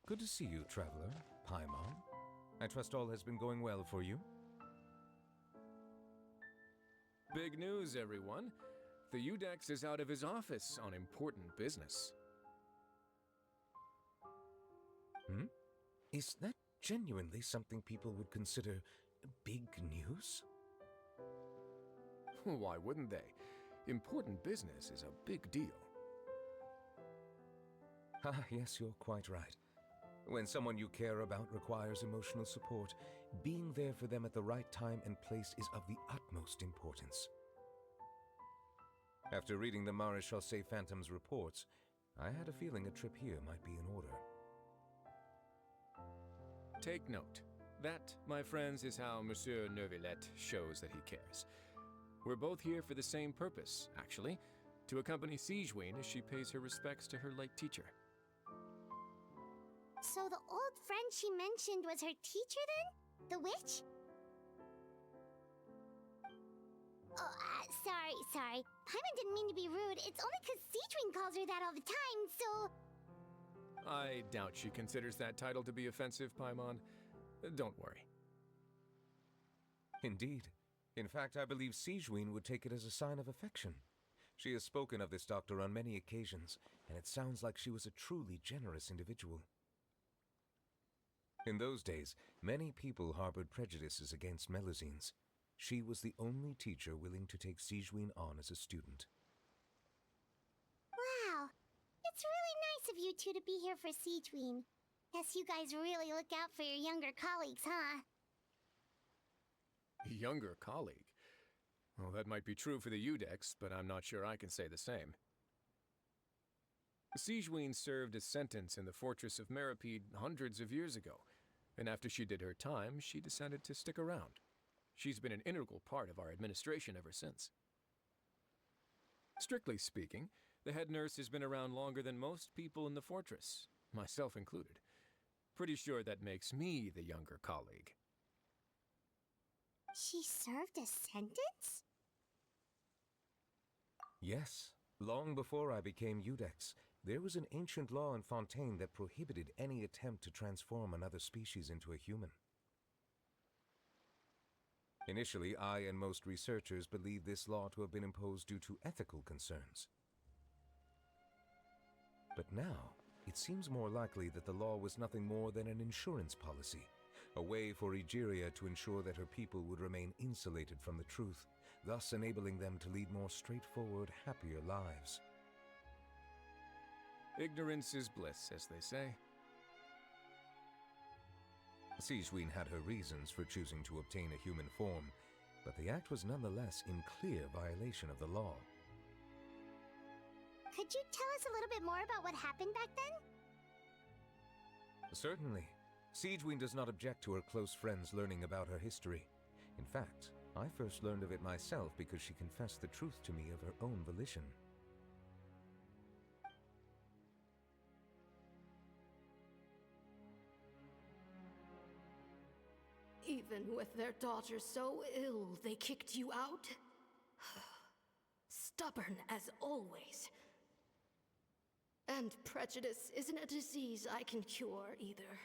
Good to see you, traveler. Paimon. I trust all has been going well for you? Big news, everyone. The Udex is out of his office on important business. Hmm? Is that genuinely something people would consider big news? Why wouldn't they? Important business is a big deal. Ah, yes, you're quite right. When someone you care about requires emotional support, being there for them at the right time and place is of the utmost importance. After reading the Maréchal Phantom's reports, I had a feeling a trip here might be in order. Take note. That, my friends, is how Monsieur Neuvillette shows that he cares. We're both here for the same purpose, actually, to accompany Sijwin as she pays her respects to her late teacher. So the old friend she mentioned was her teacher then? The witch? Oh, sorry. Paimon didn't mean to be rude. It's only because Sijwin calls her that all the time, so... I doubt she considers that title to be offensive, Paimon. Don't worry. Indeed. In fact, I believe Sijwin would take it as a sign of affection. She has spoken of this doctor on many occasions, and it sounds like she was a truly generous individual. In those days, many people harbored prejudices against Melusines. She was the only teacher willing to take Sijwin on as a student. Wow. It's really nice of you two to be here for Sijwin. Guess you guys really look out for your younger colleagues, huh? Younger colleague? Well, that might be true for the Udex, but I'm not sure I can say the same. Sijwin served a sentence in the fortress of Meripede hundreds of years ago, and after she did her time, she decided to stick around. She's been an integral part of our administration ever since. Strictly speaking, the head nurse has been around longer than most people in the fortress, myself included. Pretty sure that makes me the younger colleague. She served a sentence? Yes. Long before I became Udex, there was an ancient law in Fontaine that prohibited any attempt to transform another species into a human. Initially, I and most researchers believed this law to have been imposed due to ethical concerns. But now, it seems more likely that the law was nothing more than an insurance policy, a way for Egeria to ensure that her people would remain insulated from the truth, thus enabling them to lead more straightforward, happier lives. Ignorance is bliss, as they say. Sijwin had her reasons for choosing to obtain a human form, but the act was nonetheless in clear violation of the law. Could you tell us a little bit more about what happened back then? Certainly. Sijwin does not object to her close friends learning about her history. In fact, I first learned of it myself because she confessed the truth to me of her own volition. Even with their daughter so ill, they kicked you out? Stubborn as always. And prejudice isn't a disease I can cure either.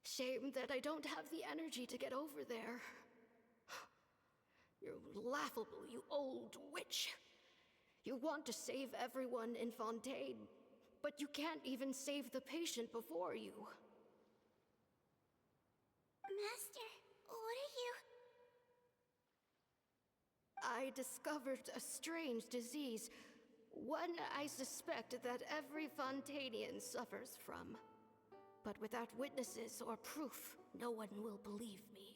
Shame that I don't have the energy to get over there. You're laughable, you old witch. You want to save everyone in Fontaine, but you can't even save the patient before you. Master, what are you... I discovered a strange disease, one I suspect that every Fontainian suffers from. But without witnesses or proof, no one will believe me.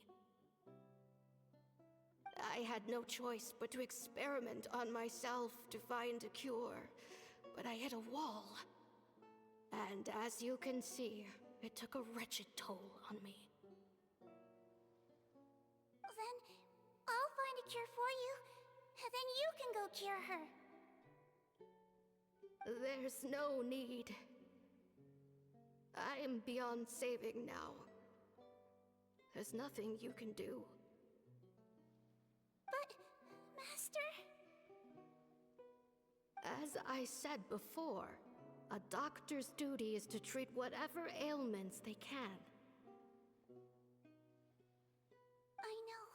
I had no choice but to experiment on myself to find a cure, but I hit a wall. And as you can see, it took a wretched toll on me. Then I'll find a cure for you, and then you can go cure her. There's no need. I am beyond saving now. There's nothing you can do. But, Master... As I said before, a doctor's duty is to treat whatever ailments they can. I know,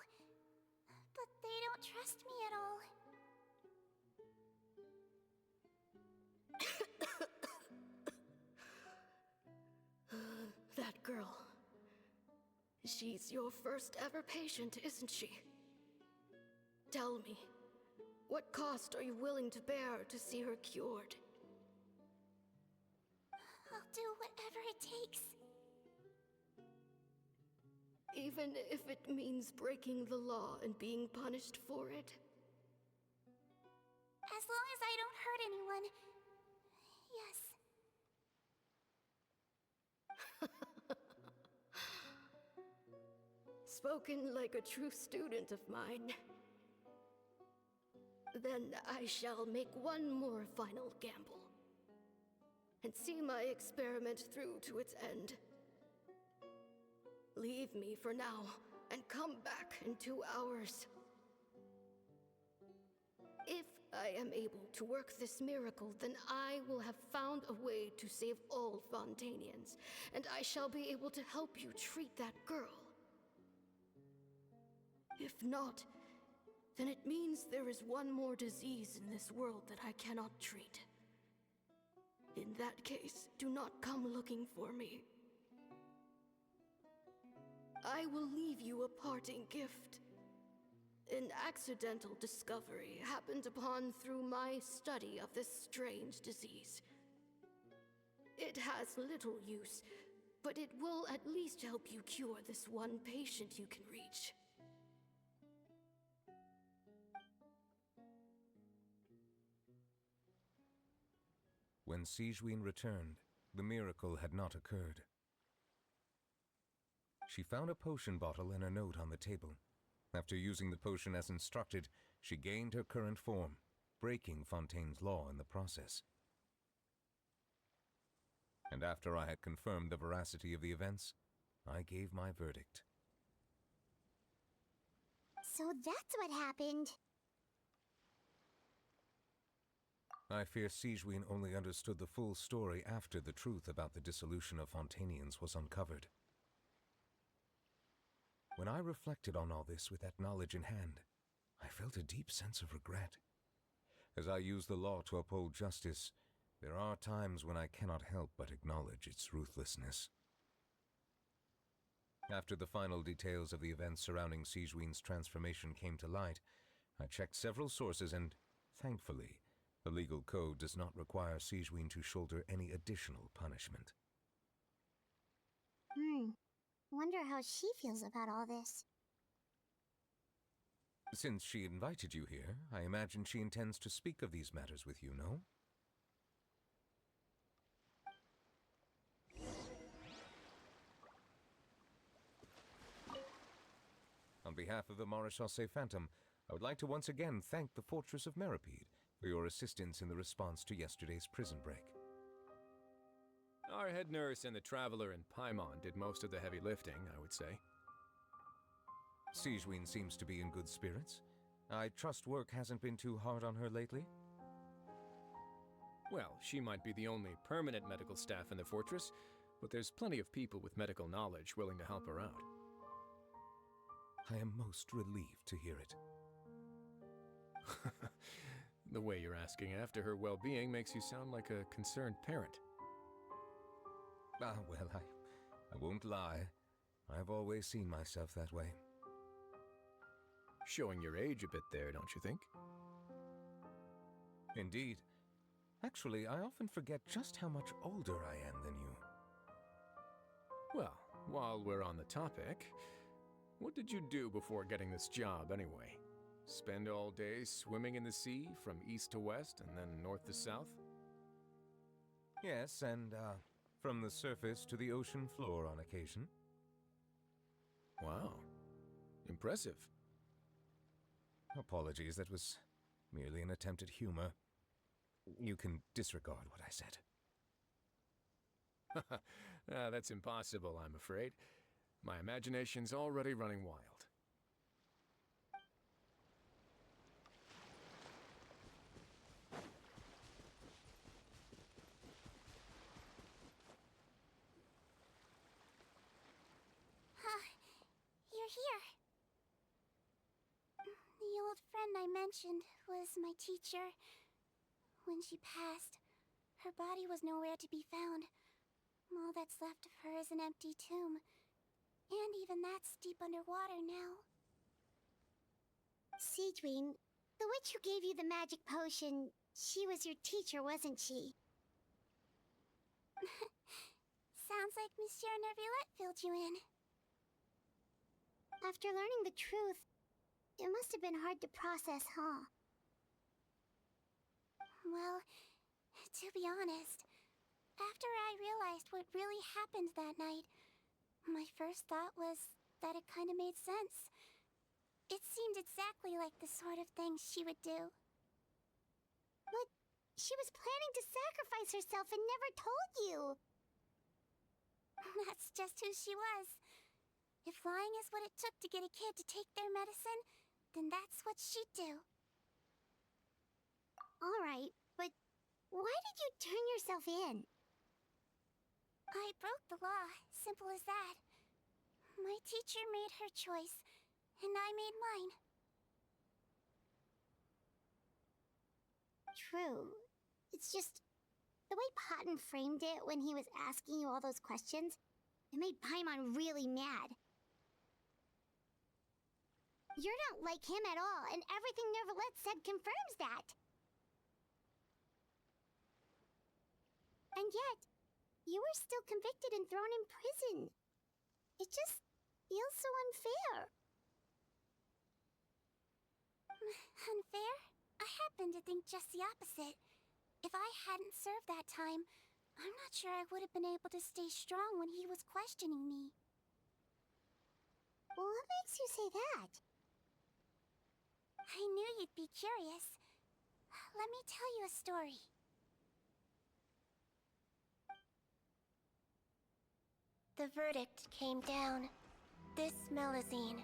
but they don't trust me at all. That girl. She's your first ever patient, isn't she? Tell me, what cost are you willing to bear to see her cured? I'll do whatever it takes. Even if it means breaking the law and being punished for it? As long as I don't hurt anyone. Yes. Spoken like a true student of mine. Then I shall make one more final gamble. And see my experiment through to its end. Leave me for now, and come back in 2 hours. If I am able to work this miracle, then I will have found a way to save all Fontainians, and I shall be able to help you treat that girl. If not, then it means there is one more disease in this world that I cannot treat. In that case, do not come looking for me. I will leave you a parting gift. An accidental discovery happened upon through my study of this strange disease. It has little use, but it will at least help you cure this one patient you can reach. When Sijwin returned, the miracle had not occurred. She found a potion bottle and a note on the table. After using the potion as instructed, she gained her current form, breaking Fontaine's law in the process. And after I had confirmed the veracity of the events, I gave my verdict. So that's what happened. I fear Sijwin only understood the full story after the truth about the dissolution of Fontainians was uncovered. When I reflected on all this with that knowledge in hand, I felt a deep sense of regret. As I use the law to uphold justice, there are times when I cannot help but acknowledge its ruthlessness. After the final details of the events surrounding Sijwin's transformation came to light, I checked several sources and, thankfully, the legal code does not require Sijwin to shoulder any additional punishment. Wonder how she feels about all this. Since she invited you here, I imagine she intends to speak of these matters with you, no? On behalf of the Maréchaussée Phantom, I would like to once again thank the Fortress of Meripede for your assistance in the response to yesterday's prison break. Our head nurse and the traveler in Paimon did most of the heavy lifting, I would say. Sijwin seems to be in good spirits. I trust work hasn't been too hard on her lately? Well, she might be the only permanent medical staff in the fortress, but there's plenty of people with medical knowledge willing to help her out. I am most relieved to hear it. The way you're asking after her well-being makes you sound like a concerned parent. Ah, well, I won't lie. I've always seen myself that way. Showing your age a bit there, don't you think? Indeed. Actually, I often forget just how much older I am than you. Well, while we're on the topic, what did you do before getting this job anyway? Spend all day swimming in the sea from east to west and then north to south? Yes, and from the surface to the ocean floor on occasion. Wow. Impressive. Apologies, that was merely an attempt at humor. You can disregard what I said. That's impossible, I'm afraid. My imagination's already running wild. You're here. The old friend I mentioned was my teacher. When she passed, her body was nowhere to be found. All that's left of her is an empty tomb. And even that's deep underwater now. Sijwin, the witch who gave you the magic potion, she was your teacher, wasn't she? Sounds like Monsieur Neuvillette filled you in. After learning the truth, it must have been hard to process, huh? Well, to be honest, after I realized what really happened that night, my first thought was that it kind of made sense. It seemed exactly like the sort of thing she would do. But she was planning to sacrifice herself and never told you. That's just who she was. If lying is what it took to get a kid to take their medicine, then that's what she'd do. Alright, but why did you turn yourself in? I broke the law, simple as that. My teacher made her choice, and I made mine. True. It's just the way Potton framed it when he was asking you all those questions, it made Paimon really mad. You're not like him at all, and everything Neuvillette said confirms that. And yet, you were still convicted and thrown in prison. It just feels so unfair. Unfair? I happen to think just the opposite. If I hadn't served that time, I'm not sure I would have been able to stay strong when he was questioning me. What makes you say that? I knew you'd be curious. Let me tell you a story. The verdict came down. This Melusine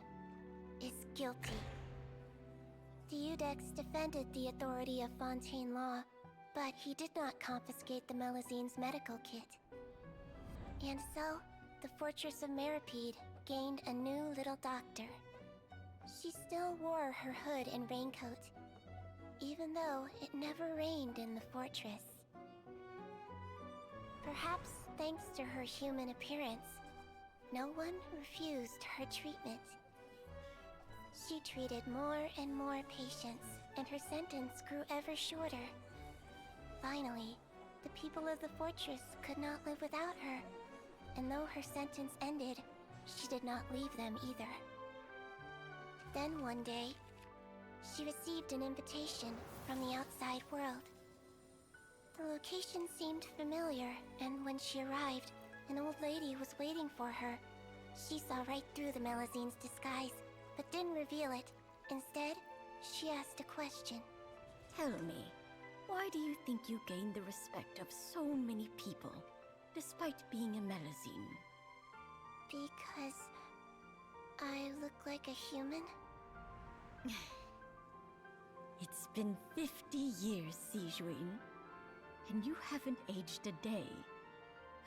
is guilty. The Iudex defended the authority of Fontaine law, but he did not confiscate the Melusine's medical kit. And so, the Fortress of Meripede gained a new little doctor. She still wore her hood and raincoat, even though it never rained in the fortress. Perhaps thanks to her human appearance, no one refused her treatment. She treated more and more patients, and her sentence grew ever shorter. Finally, the people of the fortress could not live without her, and though her sentence ended, she did not leave them either. Then one day, she received an invitation from the outside world. The location seemed familiar, and when she arrived, an old lady was waiting for her. She saw right through the Melusine's disguise, but didn't reveal it. Instead, she asked a question. Tell me, why do you think you gained the respect of so many people? despite being a Melusine? Because I look like a human? It's been 50 years, Sijwin, and you haven't aged a day.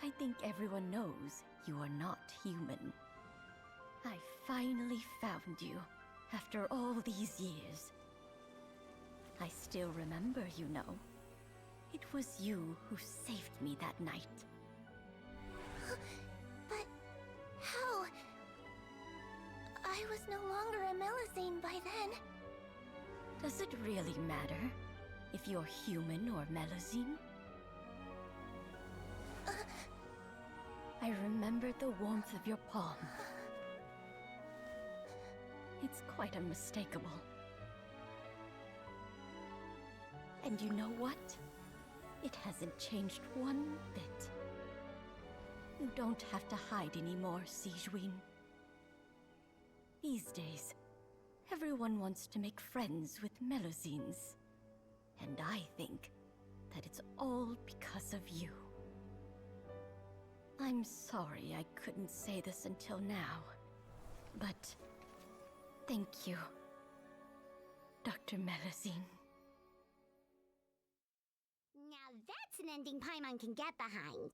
I think everyone knows you are not human. I finally found you, after all these years. I still remember, you know. It was you who saved me that night. But how? I was no longer a Melusine by then. Does it really matter if you're human or Melusine? I remember the warmth of your palm. It's quite unmistakable. And you know what? It hasn't changed one bit. You don't have to hide anymore, Sijwin. These days, everyone wants to make friends with Melusines. And I think that it's all because of you. I'm sorry I couldn't say this until now, but thank you, Dr. Melusine. Now that's an ending Paimon can get behind.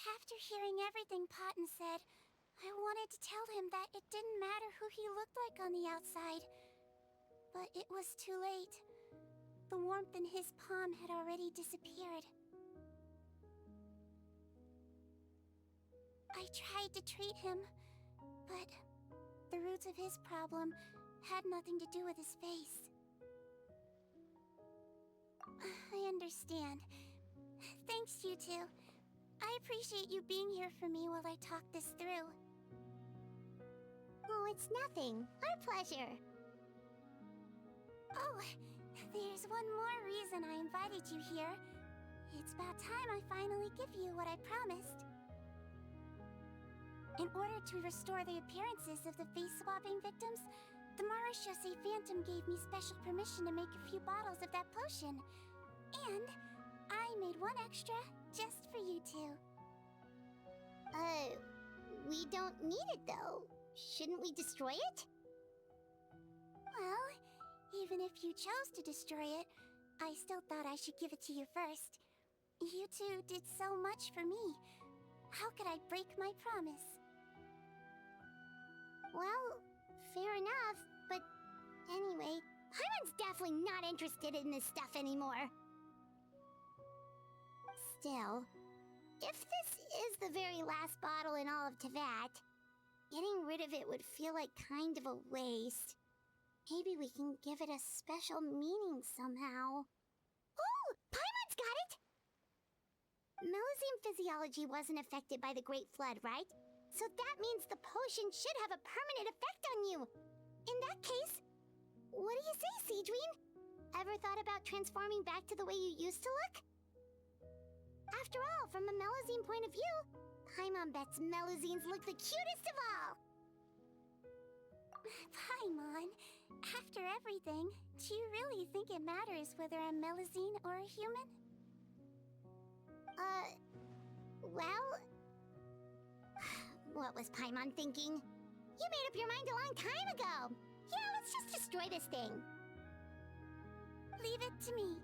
After hearing everything Potten said, I wanted to tell him that it didn't matter who he looked like on the outside. But it was too late. The warmth in his palm had already disappeared. I tried to treat him, but the roots of his problem had nothing to do with his face. I understand. Thanks, you two. I appreciate you being here for me while I talk this through. Oh, it's nothing. Our pleasure. Oh, there's one more reason I invited you here. It's about time I finally give you what I promised. In order to restore the appearances of the face-swapping victims, the Marashose Phantom gave me special permission to make a few bottles of that potion. And I made one extra just for you two. We don't need it though. Shouldn't we destroy it? Well, even if you chose to destroy it, I still thought I should give it to you first. You two did so much for me. How could I break my promise? Well, fair enough, but anyway, Paimon's definitely not interested in this stuff anymore. Still, if this is the very last bottle in all of Teyvat, getting rid of it would feel like kind of a waste. Maybe we can give it a special meaning somehow. Oh! Paimon's got it! Melusine physiology wasn't affected by the Great Flood, right? So that means the potion should have a permanent effect on you. In that case, what do you say, Sijwin? Ever thought about transforming back to the way you used to look? After all, from a Melusine point of view, Paimon bets Melusines look the cutest of all. Paimon, after everything, do you really think it matters whether I'm Melusine or a human? Well... What was Paimon thinking? You made up your mind a long time ago! Yeah, let's just destroy this thing. Leave it to me.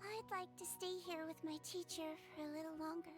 I'd like to stay here with my teacher for a little longer.